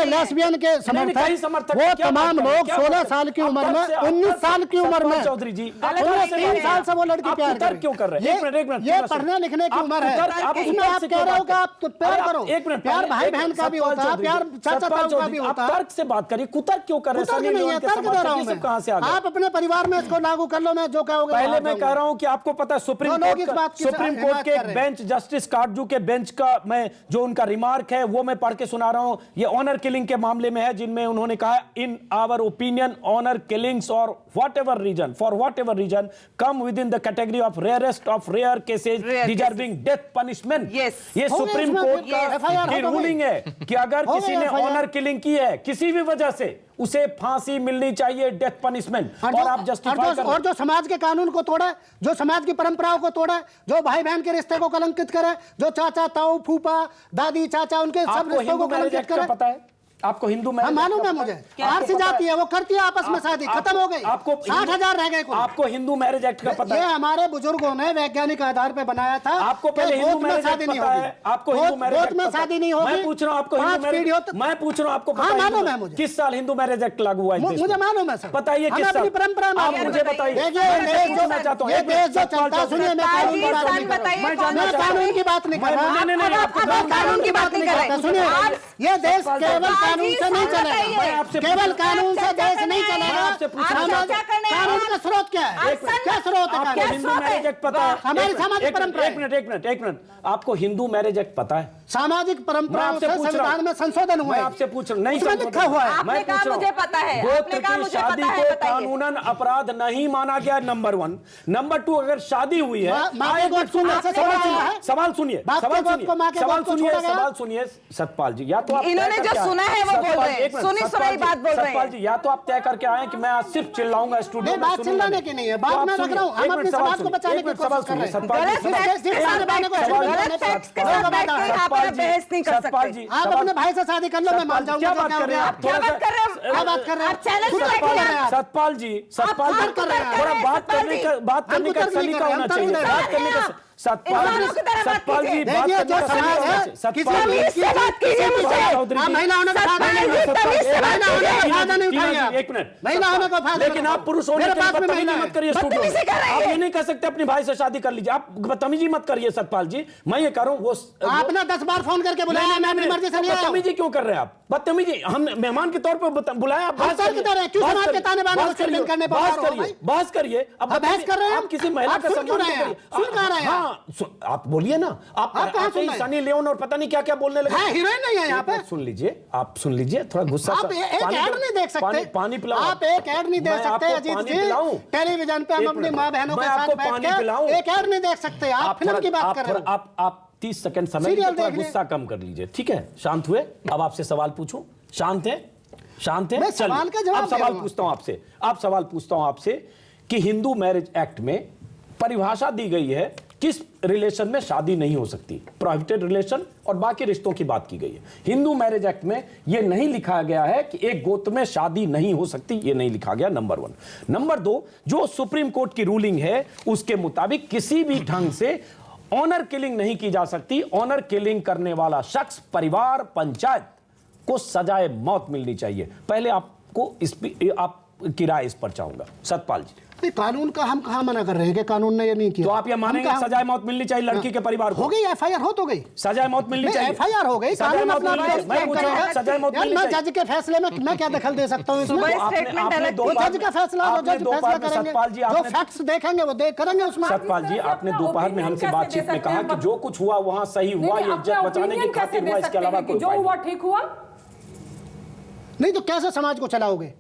Speaker 17: लेस्बियन के समर्थक, वो तमाम लोग 16 साल की उम्र में, 19 साल की उम्र में,
Speaker 1: चौधरी जी
Speaker 17: 3 साल से वो लड़की प्यार कर
Speaker 1: क्यों कर रहे हैं? एक मिनट,
Speaker 17: ये पढ़ने लिखने की उम्र है, उसमें आप कह रहे हो कि आप प्यार करो। प्यार भाई बहन का भी होता है, प्यार चाचा ताऊ का भी होता है।
Speaker 1: आप तर्क से बात करिए, कुतर्क क्यों कर रहे हैं? कहां से आ गए?
Speaker 17: आप अपने परिवार में इसको लागू कर लो, मैं जो कहोगे।
Speaker 1: पहले मैं कह रहा हूं कि आपको पता है सुप्रीम कोर्ट के एक बेंच, जस्टिस काटजू के बेंच का मैं जो उनका रिमार्क है वो मैं पढ़ के सुना रहा हूं। ये ऑनर किलिंग के मामले में है, जिनमें उन्होंने कहा in our opinion honour killings और whatever reason, for whatever reason come within the category of rarest of rare cases deserving death punishment. ये सुप्रीम कोर्ट की रूलिंग है कि अगर किसी ने ऑनर किलिंग की है किसी भी वजह से, उसे फांसी मिलनी चाहिए, डेथ पनिशमेंट। और आप जस्टिफाई कर,
Speaker 17: और जो समाज के कानून को तोड़ा, जो समाज की परंपराओं को तोड़ा, जो भाई बहन के रिश्ते को कलंकित करे, जो चाचा ताऊ फूफा दादी चाचा उनके सब रिश्तों को कलंकित करे।
Speaker 1: पता है आपको हिंदू मैरिज
Speaker 17: मालूम है मुझे, आरसी जाती है वो करती है आपस में शादी, खत्म हो गई,
Speaker 1: आपको
Speaker 17: 60,000 रह गए।
Speaker 1: आपको हिंदू मैरिज एक्ट का पता है?
Speaker 17: ये हमारे बुजुर्गों ने वैज्ञानिक आधार पे बनाया था।
Speaker 1: आपको पहले हिंदू मैरिज शादी नहीं होगी, आपको हिंदू मैरिज
Speaker 17: में शादी नहीं होगी।
Speaker 1: मैं पूछ रहा हूं आपको हिंदू मैरिज, मैं पूछ रहा हूं आपको
Speaker 17: मालूम है मुझे
Speaker 1: किस साल हिंदू मैरिज एक्ट लागू हुआ है?
Speaker 17: मुझे मालूम है सर,
Speaker 1: बताइए किस साल?
Speaker 17: परंपरा
Speaker 1: आप मुझे बताइए।
Speaker 17: ये देश जो चलता, सुनिए मैं कानून की बात नहीं कर रहा,
Speaker 7: कानून की बात नहीं कर रहा,
Speaker 17: सुनिए ये देश केवल
Speaker 18: कानून से नहीं चलेगा, केवल कानून से देश नहीं चलेगा। कानून का स्रोत क्या है? क्या स्रोत है?
Speaker 1: आपको हिंदू मैरिज एक्ट पता है?
Speaker 18: हमारी सामाजिक परंपरा।
Speaker 1: एक मिनट, आपको हिंदू मैरिज एक्ट पता है?
Speaker 18: सामाजिक परंपराओं से संविधान में संशोधन हुआ है।
Speaker 1: आपसे पूछ रहा, नहीं
Speaker 18: लिखा हुआ है।
Speaker 1: मैं पूछ रहा
Speaker 7: मुझे पता है,
Speaker 1: गोत्र की शादी को कानूनन अपराध नहीं माना गया, नंबर 1। नंबर 2, अगर शादी हुई है, सवाल सुनिए सतपाल जी, या तो आप
Speaker 7: इन्होंने जो सुना है वो बोल रहे हैं, सुनी सुनाई बात बोल रहे हैं।
Speaker 1: सतपाल जी, या तो आप तय करके आए कि मैं आज सिर्फ चिल्लाऊंगा स्टूडियो में,
Speaker 18: बात चिल्लाने की नहीं है, बात मैं रख रहा हूं, हम अपने समाज को बचाने की कोशिश कर रहे हैं।
Speaker 1: सतपाल जी,
Speaker 18: आप अपने भाई से शादी कर लो, मैं मान जाऊंगा।
Speaker 1: क्या बात कर रहे हैं आप?
Speaker 18: क्या बात कर रहे हैं?
Speaker 1: सतपाल जी, थोड़ा बात करने का सलीका होना चाहिए। बात करने का सतपाल जी, बात करने का सतपाल जी, एक मिनट, लेकिन आप पुरुष होने के नाते बदतमीजी मत करिए स्टूडियो में। आप ये नहीं कह सकते अपनी भाई से शादी कर लीजिए, आप बदतमीजी मत करिए सतपाल जी। मैं ये कह रहा हूँ, वो
Speaker 18: आपने 10 बार फोन करके बुलाया, मैं अपनी मर्जी से नहीं आया।
Speaker 1: बदतमीजी क्यों कर रहे हैं आप? बदतमीजी, हम मेहमान के तौर पर बुलाया, आप बहस करिए, बहस करिए। अब
Speaker 18: बहस कर रहे हैं,
Speaker 1: आप किसी महिला का सम्मान करिए। हाँ, आप बोलिए ना, आप सनी लियोन और पता नहीं क्या क्या बोलने लगे।
Speaker 18: हीरोइन नहीं है यहाँ पे।
Speaker 1: सुन लीजिए, थोड़ा गुस्सा।
Speaker 18: आप एक ऐड नहीं देख सकते,
Speaker 1: पानी पिलाओ।
Speaker 18: आप एक ऐड नहीं देख सकते अजीत जी। टेलीविजन पे हम अपनी माँ बहनों के साथ बैठ के एक ऐड नहीं देख सकते। आप फिल्म की बात कर रहे हैं।
Speaker 1: आप 30 सेकंड समय, थोड़ा गुस्सा कम कर लीजिए, ठीक है? शांत हुए। अब आपसे सवाल पूछूं? शांत है?
Speaker 18: सवाल का जवाब।
Speaker 1: अब सवाल पूछता हूं आपसे कि हिंदू मैरिज एक्ट में परिभाषा दी गई है किस रिलेशन में शादी नहीं हो सकती, प्रोहिबिटेड रिलेशन और बाकी रिश्तों की बात की गई है। हिंदू मैरिज एक्ट में यह नहीं लिखा गया है कि एक गोत्र में शादी नहीं हो सकती, यह नहीं लिखा गया, नंबर 1। नंबर 2, जो सुप्रीम कोर्ट की रूलिंग है उसके मुताबिक किसी भी ढंग से ऑनर किलिंग नहीं की जा सकती। ऑनर किलिंग करने वाला शख्स, परिवार, पंचायत को सजाए मौत मिलनी चाहिए। पहले आपकी राय इस पर चाहूंगा सतपाल जी।
Speaker 18: कानून का हम कहां मना कर रहे हैं कि कानून ने ये नहीं किया?
Speaker 1: तो आप ये मानेंगे सजाए मौत मिलनी चाहिए लड़की के परिवार को?
Speaker 18: हो गई, एफआईआर हो तो गई,
Speaker 1: सजाए मौत मिलनी चाहिए।
Speaker 18: एफआईआर हो गई,
Speaker 1: सजाए मौत मिलनी चाहिए। मैं पूछ रहा हूं, सजाए मौत मिलनी चाहिए।
Speaker 18: जज के फैसले में मैं क्या दखल दे सकता हूं इसमें?
Speaker 1: जज का फैसला,
Speaker 18: जज फैसला करेंगे, जो फैक्ट्स देखेंगे वो करेंगे उसमें।
Speaker 1: सतपाल जी, आपने दोपहर में हमसे बातचीत में कहा कि जो कुछ हुआ वहां सही हुआ, ये इज्जत बचाने की खातिर हुआ, इसके अलावा कोई
Speaker 10: जो हुआ ठीक हुआ
Speaker 18: नहीं। तो कैसे समाज को चलाओगे?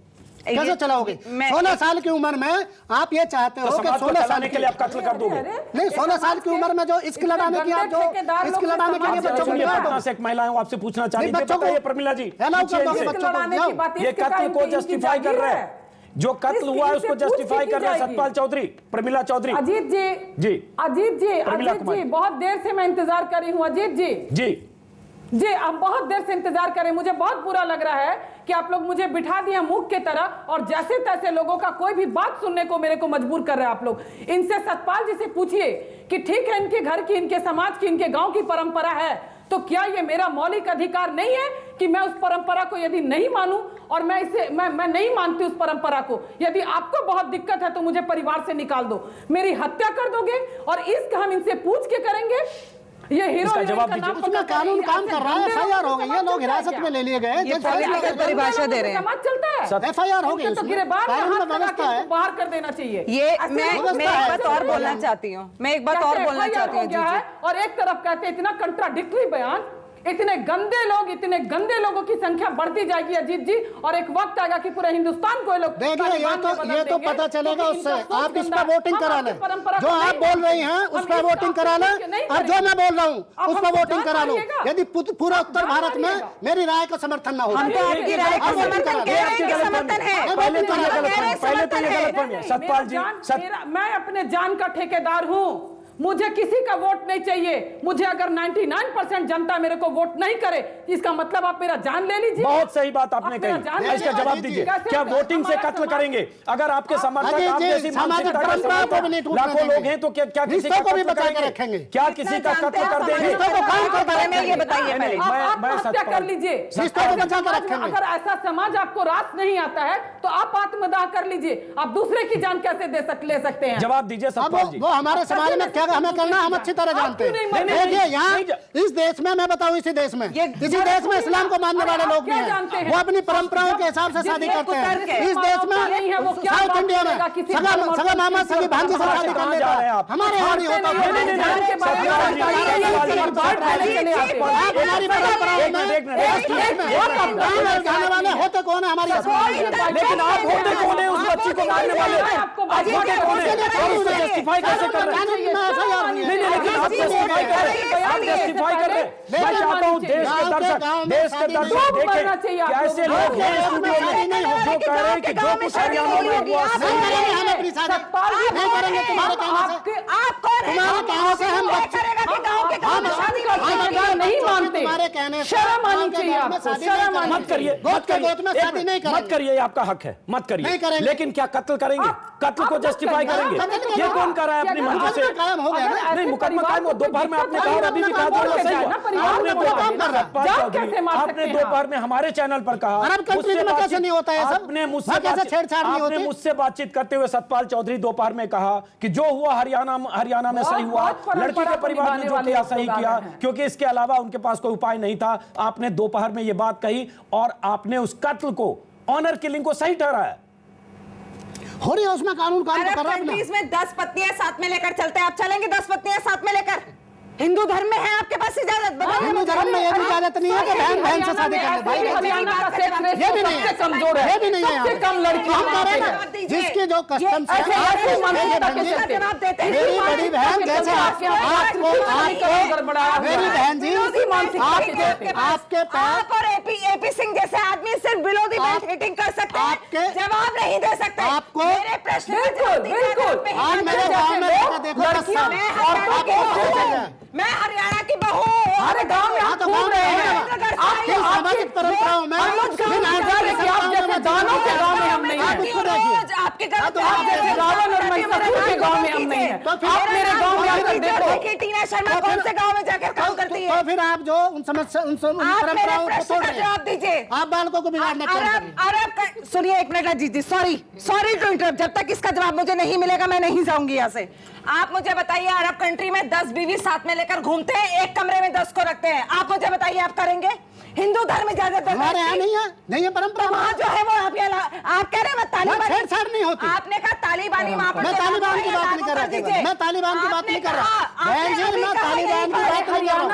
Speaker 18: कैसे चलाओगे? 16 साल की उम्र में आप ये चाहते हो कि 16 साल
Speaker 1: के लिए आप कत्ल कर दोगे?
Speaker 18: नहीं, 16 साल की उम्र में जो इश्क लड़ाने की, आप जो इश्क लड़ाने के लिए बच्चों को निकाल दो।
Speaker 1: एक महिला हूं, आपसे पूछना चाहिए,
Speaker 18: बच्चों को
Speaker 1: प्रमिला जी,
Speaker 10: ये
Speaker 1: कत्ल को जस्टिफाई कर रहे हैं, जो कत्ल हुआ है उसको जस्टिफाई कर रहे हैं सतपाल चौधरी, प्रमिला चौधरी।
Speaker 10: अजीत जी, बहुत देर से मैं इंतजार कर रही हूँ। अजीत जी, आप बहुत देर से इंतजार करें। मुझे बहुत बुरा लग रहा है कि आप लोग मुझे बिठा दिए मुख के तरह और जैसे तैसे लोगों का कोई भी बात सुनने को मेरे को मजबूर कर रहे हैं आप लोग। इनसे, सतपाल जी से पूछिए कि ठीक है, इनके घर की, इनके समाज की, इनके गांव की परंपरा है, तो क्या ये मेरा मौलिक अधिकार नहीं है कि मैं उस परंपरा को यदि नहीं मानूं और मैं नहीं मानती उस परंपरा को? यदि आपको बहुत दिक्कत है तो मुझे परिवार से निकाल दो, मेरी हत्या कर दोगे और इसका हम इनसे पूछ के करेंगे। ये हीरो
Speaker 1: जवाब दीजिए।
Speaker 18: उसमें कानून काम कर रहा है, एफआईआर हो गई है, लोग हिरासत में ले लिए गए,
Speaker 7: परिभाषा दे रहे हैं,
Speaker 10: समाज चलता है,
Speaker 18: एफआईआर हो गई,
Speaker 10: तो बाहर कर देना चाहिए।
Speaker 7: ये मैं एक बात और बोलना चाहती हूँ, और एक तरफ कहते हैं इतना कंट्राडिक्टरी बयान, इतने गंदे लोगों की संख्या बढ़ती जाएगी अजीत जी, और एक वक्त आएगा कि पूरे हिंदुस्तान को लोग
Speaker 18: देखिए। ये तो पता चलेगा उससे। आप इस पर वोटिंग करा लें, जो आप बोल रही हैं उस पर वोटिंग करा लें, और जो मैं बोल रहा हूँ उस पर वोटिंग करा लो। यदि पूरा उत्तर भारत में मेरी राय का समर्थन ना हो,
Speaker 1: सतपाल जी,
Speaker 10: मैं अपने जान का ठेकेदार हूँ, मुझे किसी का वोट नहीं चाहिए। मुझे अगर 99% जनता मेरे को वोट नहीं करे, इसका मतलब आप मेरा जान ले लीजिए।
Speaker 1: बहुत सही बात आपने कही, इसका जवाब दीजिए। क्या वोटिंग से कत्ल करेंगे? अगर आपके समर्थक आप जैसी लाखों लोग हैं तो क्या किसी को भी बचा के रखेंगे? क्या किसी का कत्ल कर देंगे?
Speaker 7: ये बताइए,
Speaker 10: मैं हत्या कर लीजिए, अगर ऐसा समाज आपको रास नहीं आता है तो आप आत्मदाह कर लीजिए। आप दूसरे की जान कैसे ले सकते हैं?
Speaker 1: जवाब दीजिए सतपाल जी।
Speaker 18: वो हमारे समाज में क्या हमें करना हम अच्छी तरह जानते हैं। देखिए यहाँ इस देश में, मैं बताऊं, इसी देश में इस्लाम को मानने वाले लोग भी हैं, वो अपनी परंपराओं के हिसाब से शादी करते हैं। इस देश में साउथ इंडिया में सगा मामा सगी भांजी से शादी कर लेता है, हमारे यहाँ नहीं होता। हमारी परंपराओं में जाने वाले होते कौन है हमारी,
Speaker 1: लेकिन आप होते कौन है उस बच्ची को मारने वाले? आप होते कौन है और उसे जस्टिफाई कैसे कर रहे हैं? नहीं, लेकिन आप जस्टिफाई कर रहे हैं, आप जस्टिफाई कर रहे हैं। मैं चाहता हूँ देश के दर्शक देखें कैसे लोग हैं स्टूडियो में जो कह रहे हैं कि जो कुछ हरियाणा में हुआ
Speaker 18: नहीं करेंगे तुम्हारे कहने से हम
Speaker 10: नहीं मानते, शर्म आनी चाहिए आपको, शर्म आनी
Speaker 1: मत करिए, मत करिए, आपका हक है, मत करिए। लेकिन क्या कत्ल करेंगे? कत्ल को जस्टिफाई करेंगे? ये कौन कर रहा है अपनी मर्जी से? नहीं, मुकदमा कायम हो। दोपहर में आपने कहा और अभी भी कहा, आपने दोपहर में हमारे चैनल पर कहा, आपने मुझसे बातचीत करते हुए सतपाल चौधरी दोपहर में कहा कि जो हुआ हरियाणा में सही हुआ, लड़की के परिवार ने जो किया सही किया, क्योंकि इसके अलावा उनके पास कोई उपाय नहीं था। आपने दोपहर में ये बात कही और आपने उस कत्ल को, ऑनर किलिंग को सही ठहराया।
Speaker 18: हो रही है उसमें कानून काम कर रहा है।
Speaker 19: इसमें 10 पत्नियां साथ में लेकर चलते हैं, आप चलेंगे 10 पत्नियां साथ में लेकर? हिंदू धर्म में है आपके पास इजाजत?
Speaker 18: हिंदू धर्म में ये भी इजाजत नहीं है कि बहन बहन से शादी करने। भाई ये भी नहीं है, कमजोर है, ये भी नहीं है, सबसे कम लड़की हम कह रहे हैं जिसके जो कस्टम से मेरी बड़ी बहन जैसे आपको मेरी बहन जी आपके
Speaker 19: आप और एपी सिंह जैसे आदमी सिर्फ बिलो दी बेल्ट हिटिंग कर सकते हैं, जवाब नहीं दे सकते आपको मेरे प्रश्न का जवाब।
Speaker 18: बिल्कुल आज मेरे गांव में देखो
Speaker 19: मैं हरियाणा की बहू हूँ,
Speaker 18: हमारे गांव में तो घूम रहे हैं आपकी सामाजिक परंपराओं में,
Speaker 10: दानों के गांव में हम नहीं
Speaker 19: हैं, आपके
Speaker 10: रावण और महिषासुर के गांव में हम नहीं हैं। आप मेरे गांव में आकर देखो
Speaker 19: टीना शर्मा कौन से गांव में जाकर काम करती है।
Speaker 18: तो फिर आप जो उन समस्या उन परंपराओं को तोड़ रहे हैं,
Speaker 19: जवाब दीजिए।
Speaker 18: आप बालकों को बिगाड़ने
Speaker 19: अरे सुनिए एक मिनट जी, सॉरी टू इंटरप्ट। जब तक इसका जवाब मुझे नहीं मिलेगा मैं नहीं जाऊंगी यहाँ से। आप मुझे बताइए, अरब कंट्री में 10 बीवी साथ में लेकर घूमते हैं, एक कमरे में 10 को रखते हैं। आप मुझे बताइए आप करेंगे? हिंदू धर्म इजाजत देता है?
Speaker 18: हमारे यहाँ नहीं है परंपरा।
Speaker 19: वहाँ जो है वो आप कह रहे हैं तालिबानी
Speaker 18: छेड़छाड़ नहीं होती।
Speaker 19: आपने कहा तालिबानी वहाँ पर।
Speaker 18: मैं तालिबान की बात नहीं कर रहा, मैं तालिबान की बात नहीं कर रहा बहन जी, मैं तालिबान की बात नहीं कर रहा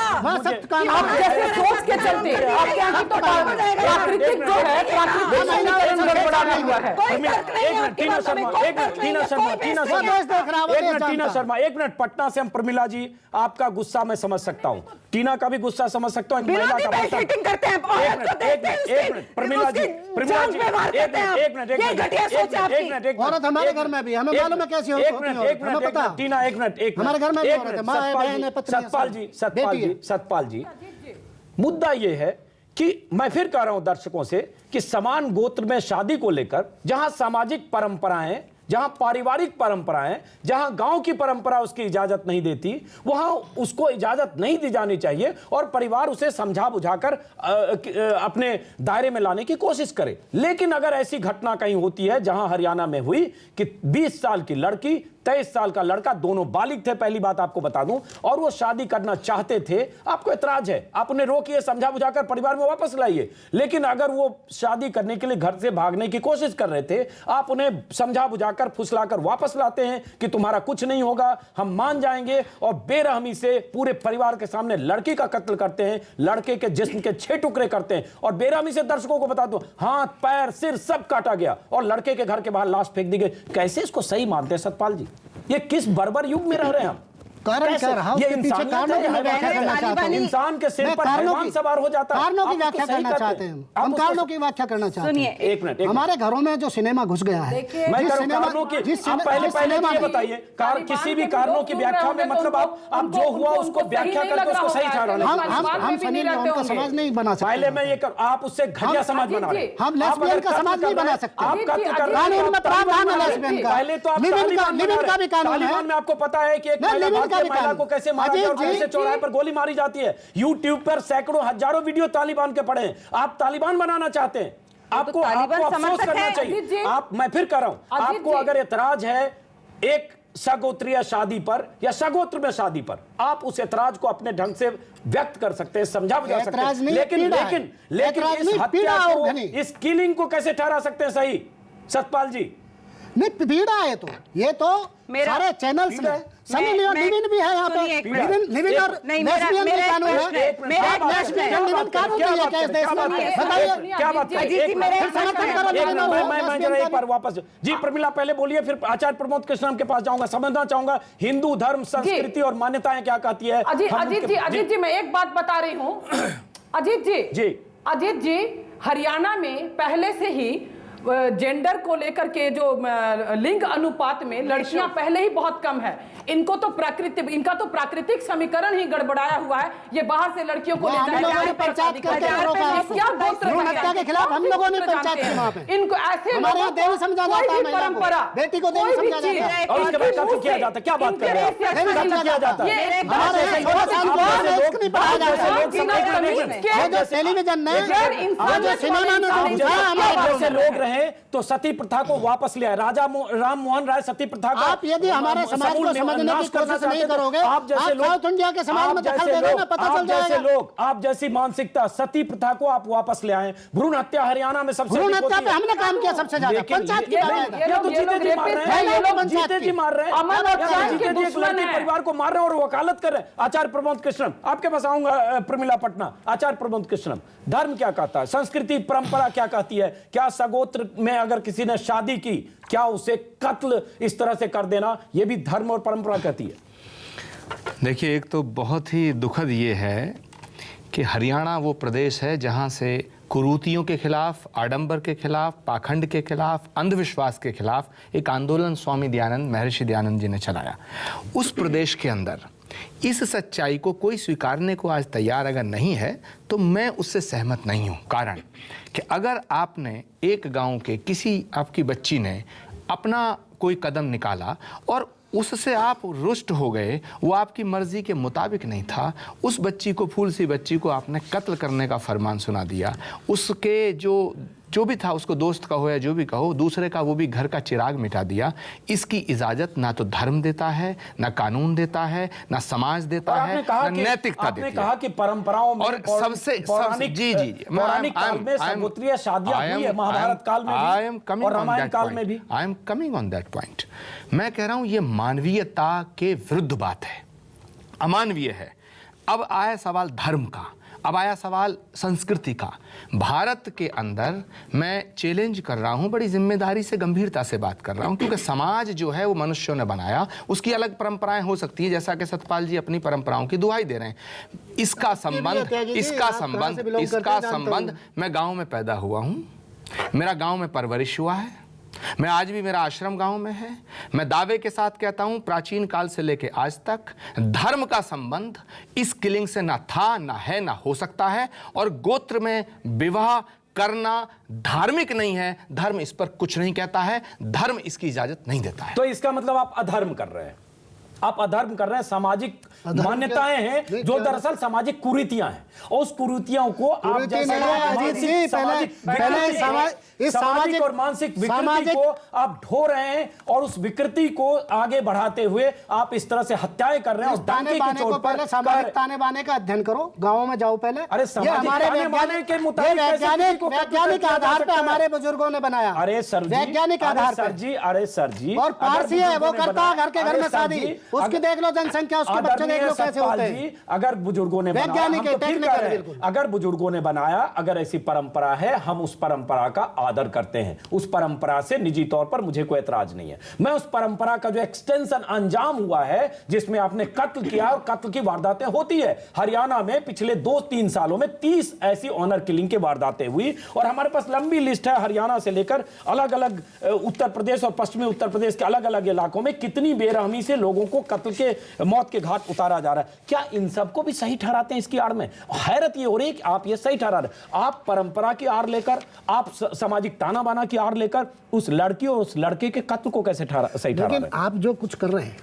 Speaker 18: हूँ।
Speaker 10: जैसे सोच के चलते आपके यहाँ तो प्राकृतिक जो है
Speaker 1: टीना शर्मा, एक मिनट। पटना से हम प्रमिला जी, आपका गुस्सा मैं समझ सकता हूँ, टीना का भी गुस्सा समझ सकता हूँ।
Speaker 19: महिला का
Speaker 18: औरत हमारे घर में भी, हमें मालूम है कैसी होती है।
Speaker 1: टीना एक मिनट,
Speaker 18: हमारे घर में
Speaker 1: सतपाल जी, मुद्दा ये है कि मैं फिर कह रहा हूं दर्शकों से कि समान गोत्र में शादी को लेकर जहां सामाजिक परंपराएं, जहां पारिवारिक परंपराएं, जहां गांव की परंपरा उसकी इजाजत नहीं देती, वहां उसको इजाजत नहीं दी जानी चाहिए और परिवार उसे समझा बुझाकर अपने दायरे में लाने की कोशिश करे। लेकिन अगर ऐसी घटना कहीं होती है जहां हरियाणा में हुई कि 20 साल की लड़की, 23 साल का लड़का, दोनों बालिग थे, पहली बात आपको बता दूं, और वो शादी करना चाहते थे, आपको एतराज है, आप उन्हें रोकिए, समझा बुझाकर परिवार में वापस लाइए। लेकिन अगर वो शादी करने के लिए घर से भागने की कोशिश कर रहे थे, आप उन्हें समझा बुझाकर फुसलाकर वापस लाते हैं कि तुम्हारा कुछ नहीं होगा, हम मान जाएंगे, और बेरहमी से पूरे परिवार के सामने लड़की का कत्ल करते हैं, लड़के के जिस्म के 6 टुकड़े करते हैं, और बेरहमी से दर्शकों को बता दो हाथ पैर सिर सब काटा गया और लड़के के घर के बाहर लाश फेंक दी गई। कैसे इसको सही मानते हैं सतपाल जी? ये किस बर्बर युग में रह रहे हैं हम?
Speaker 18: कारण क्या रहा,
Speaker 1: ये
Speaker 18: पीछे कारणों की व्याख्या करना चाहते हैं।
Speaker 1: इंसान के सिर पर हैवान सवार हो जाता है।
Speaker 18: कारणों की व्याख्या करना चाहते हैं हम, कारणों की व्याख्या करना चाहते हैं।
Speaker 1: एक मिनट,
Speaker 18: हमारे घरों में जो सिनेमा घुस गया है,
Speaker 1: मैं कारणों की, आप पहले ये बताइए, किसी भी कारणों की व्याख्या में मतलब आप जो हुआ उसको व्याख्या करके उसको सही ठहराना।
Speaker 18: हम सनी लियोन का समाज नहीं बना सकते।
Speaker 1: पहले मैं ये कर, आप उससे घटिया समाज बना रहे हैं।
Speaker 18: हम लेस्बियन का समाज नहीं बना सकते।
Speaker 1: आप कत्ल कर रहे हैं,
Speaker 18: कानून में प्रावधान है लेस्बियन का।
Speaker 1: पहले तो आप
Speaker 18: लिविंग का भी कानून है।
Speaker 1: तालिबान में आपको पता है कि एक महिला को कैसे मारा गया और कैसे चौराहे पर गोली मारी जाती है। YouTube पर सैकड़ों हजारों वीडियो तालिबान के पड़े हैं। आप तालिबान बनाना चाहते हैं। आपको अफसोस करना चाहिए। आप, मैं फिर कह रहा हूं, आपको अगर एतराज है एक सगोत्रीय शादी पर या सगोत्र में शादी पर, आप उस एतराज को अपने ढंग से व्यक्त कर सकते हैं, समझा बुझा सकते हैं, लेकिन इस हत्या को, इस किलिंग को कैसे ठहरा सकते हैं सही, सतपाल जी?
Speaker 18: नहीं, पीड़ा है तो ये तो सारे चैनल्स में सनी लियोन भी है यहाँ पे, लिविन और लेस्बियन भी कानून है, लेस्बियन लिविन कानून भी है क्या इस देश में? बताइए
Speaker 1: क्या बात है? मैं जरा एक बार वापस जी प्रमिला पहले बोलिए, फिर आचार्य प्रमोद कृष्णन के पास जाऊंगा। समझना चाहूंगा हिंदू धर्म, संस्कृति और मान्यताएं क्या कहती है।
Speaker 10: अजीत जी मैं एक बात बता रही हूँ। अजीत जी हरियाणा में पहले से ही जेंडर को लेकर के जो लिंग अनुपात में लड़कियां पहले ही बहुत कम है। इनका तो प्राकृतिक समीकरण ही गड़बड़ाया हुआ है। ये बाहर से लड़कियों को लेकर
Speaker 18: हम लोगों ने पंचायत के खिलाफ हम लोगों ने पंचायत की वहां पे
Speaker 10: इनको ऐसे
Speaker 18: हमारे यहाँ देवी समझा जाता है,
Speaker 10: परंपरा
Speaker 18: बेटी को देवी समझा जाता है,
Speaker 1: और उसके बाद कत्ल किया जाता है। क्या बात कर रहे हैं? किया जाता है
Speaker 18: टेलीविजन में
Speaker 1: जैसे लोग रहे तो सती प्रथा को वापस लिया। राजा राम मोहन राय सती प्रथा को,
Speaker 18: आप यदि हमारे समाज को समझने की कोशिश नहीं करोगे, आप जैसे लोग साउथ इंडिया के समाज में दखल दे रहे हैं, पता चल जाएगा।
Speaker 1: आप जैसी मानसिकता, सती प्रथा को आप वापस ले आए। भ्रूण हत्या हरियाणा में सबसे,
Speaker 18: भ्रूण हत्या पे हमने काम किया सबसे ज्यादा, पंचायत की
Speaker 1: जीते जी मार रहे हैं, जीते जी मार रहे हैं, जीते जी एक लड़की परिवार को मार रहे हैं और वकालत कर रहे हैं। आचार्य प्रमोद कृष्णन आपके पास आऊंगा, प्रमिला पटना। आचार्य प्रमोद कृष्णन, धर्म क्या कहता है, संस्कृति परंपरा क्या कहती है? क्या सगोत्र में अगर किसी ने शादी की, क्या उसे कत्ल इस तरह से कर देना ये भी धर्म और परंपरा कहती है?
Speaker 9: देखिए, एक तो बहुत ही दुखद ये है कि हरियाणा वो प्रदेश है जहां से कुरीतियों के खिलाफ, आडंबर के खिलाफ, पाखंड के खिलाफ, अंधविश्वास के खिलाफ एक आंदोलन स्वामी दयानंद, महर्षि दयानंद जी ने चलाया। उस प्रदेश के अंदर इस सच्चाई को कोई स्वीकारने को आज तैयार अगर नहीं है तो मैं उससे सहमत नहीं हूं। कारण कि अगर आपने एक गांव के किसी आपकी बच्ची ने अपना कोई कदम निकाला और उससे आप रुष्ट हो गए, वो आपकी मर्जी के मुताबिक नहीं था, उस बच्ची को, फूल सी बच्ची को आपने कत्ल करने का फरमान सुना दिया, उसके जो भी था, उसको दोस्त कहो या जो भी कहो, दूसरे का वो भी घर का चिराग मिटा दिया। इसकी इजाजत ना तो धर्म देता है, ना कानून देता है, ना समाज देता है, ना नैतिकता देती है।
Speaker 1: आपने कहा कि परंपराओं में
Speaker 9: और सबसे
Speaker 1: पौराणिक काल में सगोत्रीय शादियां हुई है, महाभारत काल में भी और रामायण काल में भी।
Speaker 9: I am coming on that point. मैं कह रहा हूं ये मानवीयता के विरुद्ध बात है, अमानवीय है। अब आया सवाल धर्म का, अब आया सवाल संस्कृति का। भारत के अंदर मैं चैलेंज कर रहा हूं, बड़ी जिम्मेदारी से, गंभीरता से बात कर रहा हूं, क्योंकि समाज जो है वो मनुष्यों ने बनाया, उसकी अलग परंपराएं हो सकती है, जैसा कि सतपाल जी अपनी परंपराओं की दुहाई दे रहे हैं। इसका संबंध मैं गांव में पैदा हुआ हूं, मेरा गांव में परवरिश हुआ है, मैं आज भी, मेरा आश्रम गांव में है। मैं दावे के साथ कहता हूं, प्राचीन काल से लेकर आज तक धर्म का संबंध इस किलिंग से ना था, ना है, ना हो सकता है। और गोत्र में विवाह करना धार्मिक नहीं है, धर्म इस पर कुछ नहीं कहता है, धर्म इसकी इजाजत नहीं देता है।
Speaker 1: तो इसका मतलब आप अधर्म कर रहे हैं, आप अधर्म कर रहे हैं। सामाजिक मान्यताएं हैं जो दरअसल सामाजिक कुरीतियां हैं, और उस कुरीतियों को आप जैसे सामाजिक और मानसिक विकृति को आप ढो रहे हैं, और उस विकृति को आगे बढ़ाते हुए आप इस तरह से हत्याएं कर रहे हैं।
Speaker 18: ताने बाने को पहले सामाजिक ताने बाने का अध्ययन करो, गाँव में जाओ पहले।
Speaker 1: अरे हमारे
Speaker 18: वैज्ञानिक आधार पर हमारे बुजुर्गों ने बनाया।
Speaker 1: अरे सर,
Speaker 18: वैज्ञानिक आधार पर
Speaker 1: जी, अरे सर जी,
Speaker 18: और पारसी है, वो करता है घर के घर में शादी, उसकी देख लो जनसंख्या, उसके बच्चे देख लो कैसे होते हैं।
Speaker 1: अगर बुजुर्गों ने अगर बुजुर्गों ने बनाया, अगर ऐसी परंपरा है, हम उस परंपरा का आदर करते हैं। उस परंपरा से निजी तौर पर मुझे कोई एतराज नहीं है। मैं उस परंपरा का जो एक्सटेंशन अंजाम हुआ है, जिसमें आपने कत्ल किया और कत्ल की वारदातें होती है, हरियाणा में पिछले 2-3 सालों में 30 ऐसी ऑनर किलिंग की वारदातें हुई, और हमारे पास लंबी लिस्ट है हरियाणा से लेकर अलग अलग उत्तर प्रदेश और पश्चिमी उत्तर प्रदेश के अलग अलग इलाकों में कितनी बेरहमी से लोगों को कत्ल के, मौत के घाट उतारा जा रहा है। क्या इन सबको भी सही ठहराते हैं इसकी आड़ में? हैरत ये हो रही है कि आप ये सही ठहरा रहे। आप परंपरा की आड़ लेकर, आप सामाजिक ताना बाना की आड़ लेकर उस लड़की और उस लड़के के कत्ल को कैसे सही ठहरा रहे हैं?
Speaker 18: आप जो कुछ कर रहे हैं,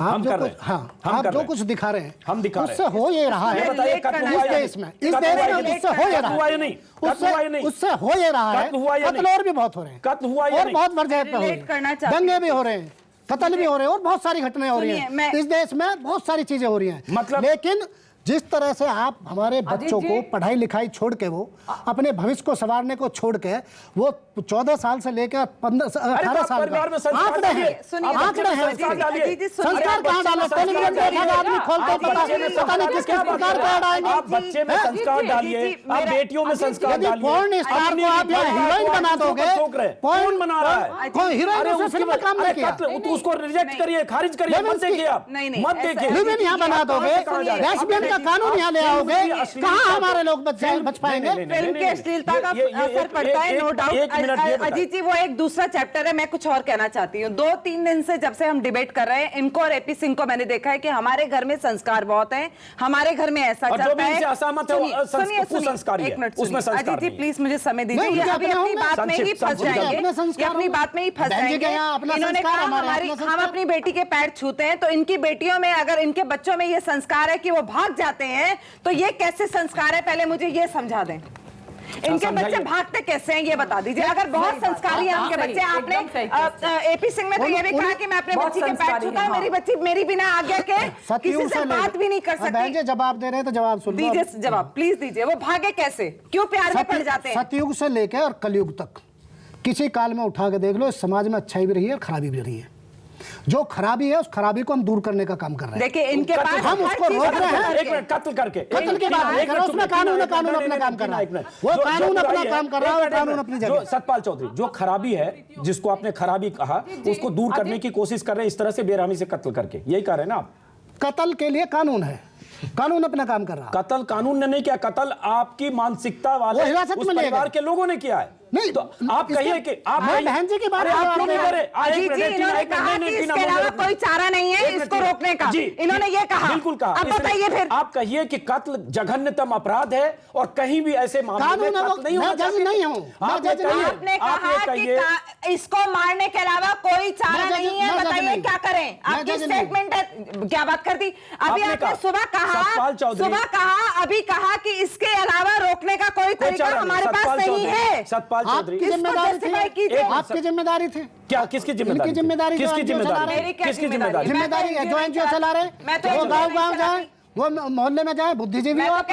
Speaker 1: हम कर रहे हैं।
Speaker 18: हाँ,
Speaker 1: हम
Speaker 18: आप
Speaker 1: कर
Speaker 18: जो
Speaker 1: रहे
Speaker 18: कुछ दिखा रहे हैं
Speaker 1: हम दिखा रहे
Speaker 18: उससे हो ये रहा है
Speaker 1: ये बताइए कत्ल हुआ
Speaker 18: इस
Speaker 1: या
Speaker 18: देश में
Speaker 1: नहीं? कत्ल हुआ या नहीं?
Speaker 18: उससे हो ये
Speaker 1: कत्ल हुआ या नहीं? कत्ल हुआ या नहीं?
Speaker 18: उससे हो ये रहा है
Speaker 1: कत्ल हुआ या
Speaker 18: कत्ल
Speaker 1: नहीं?
Speaker 18: और भी बहुत हो रहे हैं
Speaker 1: कत्ल हुआ या
Speaker 18: और
Speaker 1: नहीं?
Speaker 18: बहुत वर्जयत पे हो रहे हैं दंगे भी हो रहे हैं कत्ल भी हो रहे हैं और बहुत सारी घटनाएं हो रही हैं इस देश में बहुत सारी चीजें हो रही हैं
Speaker 1: मतलब
Speaker 18: लेकिन जिस तरह से आप हमारे बच्चों को पढ़ाई लिखाई छोड़ के वो अपने भविष्य को संवारने को छोड़ के वो 14 साल से लेकर 18 साल आंकड़े हैं संस्कार कहाँ डाले टेलीविजन देखेगा आदमी खोलते पता नहीं किस प्रकार का डालेंगे
Speaker 1: आप बच्चे में संस्कार डालिए आप बेटियों में संस्कार डालिए
Speaker 18: पोर्न स्टार को आप यहाँ हीरोइन बना दोगे
Speaker 1: कौन बना रहा है
Speaker 18: हीरोइन फिल्म काम नहीं किया
Speaker 1: तो उसको रिजेक्ट करिए खारिज करिए मत देखिए आप मत देखिए
Speaker 18: हीरोइन यहाँ बना दोगे लेस्बियन का कानून यहाँ ले आओगे कहाँ हमारे लोग बच पाएंगे
Speaker 19: फिल्म की अश्लीलता का असर पड़ता है नो डाउट अजीत जी वो एक दूसरा चैप्टर है मैं कुछ और कहना चाहती हूँ 2-3 दिन से जब से हम डिबेट कर रहे हैं इनको और एपी सिंह को मैंने देखा है कि हमारे घर में संस्कार बहुत है हमारे घर में ऐसा चलता है एक मिनट अजीत जी प्लीज मुझे समय दीजिए अभी अपनी बात में ही फंस जाएंगे अपनी बात में ही फंस जाएंगे इन्होंने कहा हम अपनी बेटी के पैर छूते हैं तो इनकी बेटियों में अगर इनके बच्चों में ये संस्कार है कि वो भाग जाते हैं तो ये कैसे संस्कार है पहले मुझे ये समझा दें इनके बच्चे भागते कैसे हैं ये बता दीजिए अगर बहुत संस्कारी हैं उनके बच्चे आपने एपी सिंह में तो ये भी कहा कि मैं अपने बच्ची के पैर छूता हूं मेरी बच्ची मेरी बिना आज्ञा के किसी से बात भी नहीं कर सकती
Speaker 18: जवाब दे रहे हैं तो जवाब सुन
Speaker 19: दीजिए जवाब प्लीज दीजिए वो भागे कैसे क्यों प्यार में पड़ जाते हैं
Speaker 18: सतयुग से लेकर और कलयुग तक किसी काल में उठा के देख लो इस समाज में अच्छाई भी रही है और खराबी भी रही है जो खराबी है उस खराबी को हम दूर करने का काम कर रहे हैं
Speaker 19: देखिए इनके पास
Speaker 18: हम उसको रोक रहे हैं
Speaker 1: एक मिनट कत्ल करके
Speaker 18: कत्ल के बाद उसमें कानून अपना काम कर रहा है वो कानून अपना काम कर रहा है कानून अपनी जगह
Speaker 1: सतपाल चौधरी जो खराबी है जिसको आपने खराबी कहा उसको दूर करने की कोशिश कर रहे हैं इस तरह से बेरहमी से कत्ल करके यही कह रहे हैं ना आप
Speaker 18: कत्ल के लिए कानून है कानून अपना काम कर रहा है
Speaker 1: कत्ल कानून ने नहीं किया कत्ल आपकी मानसिकता वाले उस परिवार के लोगों ने किया है
Speaker 18: नहीं
Speaker 1: तो आप कहिए कि आप
Speaker 18: बहन जी की बात
Speaker 19: अजीत जी इन्होंने कहा कि इसके अलावा कोई चारा नहीं है इसको रोकने का इन्होंने ये कहा
Speaker 1: बिल्कुल कहा
Speaker 19: अब बताइए फिर
Speaker 1: आप कहिए कि कत्ल जघन्यतम अपराध है और कहीं भी ऐसे मामले में कत्ल नहीं होना चाहिए
Speaker 19: आपने कहा कि इसको मारने के अलावा कोई चारा नहीं है बताइए क्या करें आपकी स्टेटमेंट है क्या बात कर दी अभी आपने सुबह कहा अभी कहा कि इसके अलावा रोकने का कोई तरीका हमारे पास नहीं है
Speaker 1: सतपाल चौधरी
Speaker 18: आपकी जिम्मेदारी थी
Speaker 1: क्या किसकी जिम्मेदारी
Speaker 18: जिम्मेदारी
Speaker 1: किसकी जिम्मेदारी किसकी जिम्मेदारी
Speaker 18: जिम्मेदारी है जो एनजीओ चला रहे वो गाँव जाए वो मोहल्ले में जाए बुद्धिजीवी हो आप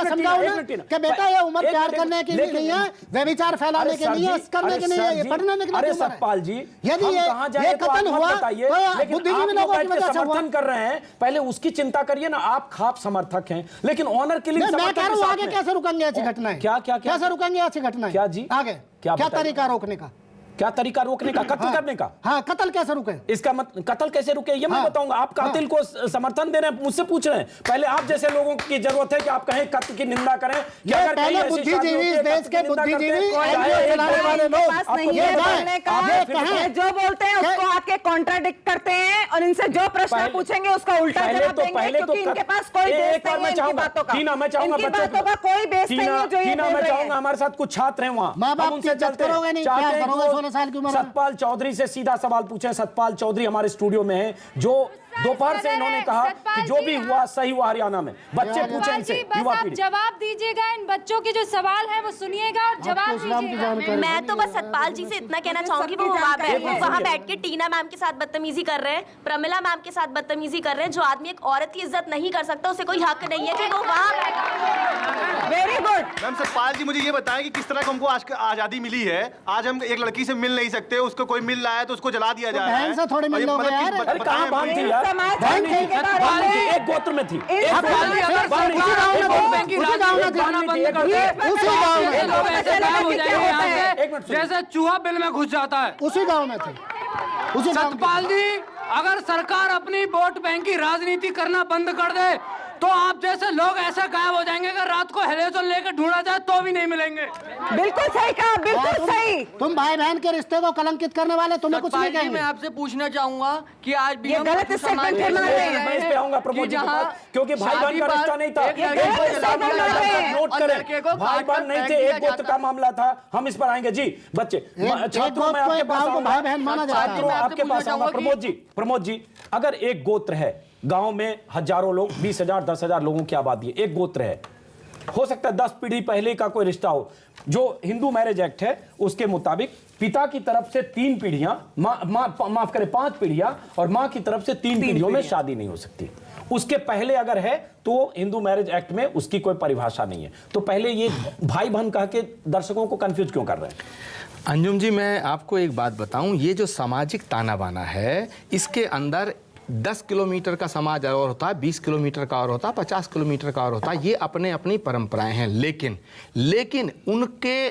Speaker 18: समझाओ ना कि बेटा ये उम्र प्यार करने की नहीं है व्यभिचार फैलाने के नहीं है करने के नहीं है पढ़ने के लिए
Speaker 1: सतपाल जी
Speaker 18: यदि ये कत्ल हुआ तो बुद्धिजीवी लोगों की वजह से
Speaker 1: समर्थन कर रहे हैं पहले उसकी चिंता करिए ना आप खाप समर्थक हैं लेकिन ऑनर किलिंग
Speaker 18: मैं कह रहा हूँ आगे कैसे रुकेंगे ऐसी घटनाएं
Speaker 1: क्या क्या
Speaker 18: कैसे रुकेंगे ऐसी घटनाएं
Speaker 1: क्या जी
Speaker 18: आगे क्या तरीका रोकने का
Speaker 1: क्या तरीका रोकने का कत्ल करने का
Speaker 18: हाँ कत्ल कैसे रुके
Speaker 1: इसका कत्ल कैसे रुके ये मैं बताऊंगा आप कातिल को समर्थन दे रहे हैं मुझसे पूछ रहे हैं पहले आप जैसे लोगों की जरूरत है कि आप कहें कत्ल की निंदा करें
Speaker 18: पहले बुद्धिजीवी इस देश के बुद्धिजीवी चलाने वाले लोग
Speaker 19: जो बोलते हैं उसको आके कॉन्ट्राडिक्ट करते हैं और इनसे जो प्रश्न पूछेंगे उसका उल्टा जवाब देंगे क्योंकि इनके पास कोई बेस नहीं है इनकी बातों का इनकी बातों का कोई बेस नहीं है जो ये बोल रहे हैं
Speaker 1: हमारे साथ कुछ छात्र हैं वहाँ
Speaker 18: हम उनसे करोगे नहीं क्या करोगे
Speaker 1: सतपाल चौधरी से सीधा सवाल पूछे सतपाल चौधरी हमारे स्टूडियो में हैं जो दोपहर से इन्होंने कहा कि जो भी हुआ सही हुआ हरियाणा में बच्चे पूछे इनसे युवा पीढ़ी
Speaker 11: जवाब दीजिएगा इन बच्चों के जो सवाल है वो सुनिएगा और जवाब दीजिएगा
Speaker 16: मैं तो बस सतपाल जी से इतना कहना चाहूंगी वो वहाँ बैठ के टीना मैम के साथ बदतमीजी कर रहे हैं प्रमिला मैम के साथ बदतमीजी कर रहे हैं जो आदमी एक औरत की इज्जत नहीं कर सकता उसे कोई हक नहीं है कि वो वहाँ
Speaker 19: वेरी गुड
Speaker 20: मैम सतपाल जी मुझे ये बताएं कि किस तरह को हमको आज आजादी मिली है आज हम एक लड़की से मिल नहीं सकते उसको कोई मिल रहा है तो उसको जला दिया जा रहा है
Speaker 18: थोड़ी मिल
Speaker 1: कहाँ बात थी यार एक गोत्र में थी
Speaker 14: जैसे चूहा बिल में घुस जाता है
Speaker 18: उसी गांव में थे
Speaker 14: सतपाल जी अगर सरकार अपनी वोट बैंक की राजनीति करना बंद कर दे तो आप जैसे लोग ऐसा गायब हो जाएंगे कि रात को हेलीकॉप्टर लेकर ढूंढा जाए तो भी नहीं मिलेंगे।
Speaker 19: बिल्कुल सही कहा, बिल्कुल सही।
Speaker 18: तुम भाई बहन के रिश्ते को कलंकित करने वाले तुम्हें कुछ नहीं कहेंगे।
Speaker 14: मैं आपसे पूछना चाहूंगा कि आज भी
Speaker 19: ये गलत स्टेटमेंट करना
Speaker 1: मैं इस पे आऊंगा प्रमोद जी के पास, क्योंकि भाई बहन का रिश्ता नहीं था। नोट करें, भाई बहन नहीं थे, एक गोत्र का मामला था। हम इस पर आएंगे जी। बच्चे छात्रों में आपके पास
Speaker 18: भाई बहन माना जाता है।
Speaker 1: छात्रों आपके पास आऊंगा। प्रमोद जी अगर एक गोत्र है, गांव में हजारों लोग, 20,000 10,000 लोगों की आबादी है, एक गोत्र है, हो सकता है 10 पीढ़ी पहले का कोई रिश्ता हो। जो हिंदू मैरिज एक्ट है उसके मुताबिक पिता की तरफ से 3 पीढ़ियां, माफ करें 5 पीढ़ियां, और मां की तरफ से 3 पीढ़ियों में शादी नहीं हो सकती। उसके पहले अगर है तो हिंदू मैरिज एक्ट में उसकी कोई परिभाषा नहीं है। तो पहले ये भाई बहन कह के दर्शकों को कंफ्यूज क्यों कर रहे हैं?
Speaker 9: अंजुम जी, मैं आपको एक बात बताऊं, ये जो सामाजिक ताना बाना है, इसके अंदर 10 किलोमीटर का समाज और होता है, 20 किलोमीटर का और होता है, 50 किलोमीटर का और होता है। ये अपने अपनी परंपराएं हैं, लेकिन उनके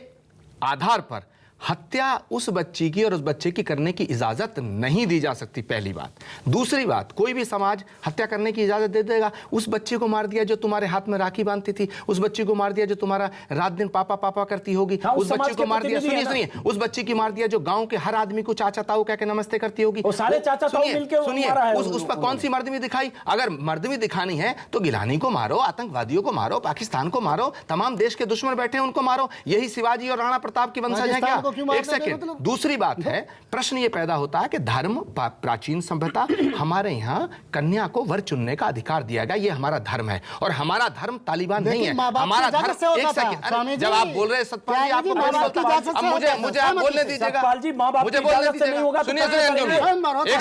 Speaker 9: आधार पर हत्या उस बच्ची की और उस बच्चे की करने की इजाज़त नहीं दी जा सकती, पहली बात। दूसरी बात, कोई भी समाज हत्या करने की इजाज़त दे देगा। उस बच्चे को मार दिया जो तुम्हारे हाथ में राखी बांधती थी, उस बच्ची को मार दिया जो तुम्हारा रात दिन पापा पापा करती होगी, उस बच्ची को मार दिया, सुनिए, उस बच्ची की मार दिया जो गांव के हर आदमी को चाचा ताऊ कह के नमस्ते करती होगी।
Speaker 1: सारे चाचा ताऊ मिलकर
Speaker 9: सुनिए, उस पर कौन सी मर्दमी दिखाई? अगर मर्दमी दिखानी है तो गिलानी को मारो, आतंकवादियों को मारो, पाकिस्तान को मारो, तमाम देश के दुश्मन बैठे हैं उनको मारो। यही शिवाजी और राणा प्रताप की वंशज है क्या? एक सेकंड। दूसरी बात है, प्रश्न ये पैदा होता है कि धर्म, प्राचीन सभ्यता, हमारे यहाँ कन्या को वर चुनने का अधिकार दिया गया, ये हमारा धर्म है। और हमारा धर्म तालिबान नहीं है, हमारा धर्म। एक सेकंड, जब आप बोल रहे हैं सतपाल जी, आपको मुझे आप बोलने दीजिएगा, मुझे बोलने दीजिएगा। सुनिए एक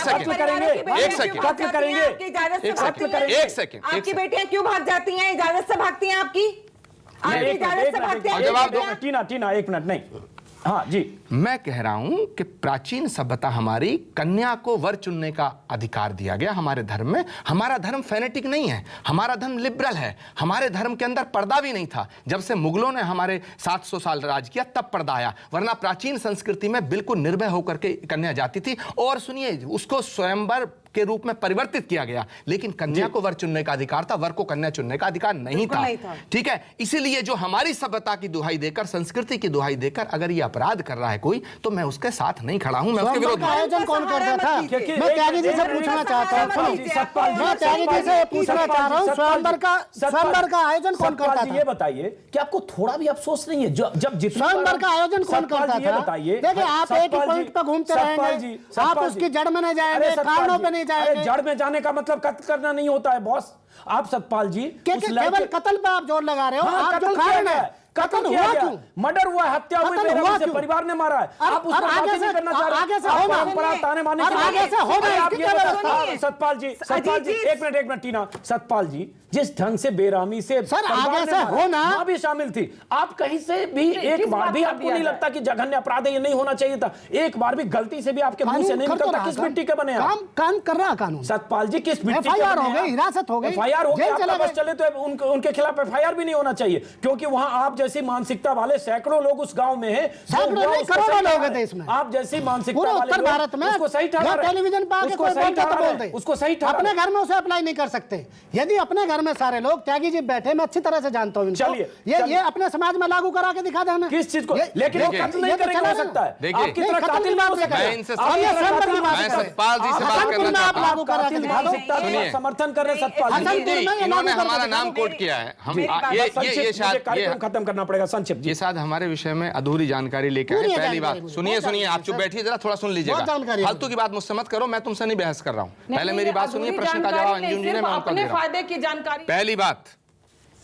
Speaker 9: सेकंड,
Speaker 19: आपकी बेटियां क्यों भाग जाती हैं? इजाजत से भागती हैं आपकी? इजाजत से भागती हैं?
Speaker 9: जवाब दो।
Speaker 1: टीना 1 मिनट नहीं। हाँ जी,
Speaker 9: मैं कह रहा हूं कि प्राचीन सभ्यता हमारी कन्या को वर चुनने का अधिकार दिया गया हमारे धर्म में। हमारा धर्म फेनेटिक नहीं है, हमारा धर्म लिबरल है। हमारे धर्म के अंदर पर्दा भी नहीं था। जब से मुगलों ने हमारे 700 साल राज किया तब पर्दा आया, वरना प्राचीन संस्कृति में बिल्कुल निर्भय होकर के कन्या जाती थी। और सुनिए, उसको स्वयंवर के रूप में परिवर्तित किया गया, लेकिन कन्या को वर चुनने का अधिकार था, वर को कन्या चुनने का अधिकार नहीं था। ठीक है, इसीलिए जो हमारी सभ्यता की दुहाई देकर, संस्कृति की दुहाई देकर अगर ये अपराध कर रहा है कोई, तो मैं उसके साथ नहीं खड़ा हूं, मैं उसके विरोध में।
Speaker 18: आयोजन कौन करता था? मैं त्यागी जी से पूछना चाहता हूं, मैं त्यागी जी से पूछना चाह रहा हूं, स्वयंवर का आयोजन कौन करता था?
Speaker 1: ये बताइए कि आपको थोड़ा भी अफसोस नहीं है जब
Speaker 18: स्वयंवर का आयोजन कौन करता था?
Speaker 1: बताइए।
Speaker 18: देखिए, आप एक ही पॉइंट पर घूमते रहेंगे, आप उसकी जड़ में नहीं जाएंगे, कारणों पे नहीं जाएंगे।
Speaker 1: जड़ में जाने का मतलब कत्ल करना नहीं होता है बॉस। आप सतपाल जी
Speaker 18: केवल कत्ल पे आप जोर लगा रहे हो।
Speaker 1: हाँ,
Speaker 18: आप जो कारण है, कत्ल हुआ क्यों?
Speaker 1: मर्डर हुआ, हत्या हुई, बेरहमी से परिवार ने मारा है। आप उस पर बात नहीं करना चाह रहे।
Speaker 18: आगे से हो
Speaker 1: परंपरा ताने मारने के
Speaker 18: आगे से हो।
Speaker 1: सतपाल जी एक मिनट टीना, सतपाल जी जिस ढंग से बेरामी से
Speaker 18: सर आगे से हो ना,
Speaker 1: मां भी शामिल थी। आप कहीं से भी एक बार भी आपको नहीं लगता कि जघन्य अपराध है, ये नहीं होना चाहिए था? एक बार भी गलती से भी आपके मुंह से नहीं निकलता? किस मिट्टी के बने आप?
Speaker 18: काम कर रहा कानून।
Speaker 1: सतपाल जी किस मिट्टी के
Speaker 18: बने? हो गई, हिरासत हो गई,
Speaker 1: एफआईआर हो गई, आपका बस चले तो उनके खिलाफ एफआईआर भी नहीं होना चाहिए, क्योंकि वहां आप जैसी मानसिकता वाले सैकड़ों लोग उस गांव में हैं।
Speaker 18: करोड़ों लोग हैं देश में।
Speaker 1: आप जैसी मानसिकता वाले
Speaker 18: उत्तर भारत में
Speaker 1: उसको सही ठहरा रहे हैं,
Speaker 18: टेलीविजन पे आके कोई बोलता तो बोलते,
Speaker 1: उसको सही ठहरा
Speaker 18: अपने घर में उसे अप्लाई नहीं कर सकते। यदि अपने घर में सारे लोग, त्यागी जी बैठे, मैं अच्छी तरह से जानता हूं इनको, ये अपने समाज में लागू करा के दिखा दे हमें।
Speaker 1: किस चीज को? लेकिन वो कत्ल नहीं करेंगे, हो सकता है आपकी तरह कातिल भी हो सकता है।
Speaker 9: सतपाल जी से बात करना चाहता हूं।
Speaker 1: समर्थन कर रहे सतपाल जी,
Speaker 9: इन्होंने हमारा नाम कोट किया है। हम ये शायद
Speaker 1: खत्म करना पड़ेगा संक्षिप्त।
Speaker 9: ये शायद हमारे विषय में अधूरी जानकारी लेके आए। पहली बात सुनिए, आप चुप बैठिए जरा, थोड़ा सुन लीजिएगा। फालतू की बात मुझसे मत करो, मैं तुमसे नहीं बहस कर रहा हूं। पहले मेरी बात सुनिए, प्रश्न का जवाब अंजुम जी ने, मैं उनको दे रहा हूं।
Speaker 10: फायदे की जानकारी।
Speaker 9: पहली बात,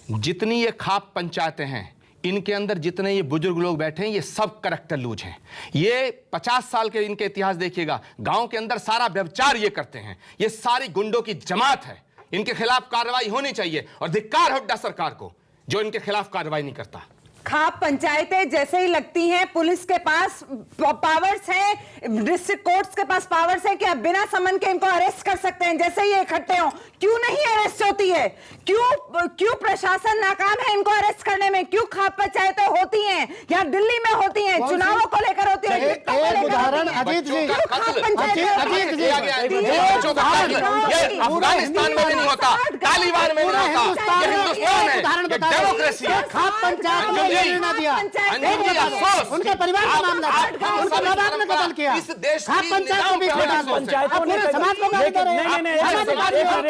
Speaker 9: जितनी ये खाप पंचायतें हैं, इनके अंदर जितने ये बुजुर्ग लोग बैठे हैं, ये सब करैक्टर लूज हैं। ये 50 साल के इनके इतिहास देखिएगा, गांव के अंदर सारा व्यभिचार ये करते हैं। ये सारी गुंडों की जमात है, इनके खिलाफ कार्रवाई होनी चाहिए। और धिक्कार हो हुड्डा सरकार को जो इनके खिलाफ कार्रवाई नहीं करता।
Speaker 19: खाप पंचायतें जैसे ही लगती हैं, पुलिस के पास पावर्स हैं, डिस्ट्रिक्ट कोर्ट्स के पास पावर्स हैं कि आप बिना समन के इनको अरेस्ट कर सकते हैं। जैसे ही इकट्ठे हो, क्यों नहीं अरेस्ट होती है? क्यों प्रशासन नाकाम है इनको अरेस्ट करने में? क्यों खाप पंचायतें होती हैं या दिल्ली में होती हैं, चुनावों को लेकर होती है?
Speaker 18: एक उदाहरण अजीत जी,
Speaker 21: अफगानिस्तान में भी नहीं होता, तालिबान में भी नहीं होता, ये हिंदुस्तान है, ये डेमोक्रेसी है।
Speaker 18: खाप पंचायत में ये ना दिया, उनके परिवार का मामला था, उनके माँ बाप ने कत्ल किया, खाप पंचायत को भी
Speaker 1: पंचायतों ने
Speaker 18: समाज को गाली दे रहे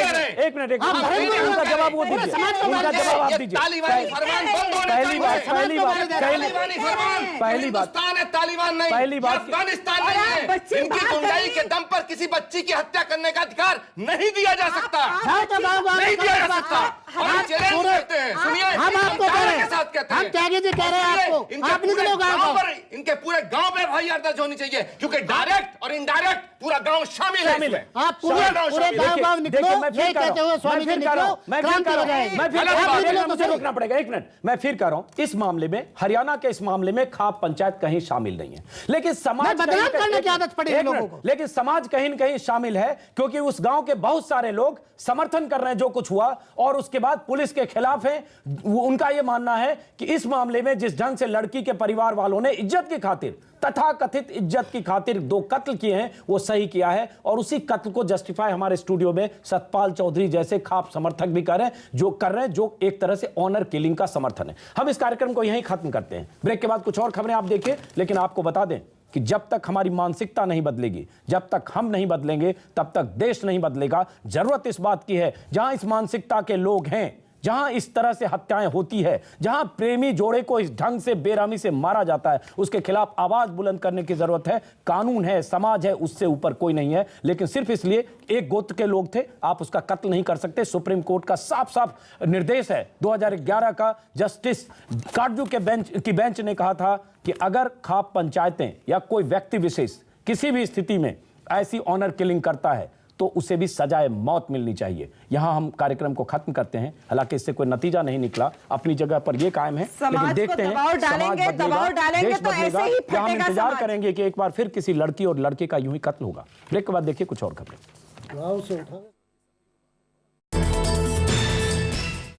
Speaker 18: हैं।
Speaker 1: एक मिनट उनका जवाब वो दीजिए, उनका जवाब आप दीजिए। पहली बात
Speaker 21: अफगानिस्तान नहीं है, इनकी गुंडाई के दम पर किसी बच्ची की हत्या करने का अधिकार नहीं दिया जा सकता, नहीं दिया जा सकता। और चैलेंज करते हैं, सुनिए,
Speaker 18: हम आपको कह रहे हैं, हम त्यागी जी कह रहे हैं आपको, आप नहीं लोग
Speaker 21: इनके पूरे गांव में एफआईआर दर्ज होनी चाहिए, क्योंकि डायरेक्ट और इनडायरेक्ट पूरा गांव शामिल है।
Speaker 18: आप पूरे गांव निकलो, यही कहते हुए स्वामी जी निकलो, क्रांति हो जाएगी।
Speaker 1: मुझे रोकना पड़ेगा, एक मिनट, मैं फिर कह रहा हूं, इस मामले में, हरियाणा के इस मामले में खाप पंचायत कहीं शामिल नहीं है, लेकिन समाज
Speaker 18: बदनाम करने की आदत पड़ी है लोगों को।
Speaker 1: लेकिन समाज कहीं न कहीं शामिल है, क्योंकि उस गांव के बहुत सारे लोग समर्थन कर रहे हैं जो कुछ हुआ, और उसके बाद पुलिस के खिलाफ है। उनका यह मानना है कि इस मामले में जिस ढंग से लड़की के परिवार वालों ने इज्जत की खातिर, तथाकथित इज्जत की खातिर 2 कत्ल किए हैं, वो सही किया है। और उसी कत्ल को जस्टिफाई हमारे स्टूडियो में सतपाल चौधरी जैसे खाप समर्थक भी कर रहे हैं, जो एक तरह से ऑनर किलिंग का समर्थन है। हम इस कार्यक्रम को यहीं खत्म करते हैं, ब्रेक के बाद कुछ और खबरें आप देखिए, लेकिन आपको बता दें कि जब तक हमारी मानसिकता नहीं बदलेगी, जब तक हम नहीं बदलेंगे, तब तक देश नहीं बदलेगा। जरूरत इस बात की है, जहां इस मानसिकता के लोग हैं, जहां इस तरह से हत्याएं होती है, जहां प्रेमी जोड़े को इस ढंग से बेरहमी से मारा जाता है, उसके खिलाफ आवाज बुलंद करने की जरूरत है। कानून है, समाज है, उससे ऊपर कोई नहीं है। लेकिन सिर्फ इसलिए एक गोत्र के लोग थे, आप उसका कत्ल नहीं कर सकते। सुप्रीम कोर्ट का साफ साफ निर्देश है 2011 का, जस्टिस काटजू की बेंच ने कहा था कि अगर खाप पंचायतें या कोई व्यक्ति विशेष किसी भी स्थिति में ऐसी ऑनर किलिंग करता है तो उसे भी सजाए मौत मिलनी चाहिए। यहां हम कार्यक्रम को खत्म करते हैं, हालांकि इससे कोई नतीजा नहीं निकला, अपनी जगह पर यह कायम है, लेकिन देखते हैं समाज बदलेगा, देश बदलेगा, क्या हम इंतजार करेंगे कि एक बार फिर किसी लड़की और लड़के का यूं ही कत्ल होगा। ब्रेक के बाद देखिए कुछ और खबरें।